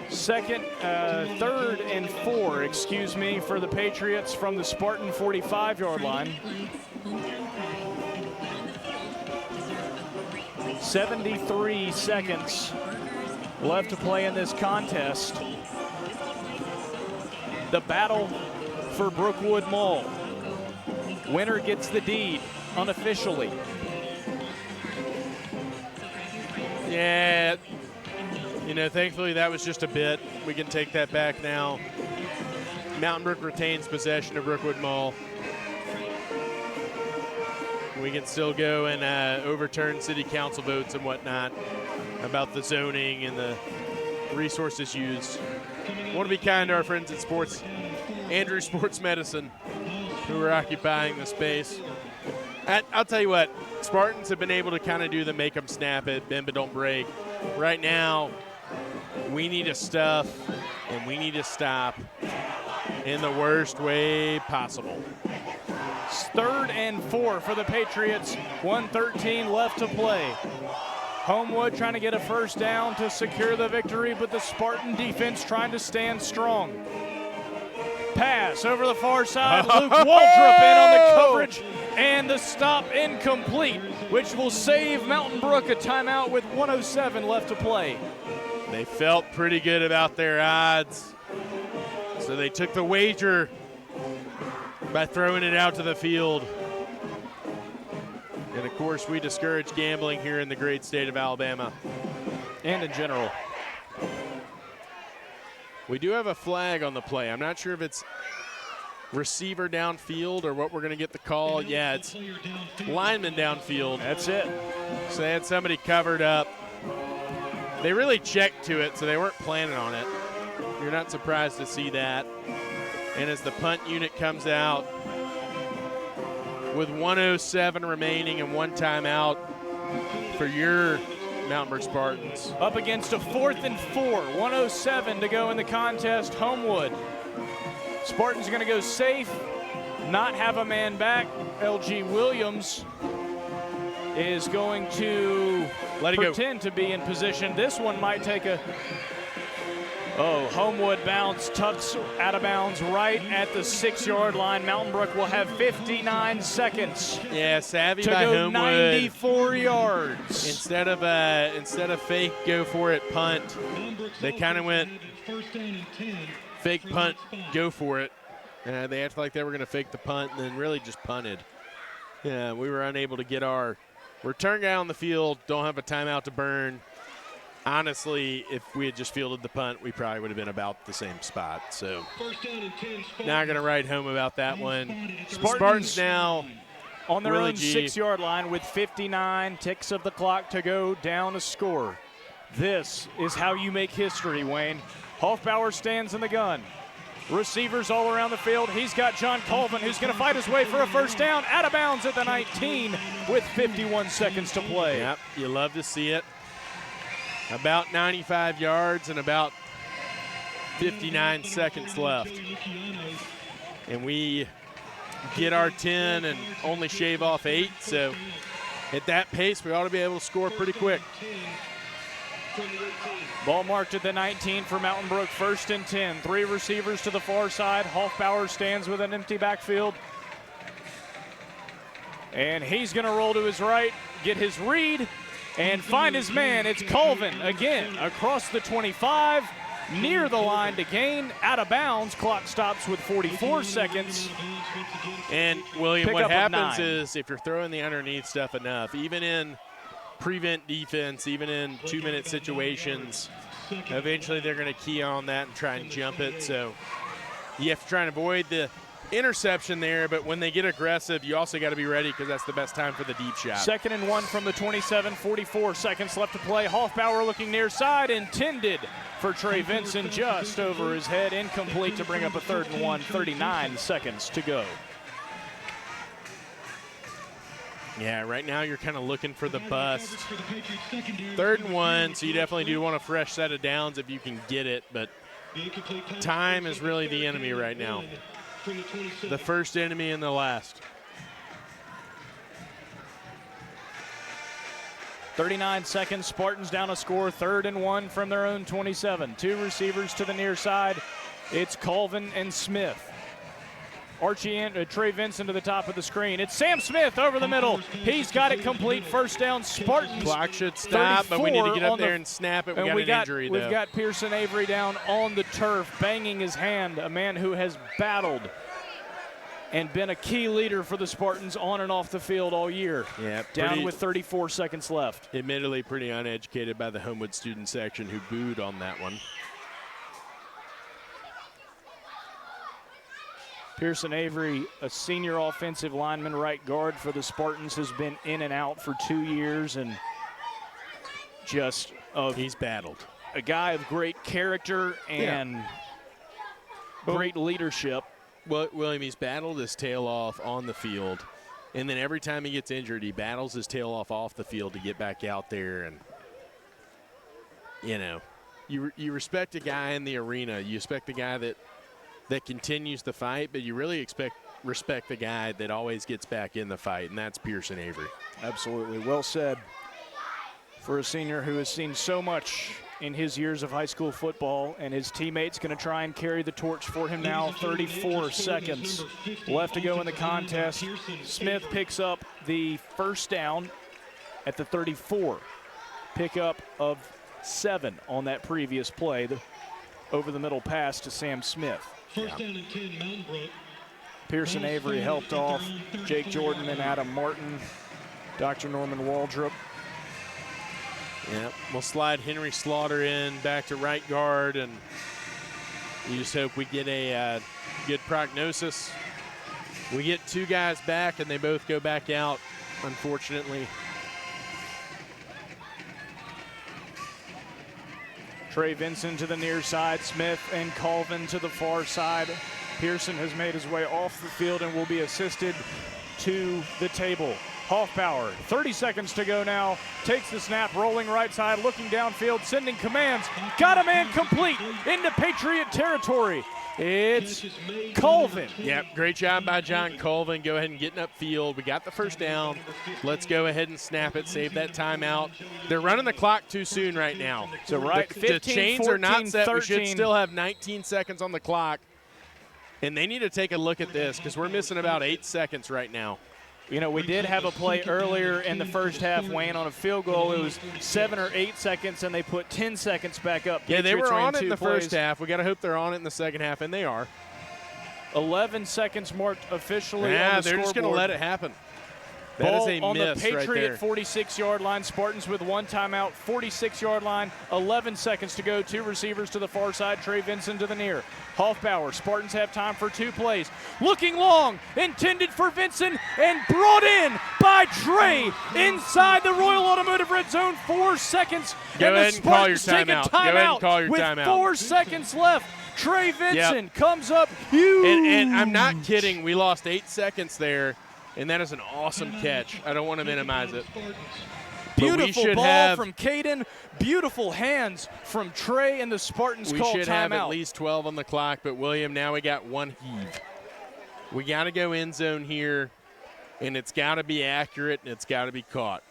3rd and 4, for the Patriots from the Spartan 45-yard line. 73 seconds left to play in this contest. The battle for Brookwood Mall. Winner gets the deed unofficially. Yeah, thankfully that was just a bit. We can take that back now. Mountain Brook retains possession of Brookwood Mall. We can still go and overturn city council votes and whatnot about the zoning and the resources used. Want to be kind to our friends at Sports Andrew Sports Medicine, who are occupying the space. I'll tell you what, Spartans have been able to kind of do the make them snap it, bend but don't break. Right now, we need to stuff and we need to stop in the worst way possible. It's 3rd and 4 for the Patriots. 1:13 left to play. Homewood trying to get a first down to secure the victory, but the Spartan defense trying to stand strong. Pass over the far side. Luke Waldrop in on the coverage, and the stop incomplete, which will save Mountain Brook a timeout with 1:07 left to play. They felt pretty good about their odds, so they took the wager by throwing it out to the field. And of course, we discourage gambling here in the great state of Alabama. And in general. We do have a flag on the play. I'm not sure if it's receiver downfield or what we're going to get the call. Yeah, it's lineman downfield. That's it. So they had somebody covered up. They really checked to it, so they weren't planning on it. You're not surprised to see that. And as the punt unit comes out with 1:07 remaining and 1 timeout for your Mountain Brook Spartans. Up against a 4th and 4, 1:07 to go in the contest. Homewood. Spartans are going to go safe, not have a man back. LG Williams is going to pretend to be in position. This one might take a Homewood bounce, tucks out of bounds right at the 6-yard line. Mountain Brook will have 59 seconds. Yeah, savvy to by go Homewood. 94 yards. Instead of fake go for it punt, they kind of went fake punt, go for it. They acted like they were going to fake the punt and then really just punted. Yeah, we were unable to get our return guy on the field. Don't have a timeout to burn. Honestly, if we had just fielded the punt, we probably would have been about the same spot. So not going to write home about that one. Spartans now on their Willie own G. 6-yard line with 59 ticks of the clock to go down to score. This is how you make history, Wayne. Hofbauer stands in the gun. Receivers all around the field. He's got John Colvin, who's going to fight his way for a first down. Out of bounds at the 19 with 51 seconds to play. Yep, you love to see it. About 95 yards and about 59 seconds left. And we get our 10 and only shave off 8. So at that pace, we ought to be able to score pretty quick. Ball marked at the 19 for Mountain Brook, 1st and 10. 3 receivers to the far side. Hofbauer stands with an empty backfield. And he's going to roll to his right, get his read, and find his man. It's Colvin again across the 25, near the line to gain, out of bounds. Clock stops with 44 seconds. And William, Pick what up of happens 9. is if you're throwing the underneath stuff enough, even in prevent defense, even in 2-minute situations, eventually they're going to key on that and try and jump it. So you have to try and avoid the interception there, but when they get aggressive, you also got to be ready because that's the best time for the deep shot. 2nd and 1 from the 27, 44 seconds left to play. Hofbauer looking near side, intended for Trey Vincent, just over his head, incomplete to bring up a 3rd and 1, 39 seconds to go. Yeah, right now you're kind of looking for the bust. 3rd and 1, so you definitely do want a fresh set of downs if you can get it, but time is really the enemy right now. The first enemy and the last. 39 seconds, Spartans down a score, 3rd and 1 from their own 27. 2 receivers to the near side. It's Colvin and Smith. Archie and Trey Vincent to the top of the screen. It's Sam Smith over the middle. He's got it complete. First down, Spartans. Clock should stop, but we need to get up there and snap it. We got an injury, though. We've got Pearson Avery down on the turf, banging his hand, a man who has battled and been a key leader for the Spartans on and off the field all year. Yeah, down with 34 seconds left. Admittedly pretty uneducated by the Homewood student section who booed on that one. Pearson Avery, a senior offensive lineman, right guard for the Spartans, has been in and out for 2 years, and he's battled. A guy of great character and great leadership. William, he's battled his tail off on the field, and then every time he gets injured, he battles his tail off the field to get back out there. And, you know, you respect a guy in the arena. You respect the guy that continues the fight, but you really respect the guy that always gets back in the fight, and that's Pearson Avery. Absolutely. Well said for a senior who has seen so much in his years of high school football, and his teammates going to try and carry the torch for him now. 34 seconds left to go in the contest. Smith picks up the first down at the 34. Pickup of 7 on that previous play. The over the middle pass to Sam Smith. First down and 10, Mountain Brook. Pearson Avery helped off Jake Jordan and Adam Martin. Dr. Norman Waldrop. Yeah, we'll slide Henry Slaughter in back to right guard, and you just hope we get a good prognosis. We get 2 guys back, and they both go back out, unfortunately. Trey Vincent to the near side, Smith and Colvin to the far side. Pearson has made his way off the field and will be assisted to the table. Hoffbauer, 30 seconds to go now, takes the snap, rolling right side, looking downfield, sending commands. Got a man complete into Patriot territory. It's Colvin. Yep, great job by John Colvin. Go ahead and getting upfield. We got the first down. Let's go ahead and snap it, save that timeout. They're running the clock too soon right now. So right, the 15, chains 14, are not set. 13. We should still have 19 seconds on the clock. And they need to take a look at this because we're missing about 8 seconds right now. You know, we did have a play earlier in the first half, Wayne, on a field goal. It was 7 or 8 seconds, and they put 10 seconds back up. Yeah, they were on it in the plays. first half. We got to hope they're on it in the second half, and they are. 11 seconds marked officially on the they're scoreboard. just going to let it happen. That Ball is a on miss the Patriot right there. 46-yard line. Spartans with 1 timeout, 46-yard line, 11 seconds to go. 2 receivers to the far side, Trey Vincent to the near. Hoffbauer, Spartans have time for 2 plays. Looking long, intended for Vincent, and brought in by Trey inside the Royal Automotive red zone. 4 seconds, Go and ahead the and call your Spartans take a timeout. Go ahead and timeout call your with timeout. 4 seconds left. Trey Vincent comes up huge. And I'm not kidding. We lost 8 seconds there. And that is an awesome catch. I don't want to minimize it. Beautiful ball from Caden. Beautiful hands from Trey, and the Spartans call timeout. We should have at least 12 on the clock, but William, now we got 1 heave. We got to go end zone here, and it's got to be accurate, and it's got to be caught.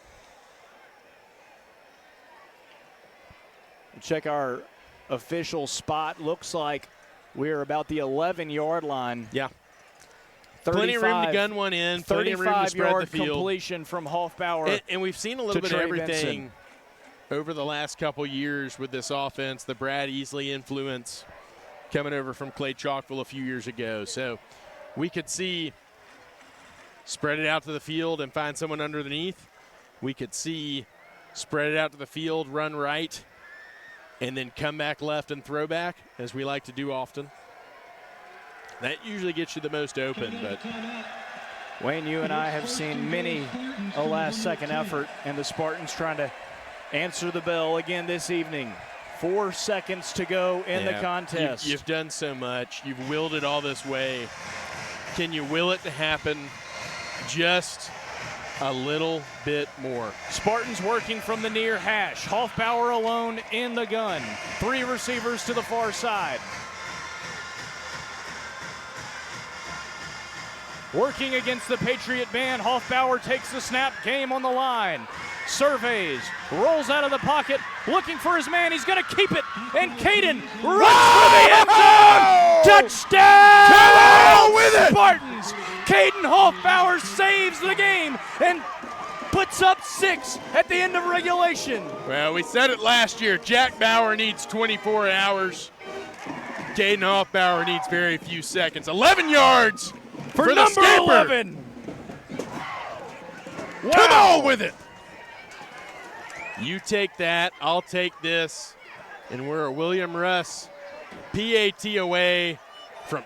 Check our official spot. Looks like we're about the 11-yard line. Yeah. Plenty of room to gun one in, plenty of room to spread the field. Completion from Hoffbauer. And we've seen a little bit of everything over the last couple years with this offense. The Brad Easley influence coming over from Clay Chalkville a few years ago. So we could see spread it out to the field and find someone underneath. We could see spread it out to the field, run right, and then come back left and throw back, as we like to do often. That usually gets you the most open, but Wayne, you and I have seen many a last-second effort, and the Spartans trying to answer the bell again this evening. 4 seconds to go in the contest. You've done so much. You've willed it all this way. Can you will it to happen just a little bit more? Spartans working from the near hash. Hoffbauer alone in the gun. 3 receivers to the far side. Working against the Patriot band, Hoffbauer takes the snap, game on the line. Surveys, rolls out of the pocket, looking for his man. He's going to keep it, and Caden runs for the end zone. Touchdown! Come on with it! Spartans. Caden Hoffbauer saves the game and puts up 6 at the end of regulation. Well, we said it last year. Jack Bauer needs 24 hours. Caden Hoffbauer needs very few seconds. 11 yards. For number 11. Wow. Come on with it. You take that, I'll take this, and we're a William Russ PAT away from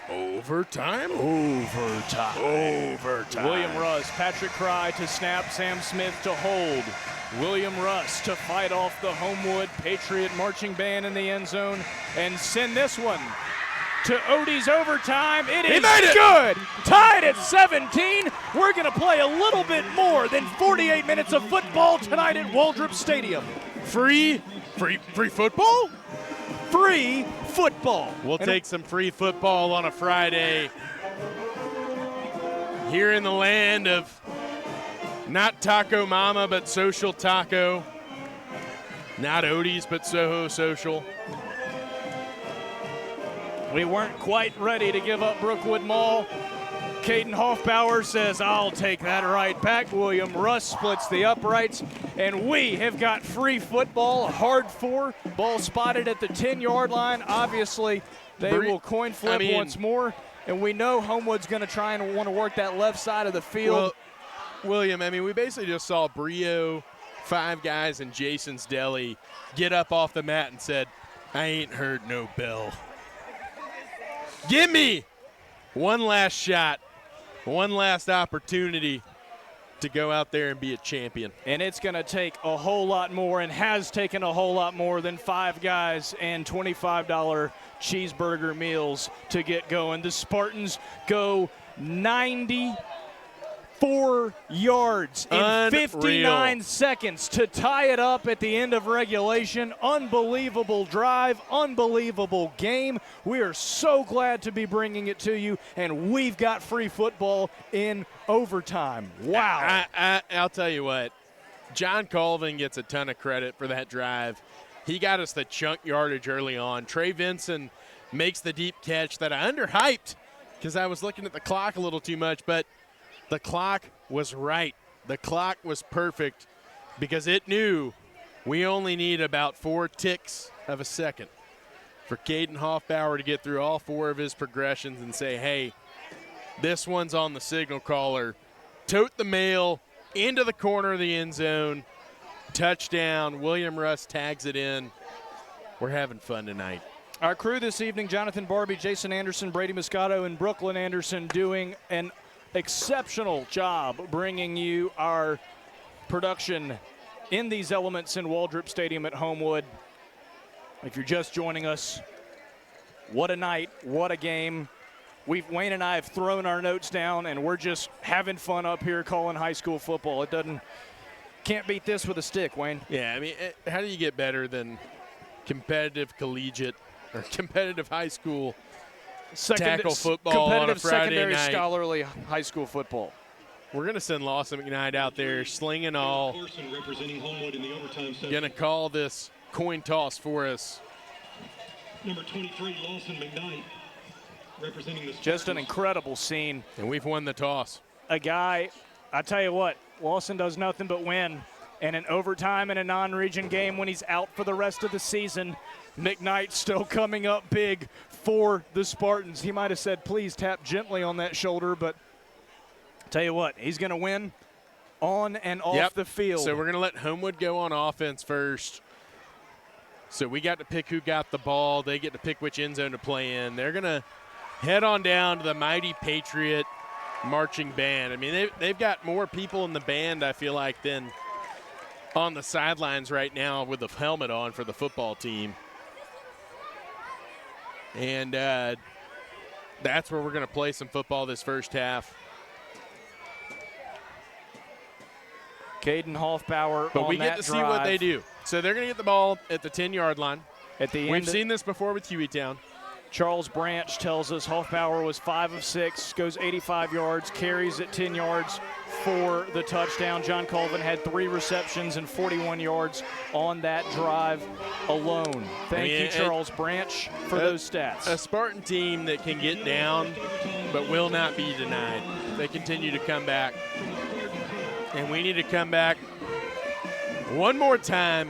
overtime? Overtime. William Russ, Patrick Cry to snap, Sam Smith to hold. William Russ to fight off the Homewood Patriot marching band in the end zone and send this one to Odie's overtime. It He is made it. good. Tied at 17. We're going to play a little bit more than 48 minutes of football tonight at Waldrop Stadium. Free football? Free football. We'll take some free football on a Friday here in the land of not Taco Mama, but Social Taco. Not Odie's, but Soho Social. We weren't quite ready to give up Brookwood Mall. Caden Hoffbauer says, I'll take that right back. William Russ splits the uprights, and we have got free football, a hard 4, ball spotted at the 10-yard line. Obviously, they will coin flip once more, and we know Homewood's going to try and want to work that left side of the field. Well, William, we basically just saw Brio, 5 guys, and Jason's Deli get up off the mat and said, I ain't heard no bell. Give me one last shot, one last opportunity to go out there and be a champion. And it's going to take a whole lot more, and has taken a whole lot more than 5 guys and $25 cheeseburger meals to get going. The Spartans go 94 yards in 59 seconds to tie it up at the end of regulation. Unbelievable drive, unbelievable game. We are so glad to be bringing it to you, and we've got free football in overtime. Wow. I'll tell you what, John Colvin gets a ton of credit for that drive. He got us the chunk yardage early on. Trey Vinson makes the deep catch that I underhyped because I was looking at the clock a little too much, but the clock was right. The clock was perfect because it knew we only need about 4 ticks of a second for Caden Hoffbauer to get through all 4 of his progressions and say, hey, this one's on the signal caller. Tote the mail into the corner of the end zone. Touchdown. William Russ tags it in. We're having fun tonight. Our crew this evening, Jonathan Barbie, Jason Anderson, Brady Moscato, and Brooklyn Anderson doing an exceptional job bringing you our production in these elements in Waldrop Stadium at Homewood. If you're just joining us, what a night, what a game. Wayne and I have thrown our notes down, and we're just having fun up here calling high school football. Can't beat this with a stick, Wayne. Yeah, how do you get better than competitive collegiate or competitive high school tackle football on a Friday secondary night? Scholarly high school football. We're going to send Lawson McKnight out there, sling and all. Going to call this coin toss for us. Number 23, Lawson McKnight, representing the Just an incredible scene. And we've won the toss. A guy, I tell you what, Lawson does nothing but win. And in overtime in a non-region game when he's out for the rest of the season, McKnight still coming up big for the Spartans. He might have said, please tap gently on that shoulder, but tell you what, he's going to win on and off the field. So we're going to let Homewood go on offense first. So we got to pick who got the ball. They get to pick which end zone to play in. They're going to head on down to the Mighty Patriot marching band. They've got more people in the band, I feel like, than on the sidelines right now with the helmet on for the football team. And that's where we're going to play some football this first half. Caden Hoffbauer But on we get that to drive. see what they do. So they're going to get the ball at the 10-yard line. We've seen this before with Hueytown. Charles Branch tells us Hoffbauer was 5 of 6, goes 85 yards, carries at 10 yards for the touchdown. John Colvin had 3 receptions and 41 yards on that drive alone. Thank you, Charles Branch, for those stats. A Spartan team that can get down but will not be denied. They continue to come back. And we need to come back one more time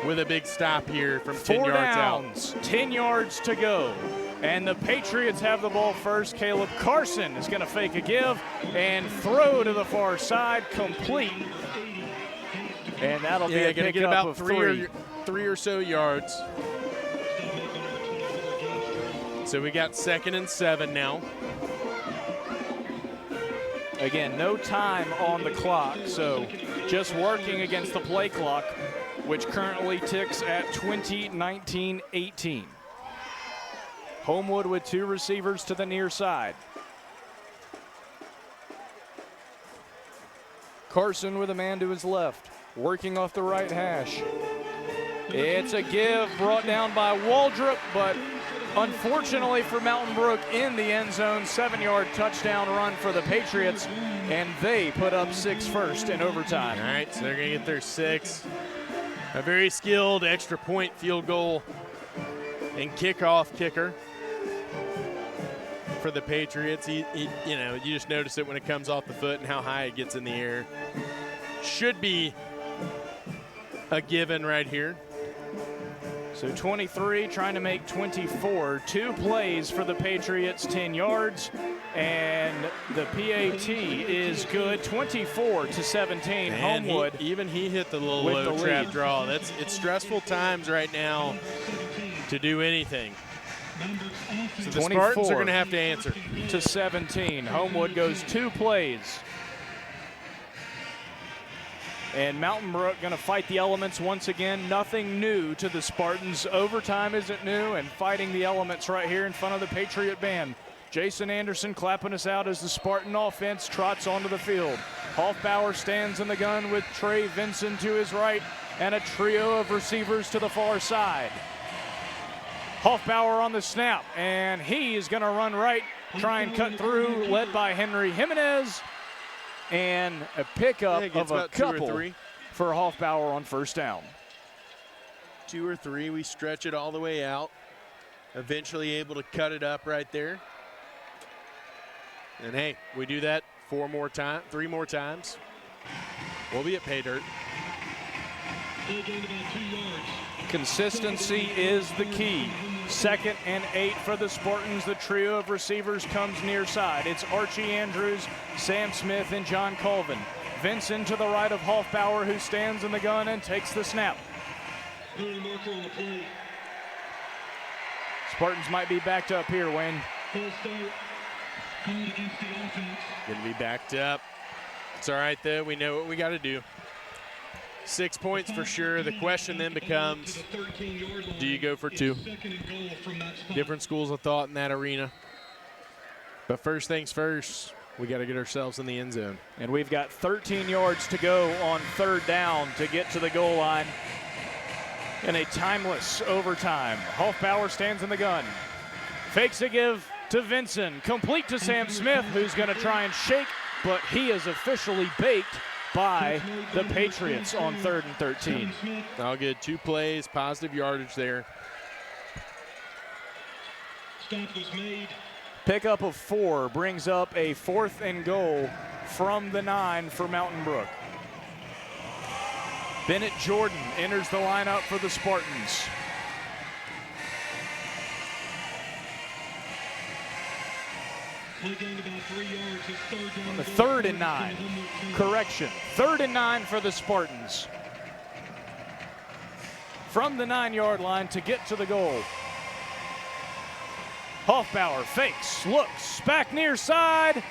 with a big stop here from 10 yards out. 10 yards to go. And the Patriots have the ball first. Caleb Carson is going to fake a give and throw to the far side, complete. And that'll be a going to get about 3 or so yards. So we got 2nd and 7 now. Again, no time on the clock, so just working against the play clock, which currently ticks at 20:19:18. Homewood with 2 receivers to the near side. Carson with a man to his left, working off the right hash. It's a give brought down by Waldrop, but unfortunately for Mountain Brook in the end zone, 7-yard touchdown run for the Patriots, and they put up 6 first in overtime. All right, so they're going to get their 6. A very skilled extra point field goal and kickoff kicker for the Patriots. You just notice it when it comes off the foot and how high it gets in the air. Should be a given right here. So 23 trying to make 24. 2 plays for the Patriots, 10 yards, and the PAT is good, 24-17. And Homewood he hit the little low trap draw. It's stressful times right now to do anything. So the Spartans are going to have to answer. To 17. Homewood goes 2 plays. And Mountain Brook going to fight the elements once again. Nothing new to the Spartans. Overtime isn't new, and fighting the elements right here in front of the Patriot band. Jason Anderson clapping us out as the Spartan offense trots onto the field. Hoffbauer stands in the gun with Trey Vinson to his right and a trio of receivers to the far side. Hoffbauer on the snap, and he is going to run right, try and cut through, led by Henry Jimenez. And a pickup of a couple for Hoffbauer on first down. 2 or 3, we stretch it all the way out. Eventually able to cut it up right there. And hey, we do that 3 more times. We'll be at pay dirt. Consistency is the key. 2nd and 8 for the Spartans. The trio of receivers comes near side. It's Archie Andrews, Sam Smith, and John Colvin. Vincent to the right of Hoffbauer, who stands in the gun and takes the snap. Spartans might be backed up here, Wayne. Going to be backed up. It's all right, though. We know what we got to do. 6 points for sure. The question then becomes, do you go for 2? Different schools of thought in that arena. But first things first, we got to get ourselves in the end zone. And we've got 13 yards to go on 3rd down to get to the goal line in a timeless overtime. Hoffbauer stands in the gun. Fakes a give to Vincent. Complete to Sam Smith, who's going to try and shake, but he is officially baked by the Patriots on 3rd and 13. All good. 2 plays, positive yardage there. Stop was made. Pickup of 4 brings up a 4th and goal from the 9 for Mountain Brook. Bennett Jordan enters the lineup for the Spartans. The 3rd and 9. Correction. 3rd and 9 for the Spartans. From the 9-yard line to get to the goal. Hoffbauer fakes, looks, back near side.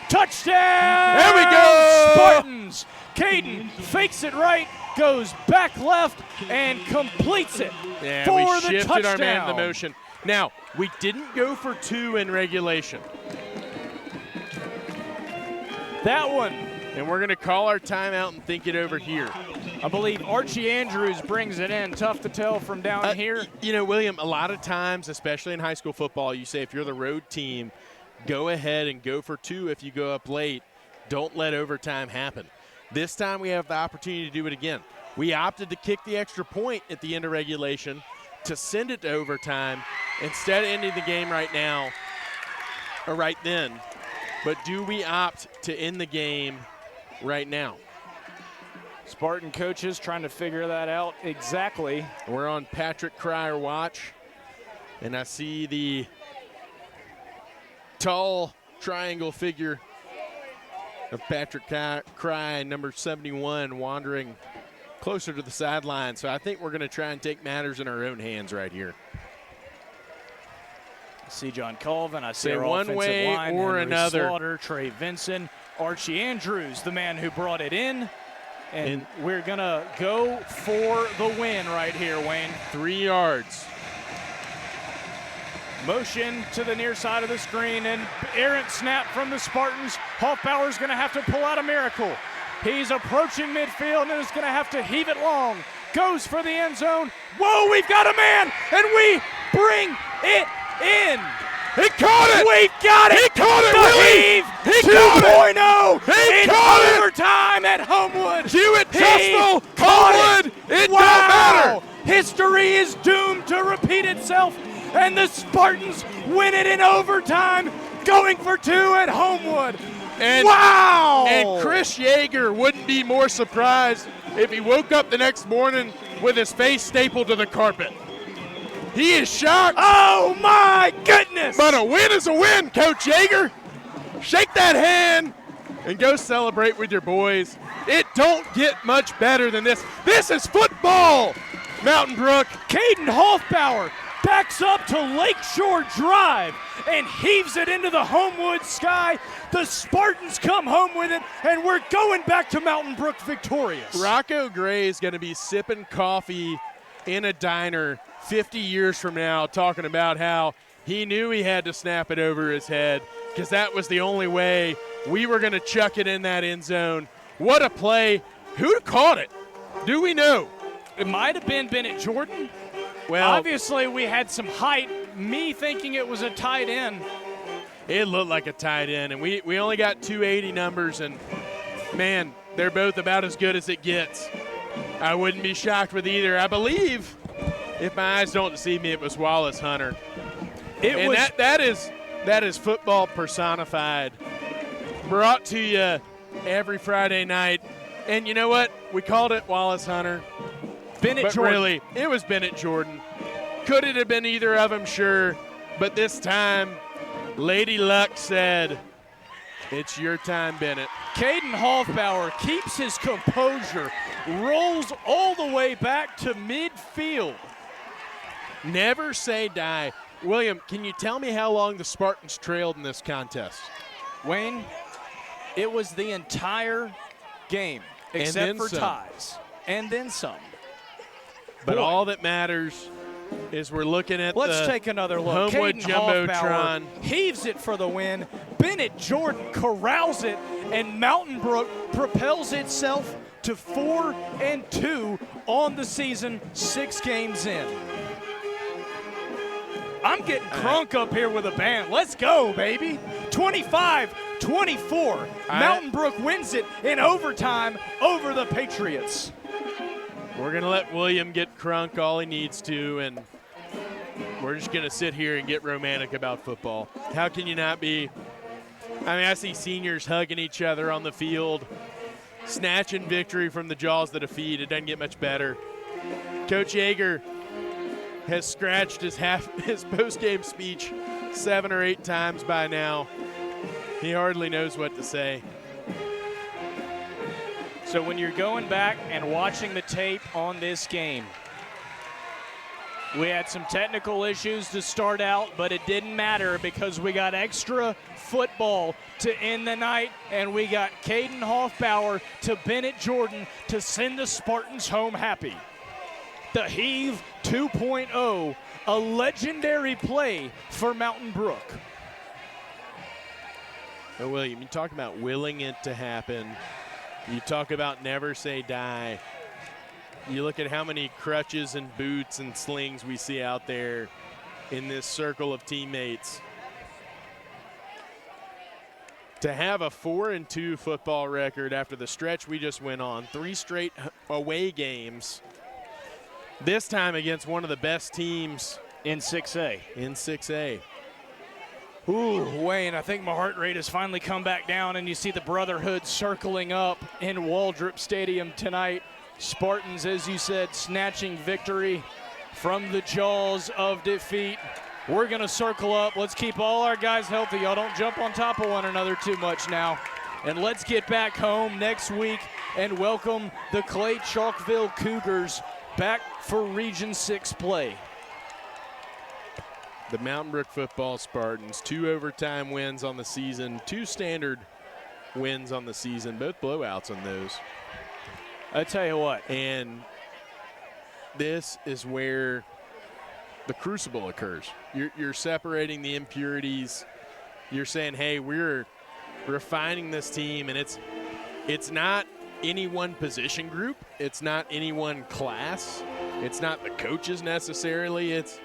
Touchdown! There we go! Spartans! Caden fakes it right, goes back left, and completes it for we the shifted touchdown. our man in the motion. Now, we didn't go for 2 in regulation. That one. And we're going to call our timeout and think it over here. I believe Archie Andrews brings it in. Tough to tell from down here. You know, William, a lot of times, especially in high school football, you say if you're the road team, go ahead and go for 2 if you go up late. Don't let overtime happen. This time we have the opportunity to do it again. We opted to kick the extra point at the end of regulation to send it to overtime instead of ending the game right now or right then. But do we opt to end the game right now? Spartan coaches trying to figure that out exactly. We're on Patrick Cryer watch, and I see the tall triangle figure of Patrick Cryer, number 71, wandering closer to the sideline. So I think we're going to try and take matters in our own hands right here. I see John Colvin. I see Say our one offensive way line, or Henry another. Slaughter, Trey Vinson, Archie Andrews, the man who brought it in. And we're going to go for the win right here, Wayne. 3 yards. Motion to the near side of the screen, and errant snap from the Spartans. Hoffbauer's going to have to pull out a miracle. He's approaching midfield and is going to have to heave it long. Goes for the end zone. Whoa, we've got a man, and we bring it in. He caught it! We've got it! He caught it, the Willie! Heave He caught 2.0 He in caught it! overtime at Homewood. Hewitt, He Trestle, caught Homewood, it wow. don't matter! History is doomed to repeat itself, and the Spartans win it in overtime, going for 2 at Homewood. And, wow! And Chris Yeager wouldn't be more surprised if he woke up the next morning with his face stapled to the carpet. He is shocked. Oh, my goodness! But a win is a win, Coach Yeager. Shake that hand and go celebrate with your boys. It don't get much better than this. This is football, Mountain Brook. Caden Hoffbauer backs up to Lakeshore Drive and heaves it into the Homewood sky. The Spartans come home with it, and we're going back to Mountain Brook victorious. Rocco Gray is going to be sipping coffee in a diner 50 years from now, talking about how he knew he had to snap it over his head because that was the only way we were going to chuck it in that end zone. What a play. Who caught it? Do we know? It might have been Bennett Jordan. Well, obviously we had some height. Me thinking it was a tight end. It looked like a tight end, and we only got 280 numbers, and, man, they're both about as good as it gets. I wouldn't be shocked with either. I believe, if my eyes don't deceive me, it was Wallace Hunter. That is football personified. Brought to you every Friday night. And you know what? We called it Wallace Hunter. Bennett Jordan. Really, it was Bennett Jordan. Could it have been either of them? Sure. But this time, Lady Luck said, it's your time, Bennett. Caden Hoffbauer keeps his composure, rolls all the way back to midfield. Never say die. William, can you tell me how long the Spartans trailed in this contest? Wayne, it was the entire game, except for some. ties, and then some. But Boy. all that matters is we're looking at Let's take another look. Homewood Caden Jumbotron. Hoffbauer heaves it for the win. Bennett Jordan corrals it, and Mountain Brook propels itself to 4-2 on the season, 6 games in. I'm getting crunk up here with a band. Let's go, baby. 25-24. Mountain Brook wins it in overtime over the Patriots. We're going to let William get crunk all he needs to, and we're just going to sit here and get romantic about football. How can you not be? I mean, I see seniors hugging each other on the field, snatching victory from the jaws of defeat. It doesn't get much better. Coach Yeager has scratched his post-game speech 7 or 8 times by now. He hardly knows what to say. So when you're going back and watching the tape on this game, we had some technical issues to start out, but it didn't matter because we got extra football to end the night, and we got Caden Hoffbauer to Bennett Jordan to send the Spartans home happy. The Heave 2.0, a legendary play for Mountain Brook. Oh, William, you talk about willing it to happen. You talk about never say die. You look at how many crutches and boots and slings we see out there in this circle of teammates. To have a 4-2 football record after the stretch we just went on, 3 straight away games, this time against one of the best teams in 6A. In 6A. Ooh, Wayne, I think my heart rate has finally come back down, and you see the Brotherhood circling up in Waldrop Stadium tonight. Spartans, as you said, snatching victory from the jaws of defeat. We're going to circle up. Let's keep all our guys healthy. Y'all don't jump on top of one another too much now. And let's get back home next week and welcome the Clay Chalkville Cougars back for Region 6 play. The Mountain Brook football Spartans, 2 overtime wins on the season, 2 standard wins on the season, both blowouts on those. I tell you what. And this is where the crucible occurs. You're separating the impurities. You're saying, hey, we're refining this team, and it's not any one position group. It's not any one class. It's not the coaches necessarily. It's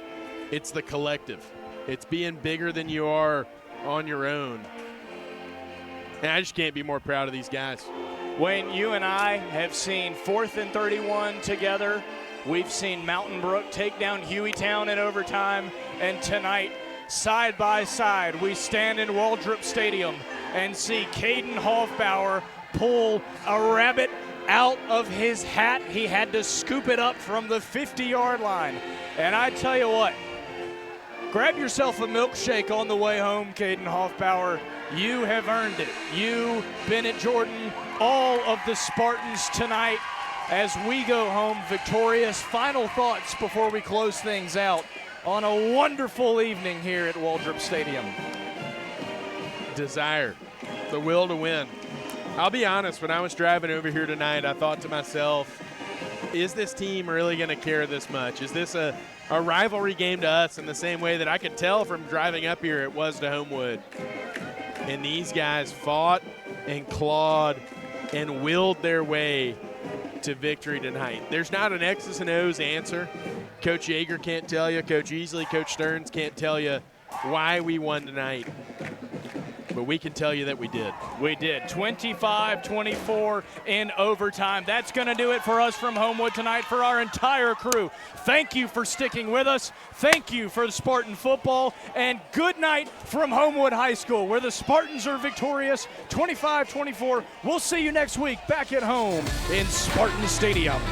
the collective. It's being bigger than you are on your own. And I just can't be more proud of these guys. Wayne, you and I have seen 4th and 31 together. We've seen Mountain Brook take down Hueytown in overtime. And tonight, side by side, we stand in Waldrop Stadium and see Caden Hoffbauer pull a rabbit out of his hat. He had to scoop it up from the 50-yard line. And I tell you what, grab yourself a milkshake on the way home, Caden Hoffbauer. You have earned it. You, Bennett Jordan, all of the Spartans tonight as we go home victorious. Final thoughts before we close things out on a wonderful evening here at Waldrop Stadium. Desire, the will to win. I'll be honest, when I was driving over here tonight, I thought to myself, is this team really going to care this much? Is this a rivalry game to us in the same way that I could tell from driving up here it was to Homewood? And these guys fought and clawed and willed their way to victory tonight. There's not an X's and O's answer. Coach Yeager can't tell you. Coach Easley, Coach Stearns can't tell you why we won tonight. But we can tell you that we did. We did. 25-24 in overtime. That's going to do it for us from Homewood tonight, for our entire crew. Thank you for sticking with us. Thank you for the Spartan football. And good night from Homewood High School, where the Spartans are victorious 25-24. We'll see you next week back at home in Spartan Stadium.